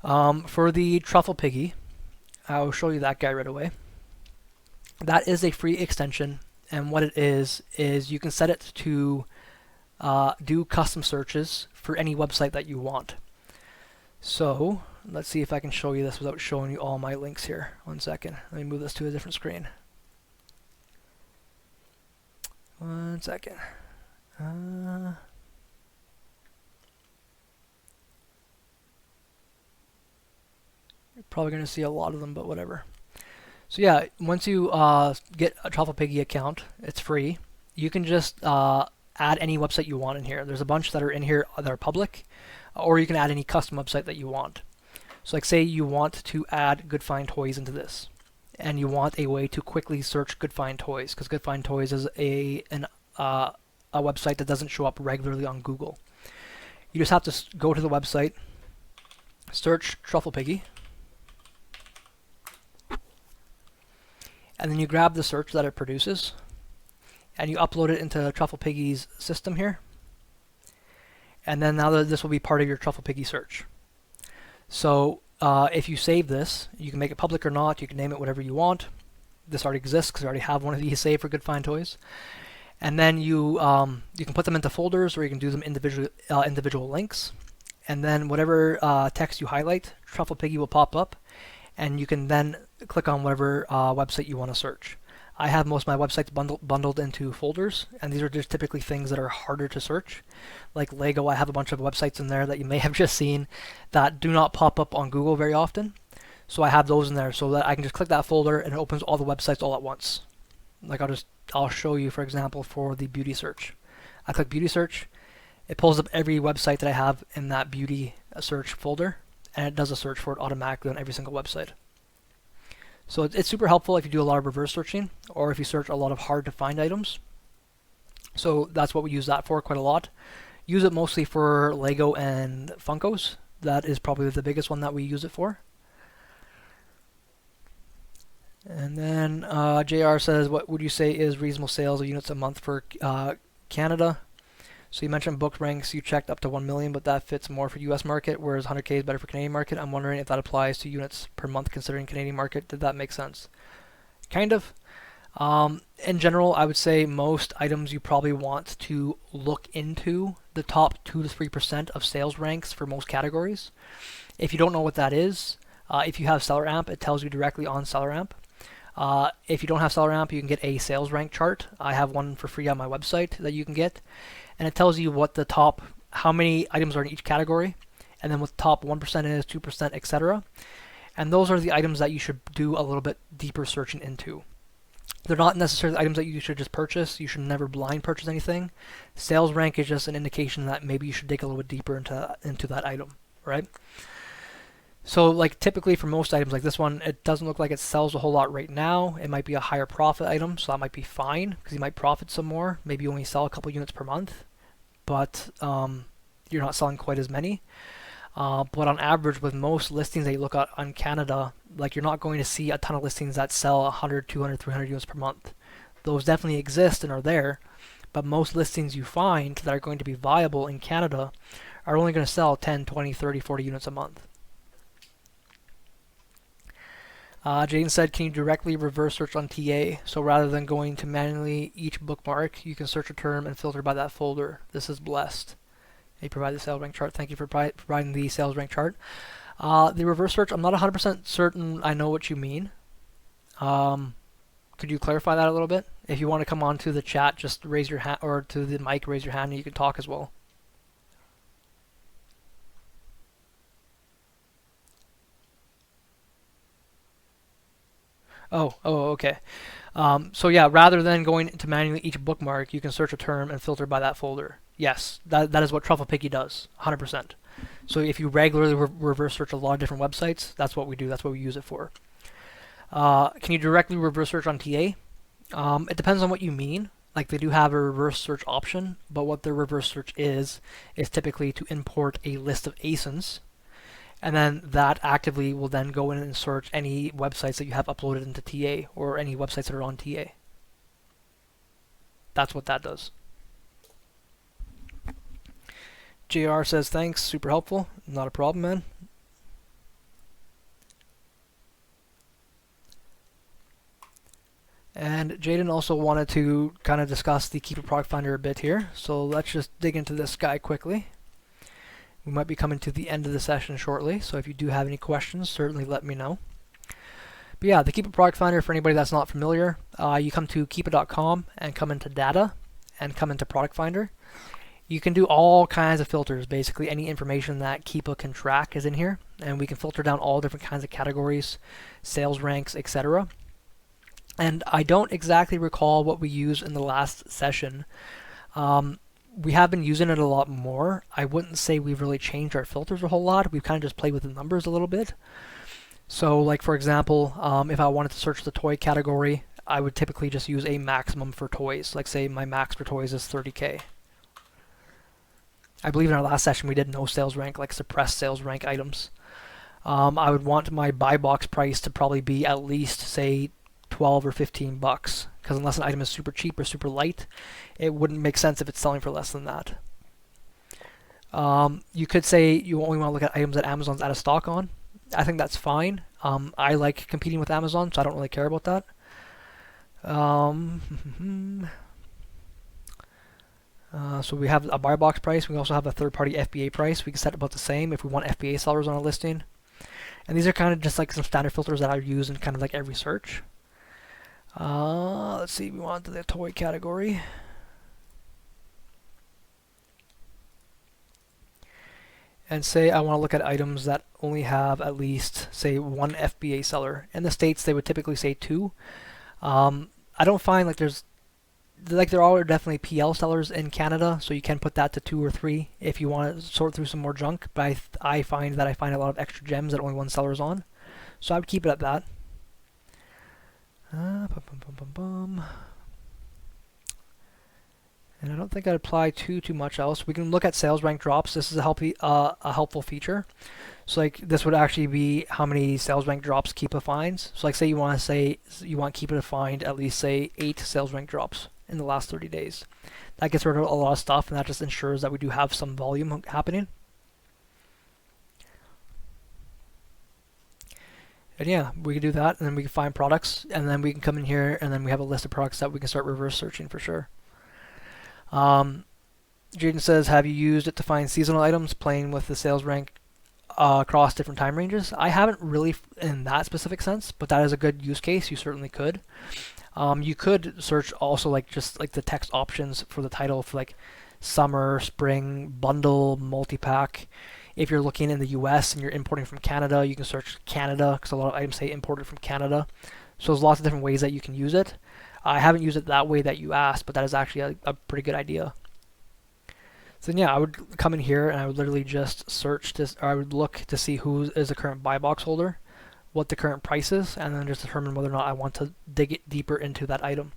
For the Truffle Piggy, I'll show you that guy right away. That is a free extension, and what it is you can set it to do custom searches for any website that you want. So let's see if I can show you this without showing you all my links here. 1 second. Let me move this to a different screen. 1 second. You're probably going to see a lot of them, but whatever. So yeah, once you get a Truffle Piggy account, it's free. You can just add any website you want in here. There's a bunch that are in here that are public, or you can add any custom website that you want. So like say you want to add Good Find Toys into this, and you want a way to quickly search Good Find Toys, because Good Find Toys is a website that doesn't show up regularly on Google. You just have to go to the website, search Truffle Piggy, and then you grab the search that it produces, and you upload it into Truffle Piggy's system here. And then now this will be part of your Truffle Piggy search. So if you save this, you can make it public or not. You can name it whatever you want. This already exists because I already have one of these saved for Good Find Toys. And then you can put them into folders, or you can do them individual links. And then whatever text you highlight, Truffle Piggy will pop up, and you can then click on whatever website you want to search. I have most of my websites bundled into folders, and these are just typically things that are harder to search. Like Lego, I have a bunch of websites in there that you may have just seen that do not pop up on Google very often. So I have those in there so that I can just click that folder and it opens all the websites all at once. Like I'll show you, for example, for the beauty search. I click beauty search, it pulls up every website that I have in that beauty search folder, and it does a search for it automatically on every single website. So it's super helpful if you do a lot of reverse searching, or if you search a lot of hard to find items. So that's what we use that for quite a lot. Use it mostly for Lego and Funkos. That is probably the biggest one that we use it for. And then JR says, what would you say is reasonable sales of units a month for Canada? So you mentioned book ranks, you checked up to 1 million, but that fits more for US market, whereas 100K is better for Canadian market. I'm wondering if that applies to units per month considering Canadian market. Did that make sense? Kind of. In general, I would say most items you probably want to look into the top 2 to 3% of sales ranks for most categories. If you don't know what that is, if you have Seller Amp, it tells you directly on Seller Amp. If you don't have Seller Amp, you can get a sales rank chart. I have one for free on my website that you can get. And it tells you what the top, how many items are in each category, and then what the top 1% is, 2%, etc. And those are the items that you should do a little bit deeper searching into. They're not necessarily items that you should just purchase. You should never blind purchase anything. Sales rank is just an indication that maybe you should dig a little bit deeper into that item, right? So like typically for most items like this one, it doesn't look like it sells a whole lot right now. It might be a higher profit item, so that might be fine because you might profit some more. Maybe you only sell a couple units per month, but you're not selling quite as many. But on average, with most listings that you look at on Canada, like you're not going to see a ton of listings that sell 100, 200, 300 units per month. Those definitely exist and are there, but most listings you find that are going to be viable in Canada are only going to sell 10, 20, 30, 40 units a month. Jaden said, can you directly reverse search on TA? So rather than going to manually each bookmark, you can search a term and filter by that folder. This is blessed. They provide the sales rank chart. Thank you for providing the sales rank chart. The reverse search, I'm not 100% certain I know what you mean. Could you clarify that a little bit? If you want to come on to the chat, just raise your hand, or to the mic, raise your hand, and you can talk as well. Oh, okay. So yeah, rather than going to manually each bookmark, you can search a term and filter by that folder. Yes, that is what Truffle Piggy does, 100%. So if you regularly reverse search a lot of different websites, that's what we do. That's what we use it for. Can you directly reverse search on TA? It depends on what you mean. Like they do have a reverse search option, but what their reverse search is typically to import a list of ASINs. And then that actively will then go in and search any websites that you have uploaded into TA or any websites that are on TA. That's what that does. JR says, thanks, super helpful. Not a problem, man. And Jaden also wanted to kind of discuss the Keep a Product Finder a bit here. So let's just dig into this guy quickly. We might be coming to the end of the session shortly, so if you do have any questions, certainly let me know. But yeah, the Keep a Product Finder, for anybody that's not familiar, you come to keepa.com and come into Data and come into Product Finder. You can do all kinds of filters. Basically, any information that Keepa can track is in here, and we can filter down all different kinds of categories, sales ranks, etc. And I don't exactly recall what we used in the last session. We have been using it a lot more. I wouldn't say we've really changed our filters a whole lot. We've kind of just played with the numbers a little bit. So like for example, if I wanted to search the toy category, I would typically just use a maximum for toys. Like say my max for toys is 30K. I believe in our last session we did no sales rank, like suppressed sales rank items. I would want my buy box price to probably be at least, say, 12 or 15 bucks, because unless an item is super cheap or super light, it wouldn't make sense if it's selling for less than that. You could say you only want to look at items that Amazon's out of stock on. I think that's fine. I like competing with Amazon, so I don't really care about that. So we have a buy box price. We also have a third-party FBA price. We can set about the same if we want FBA sellers on a listing. And these are kind of just like some standard filters that I use in kind of like every search. Let's see, we want the toy category. And say I want to look at items that only have at least, say, one FBA seller. In the States, they would typically say two. I don't find there are definitely PL sellers in Canada, so you can put that to 2 or 3 if you want to sort through some more junk. But I find a lot of extra gems that only one seller is on, so I would keep it at that. And I don't think I'd apply too much else. We can look at sales rank drops. This is a helpful feature. So like this would actually be how many sales rank drops Keepa finds. So like say you want Keepa to find at least say 8 sales rank drops in the last 30 days. That gets rid of a lot of stuff, and that just ensures that we do have some volume happening. And yeah, we can do that, and then we can find products, and then we can come in here, and then we have a list of products that we can start reverse searching for sure. Jaden says, have you used it to find seasonal items playing with the sales rank across different time ranges? I haven't really in that specific sense, but that is a good use case. You certainly could. You could search also like just like the text options for the title for like summer, spring, bundle, multi-pack. If you're looking in the US and you're importing from Canada, you can search Canada because a lot of items say imported from Canada. So there's lots of different ways that you can use it. I haven't used it that way that you asked, but that is actually a pretty good idea. So yeah, I would come in here and I would literally just search this, or I would look to see who is the current buy box holder, what the current price is, and then just determine whether or not I want to dig it deeper into that item.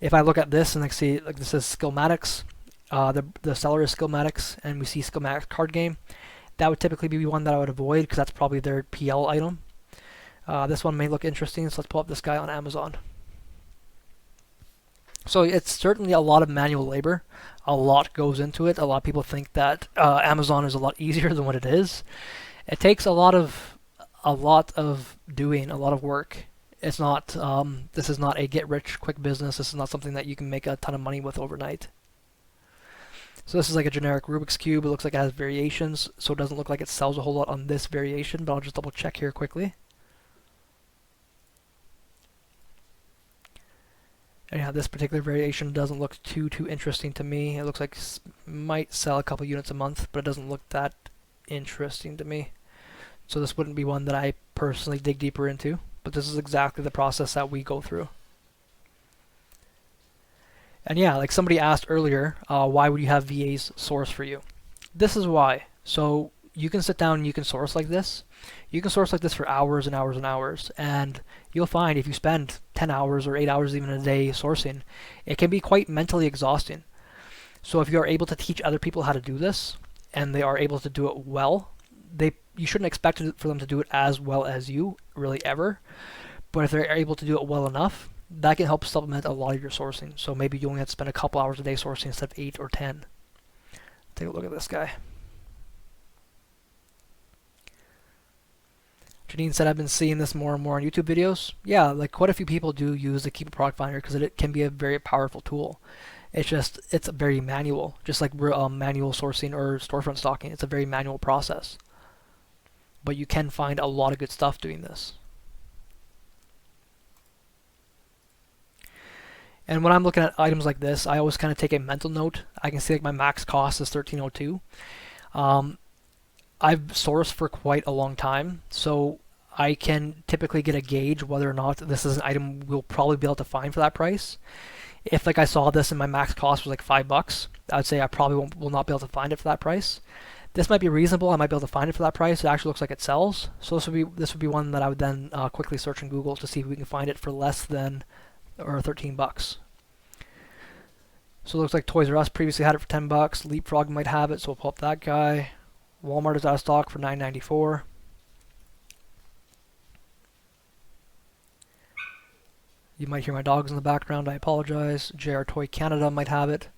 If I look at this and I see like this is Skillmatics, the seller is Skillmatics, and we see Skillmatics card game, that would typically be one that I would avoid because that's probably their PL item. This one may look interesting, so let's pull up this guy on Amazon. So it's certainly a lot of manual labor. A lot goes into it. A lot of people think that Amazon is a lot easier than what it is. It takes a lot of doing, a lot of work. It's not. This is not a get-rich-quick business. This is not something that you can make a ton of money with overnight. So this is like a generic Rubik's Cube. It looks like it has variations, so it doesn't look like it sells a whole lot on this variation, but I'll just double check here quickly. And yeah, this particular variation doesn't look too interesting to me. It looks like might sell a couple units a month, but it doesn't look that interesting to me. So this wouldn't be one that I personally dig deeper into, but this is exactly the process that we go through. And yeah, like somebody asked earlier, why would you have VAs source for you? This is why. So you can sit down and you can source like this. You can source like this for hours and hours and hours, and you'll find if you spend 10 hours or 8 hours even a day sourcing, it can be quite mentally exhausting. So if you are able to teach other people how to do this, and they are able to do it well, you shouldn't expect for them to do it as well as you, really ever. But if they're able to do it well enough, that can help supplement a lot of your sourcing. So maybe you only have to spend a couple hours a day sourcing instead of 8 or 10. Take a look at this guy. Janine said, I've been seeing this more and more on YouTube videos. Yeah, like quite a few people do use the Keepa Product Finder because it can be a very powerful tool. It's very manual, just like manual sourcing or storefront stocking. It's a very manual process. But you can find a lot of good stuff doing this. And when I'm looking at items like this, I always kind of take a mental note. I can see like my max cost is $13.02. I've sourced for quite a long time, so I can typically get a gauge whether or not this is an item we'll probably be able to find for that price. If like I saw this and my max cost was like $5, I would say I probably will not be able to find it for that price. This might be reasonable. I might be able to find it for that price. It actually looks like it sells. So this would be one that I would then quickly search in Google to see if we can find it for less than or $13. So it looks like Toys R Us previously had it for 10 bucks. Leapfrog might have it, so we'll pull up that guy. Walmart is out of stock for $9.94. You might hear my dogs in the background, I apologize. JR Toy Canada might have it.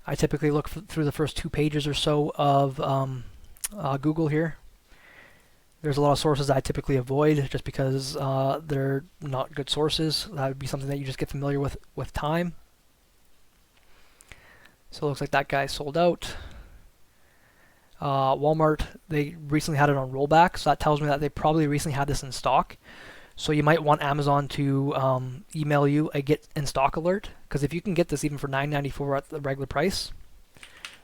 I typically look through the first 2 pages or so of Google here. There's a lot of sources I typically avoid just because they're not good sources. That would be something that you just get familiar with time. So it looks like that guy sold out. Walmart, they recently had it on rollback, so that tells me that they probably recently had this in stock. So you might want Amazon to email you a get in stock alert, because if you can get this even for $9.94 at the regular price,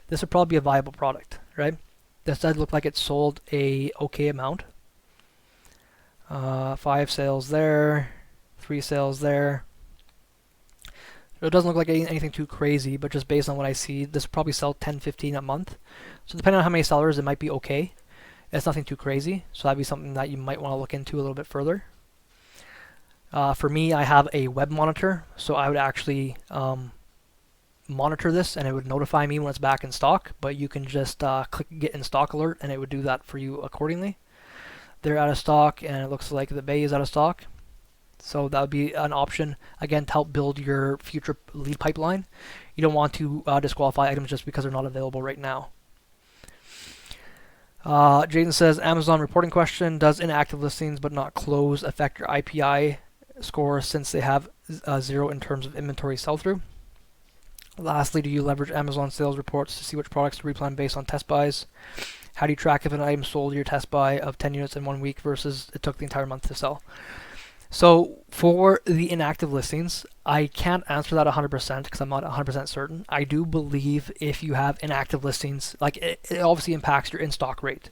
this would probably be a viable product, right? This does look like it sold a okay amount. 5 sales there, 3 sales there. So it doesn't look like anything too crazy, but just based on what I see, this will probably sell 10, 15 a month. So depending on how many sellers, it might be okay. It's nothing too crazy, so that'd be something that you might want to look into a little bit further. For me, I have a web monitor, so I would actually monitor this and it would notify me when it's back in stock, but you can just click get in stock alert and it would do that for you accordingly. They're out of stock and it looks like the Bay is out of stock. So that would be an option, again, to help build your future lead pipeline. You don't want to disqualify items just because they're not available right now. Jaden says, Amazon reporting question, does inactive listings but not close affect your IPI score since they have 0 in terms of inventory sell-through? Lastly, do you leverage Amazon sales reports to see which products to replan based on test buys? How do you track if an item sold your test buy of 10 units in 1 week versus it took the entire month to sell? So for the inactive listings, I can't answer that 100% because I'm not 100% certain. I do believe if you have inactive listings, like it obviously impacts your in-stock rate.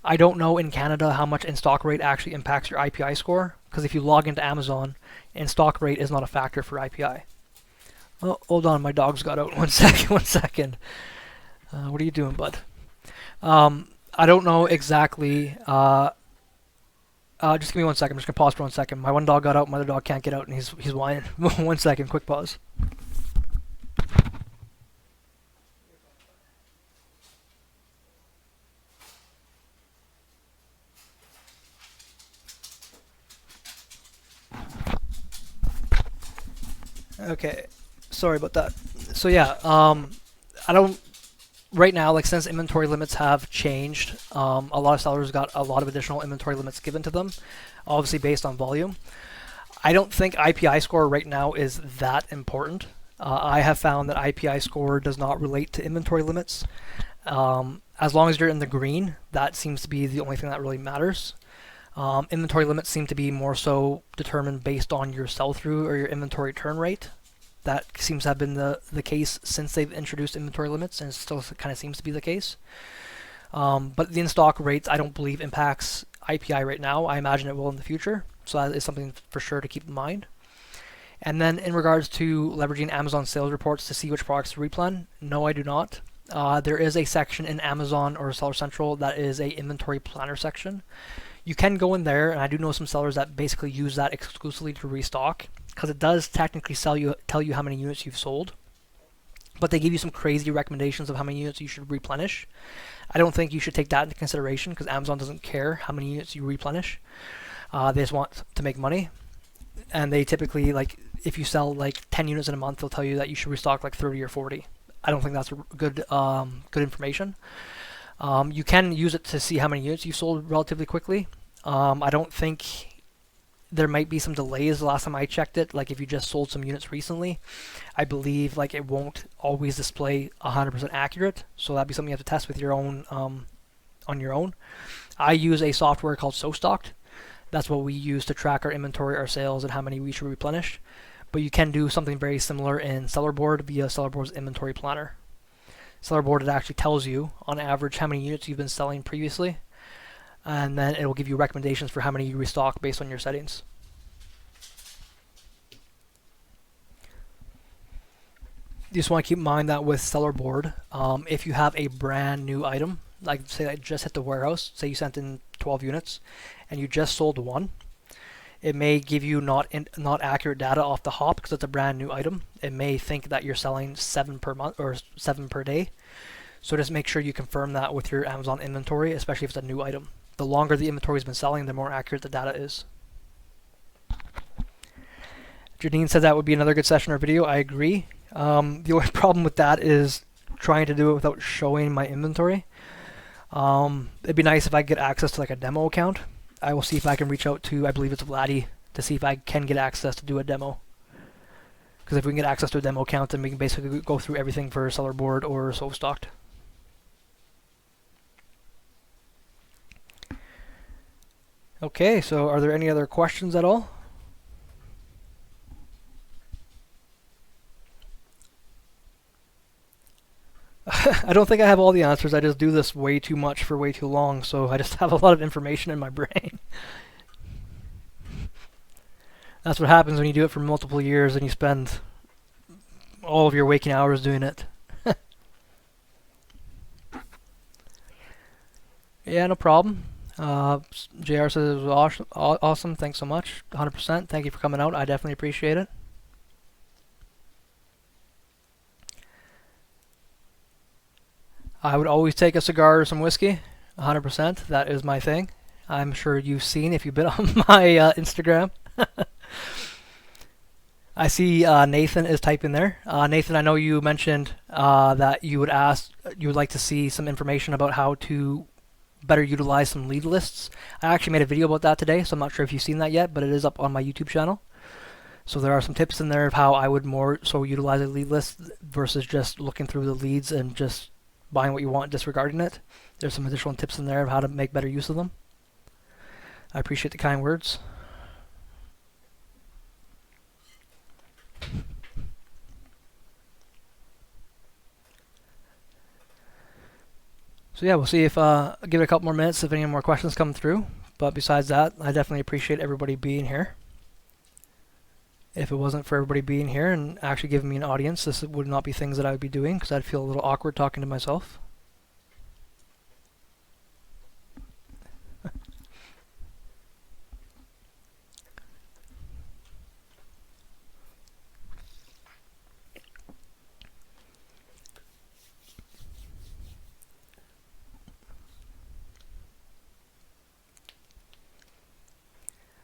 I don't know in Canada how much in-stock rate actually impacts your IPI score, because if you log into Amazon, in-stock rate is not a factor for IPI. Oh, hold on, my dog's got out. One second. What are you doing, bud? I don't know exactly. Just give me 1 second. I'm just gonna pause for 1 second. My one dog got out, my other dog can't get out, and he's whining. 1 second, quick pause. Okay, sorry about that. So yeah, I don't. Right now, like since inventory limits have changed, a lot of sellers got a lot of additional inventory limits given to them, obviously based on volume. I don't think IPI score right now is that important. I have found that IPI score does not relate to inventory limits. As long as you're in the green, that seems to be the only thing that really matters. Inventory limits seem to be more so determined based on your sell-through or your inventory turn rate. That seems to have been the case since they've introduced inventory limits, and it still kind of seems to be the case. But the in-stock rates, I don't believe impacts IPI right now. I imagine it will in the future, so that is something for sure to keep in mind. And then in regards to leveraging Amazon sales reports to see which products to replan, no, I do not. There is a section in Amazon or Seller Central that is a inventory planner section. You can go in there, and I do know some sellers that basically use that exclusively to restock, because it does technically tell you how many units you've sold, but they give you some crazy recommendations of how many units you should replenish. I don't think you should take that into consideration because Amazon doesn't care how many units you replenish. They just want to make money, and they typically, like, if you sell like 10 units in a month, they'll tell you that you should restock like 30 or 40. I don't think that's good information. You can use it to see how many units you've sold relatively quickly. I don't think there might be some delays the last time I checked it. Like if you just sold some units recently, I believe like it won't always display 100% accurate. So that'd be something you have to test with your own on your own. I use a software called SoStocked. That's what we use to track our inventory, our sales, and how many we should replenish. But you can do something very similar in Sellerboard via Sellerboard's inventory planner. Sellerboard, it actually tells you on average how many units you've been selling previously, and then it will give you recommendations for how many you restock based on your settings. You just want to keep in mind that with Sellerboard, if you have a brand new item, like say that just hit the warehouse, say you sent in 12 units and you just sold one, it may give you not accurate data off the hop because it's a brand new item. It may think that you're selling 7 per month or 7 per day. So just make sure you confirm that with your Amazon inventory, especially if it's a new item. The longer the inventory's been selling, the more accurate the data is. Janine said that would be another good session or video. I agree. The only problem with that is trying to do it without showing my inventory. It'd be nice if I could get access to like a demo account. I will see if I can reach out to, I believe it's Vladdy, to see if I can get access to do a demo. Because if we can get access to a demo account, then we can basically go through everything for seller board or so stocked. Okay, so are there any other questions at all? I don't think I have all the answers. I just do this way too much for way too long, so I just have a lot of information in my brain. That's what happens when you do it for multiple years and you spend all of your waking hours doing it. Yeah, no problem. JR says it was awesome. Thanks so much. 100%. Thank you for coming out. I definitely appreciate it. I would always take a cigar or some whiskey. 100%. That is my thing. I'm sure you've seen if you've been on my Instagram. I see Nathan is typing there. Nathan, I know you mentioned that you would like to see some information about how to better utilize some lead lists. I actually made a video about that today, so I'm not sure if you've seen that yet, but it is up on my YouTube channel. So there are some tips in there of how I would more so utilize a lead list versus just looking through the leads and just buying what you want, disregarding it. There's some additional tips in there of how to make better use of them. I appreciate the kind words. So yeah, we'll see if I'll give it a couple more minutes if any more questions come through. But besides that, I definitely appreciate everybody being here. If it wasn't for everybody being here and actually giving me an audience, this would not be things that I would be doing because I'd feel a little awkward talking to myself.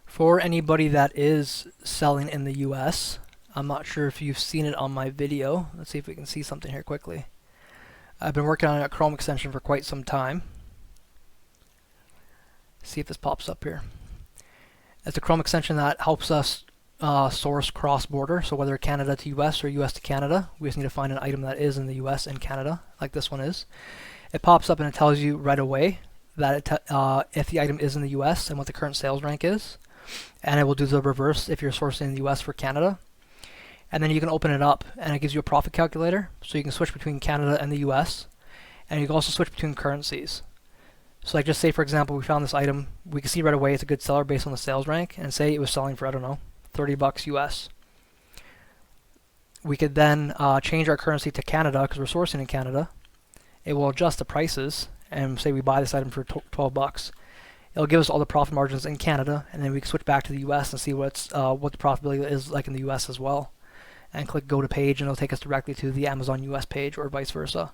For anybody that is selling in the US, I'm not sure if you've seen it on my video. Let's see if we can see something here quickly. I've been working on a Chrome extension for quite some time. See if this pops up here. It's a Chrome extension that helps us source cross-border, so whether Canada to US or US to Canada, we just need to find an item that is in the US and Canada, like this one is. It pops up and it tells you right away that if the item is in the US and what the current sales rank is. And it will do the reverse if you're sourcing in the US for Canada. And then you can open it up and it gives you a profit calculator, so you can switch between Canada and the US, and you can also switch between currencies. So like just say for example we found this item, we can see right away it's a good seller based on the sales rank, and say it was selling for, I don't know, $30 US. We could then change our currency to Canada because we're sourcing in Canada. It will adjust the prices and say we buy this item for $12. It'll give us all the profit margins in Canada, and then we can switch back to the US and see what the profitability is like in the US as well. And click go to page, and it'll take us directly to the Amazon US page or vice versa.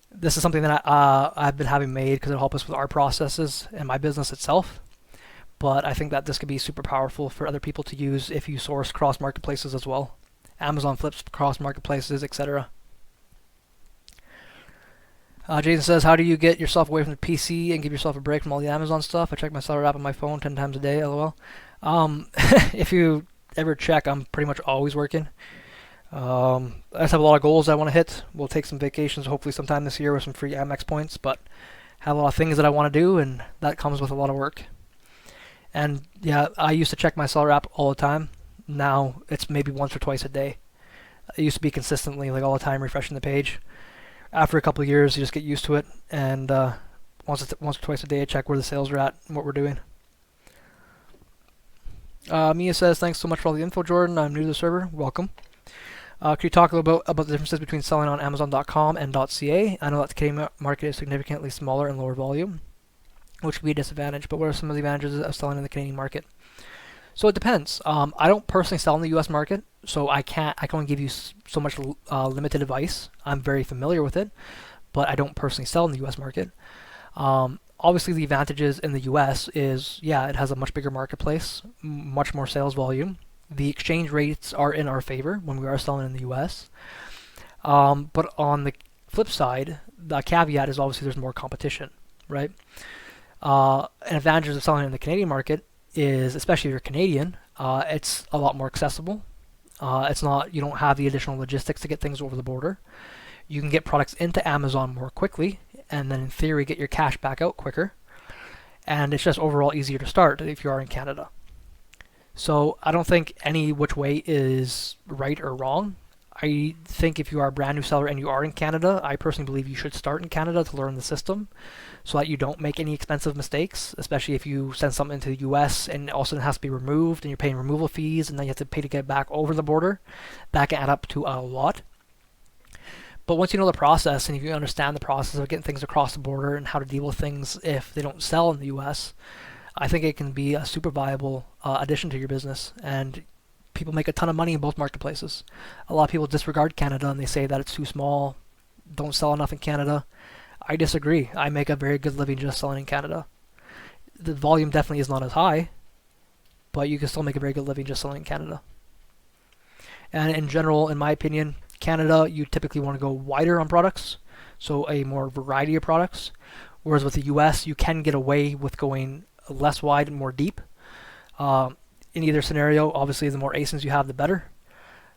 This is something that I've been having made because it'll help us with our processes and my business itself. But I think that this could be super powerful for other people to use if you source cross marketplaces as well. Amazon flips cross marketplaces, etc. Jason says, how do you get yourself away from the PC and give yourself a break from all the Amazon stuff? I check my seller app on my phone 10 times a day, lol. If you ever check, I'm pretty much always working. I just have a lot of goals I want to hit. We'll take some vacations hopefully sometime this year with some free Amex points, but have a lot of things that I want to do, and that comes with a lot of work. And yeah, I used to check my seller app all the time. Now it's maybe once or twice a day. It used to be consistently, like all the time, refreshing the page. After a couple of years, you just get used to it, and once or twice a day, I check where the sales are at and what we're doing. Mia says, thanks so much for all the info, Jordan. I'm new to the server. Welcome. Could you talk a little bit about the differences between selling on Amazon.com and .ca? I know that the Canadian market is significantly smaller and lower volume. which could be a disadvantage. But what are some of the advantages of selling in the Canadian market? So it depends. I don't personally sell in the U.S. market, so I can only give you so much limited advice. I'm very familiar with it, but I don't personally sell in the U.S. market. Obviously, the advantages in the U.S. is, yeah, it has a much bigger marketplace, much more sales volume. The exchange rates are in our favor when we are selling in the U.S. But on the flip side, the caveat is obviously there's more competition, right? An advantage of selling in the Canadian market is, especially if you're Canadian, it's a lot more accessible. It's not, you don't have the additional logistics to get things over the border. You can get products into Amazon more quickly, and then in theory get your cash back out quicker. And it's just overall easier to start if you are in Canada. So I don't think any which way is right or wrong. I think if you are a brand new seller and you are in Canada, I personally believe you should start in Canada to learn the system so that you don't make any expensive mistakes, especially if you send something into the US and also it has to be removed and you're paying removal fees and then you have to pay to get it back over the border. That can add up to a lot. But once you know the process and if you understand the process of getting things across the border and how to deal with things if they don't sell in the US, I think it can be a super viable addition to your business. And people make a ton of money in both marketplaces. A lot of people disregard Canada and they say that it's too small, don't sell enough in Canada. I disagree. I make a very good living just selling in Canada. The volume definitely is not as high, but you can still make a very good living just selling in Canada. And in general, in my opinion, Canada, you typically want to go wider on products, so a more variety of products. Whereas with the US, you can get away with going less wide and more deep. In either scenario, obviously the more ASINs you have, the better.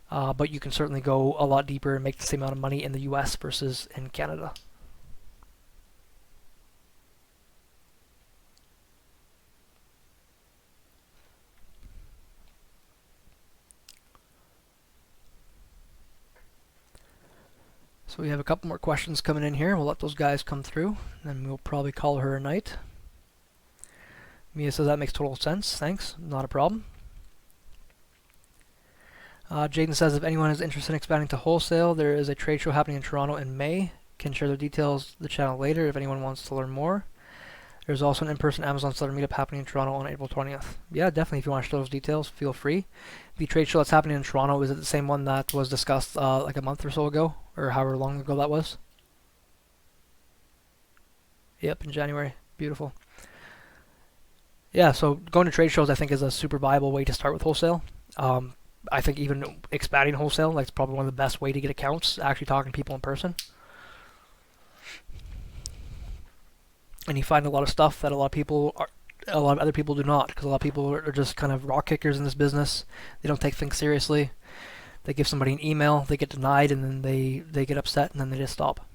But you can certainly go a lot deeper and make the same amount of money in the US versus in Canada. So we have a couple more questions coming in here. We'll let those guys come through, and then we'll probably call her a night. Mia says that makes total sense. Thanks. Not a problem. Jaden says if anyone is interested in expanding to wholesale, there is a trade show happening in Toronto in May. Can share the details the channel later if anyone wants to learn more. There's also an in-person Amazon seller meetup happening in Toronto on April 20th. Yeah, definitely. If you want to share those details, feel free. The trade show that's happening in Toronto, is it the same one that was discussed like a month or so ago, or however long ago that was? Yep, in January. Beautiful. Yeah, so going to trade shows I think is a super viable way to start with wholesale. I think even expanding wholesale, like, it's probably one of the best way to get accounts, actually talking to people in person. And you find a lot of stuff that a lot of other people do not, because a lot of people are just kind of rock kickers in this business. They don't take things seriously. They give somebody an email, they get denied, and then they get upset, and then they just stop.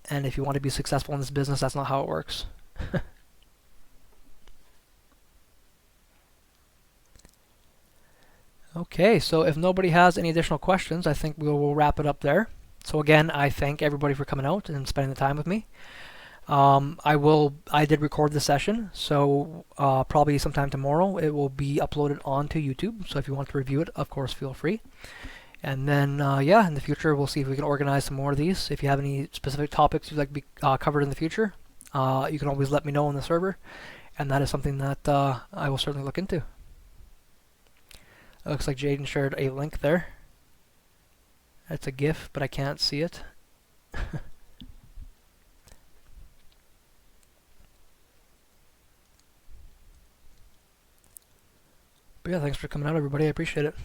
And if you want to be successful in this business, that's not how it works. Okay, so if nobody has any additional questions, I think we'll wrap it up there. So again, I thank everybody for coming out and spending the time with me. I did record the session, so probably sometime tomorrow it will be uploaded onto YouTube. So if you want to review it, of course, feel free. And then, yeah, in the future, we'll see if we can organize some more of these. If you have any specific topics you'd like to be covered in the future, you can always let me know on the server, and that is something that I will certainly look into. It looks like Jaden shared a link there. It's a GIF, but I can't see it. But yeah, thanks for coming out, everybody. I appreciate it.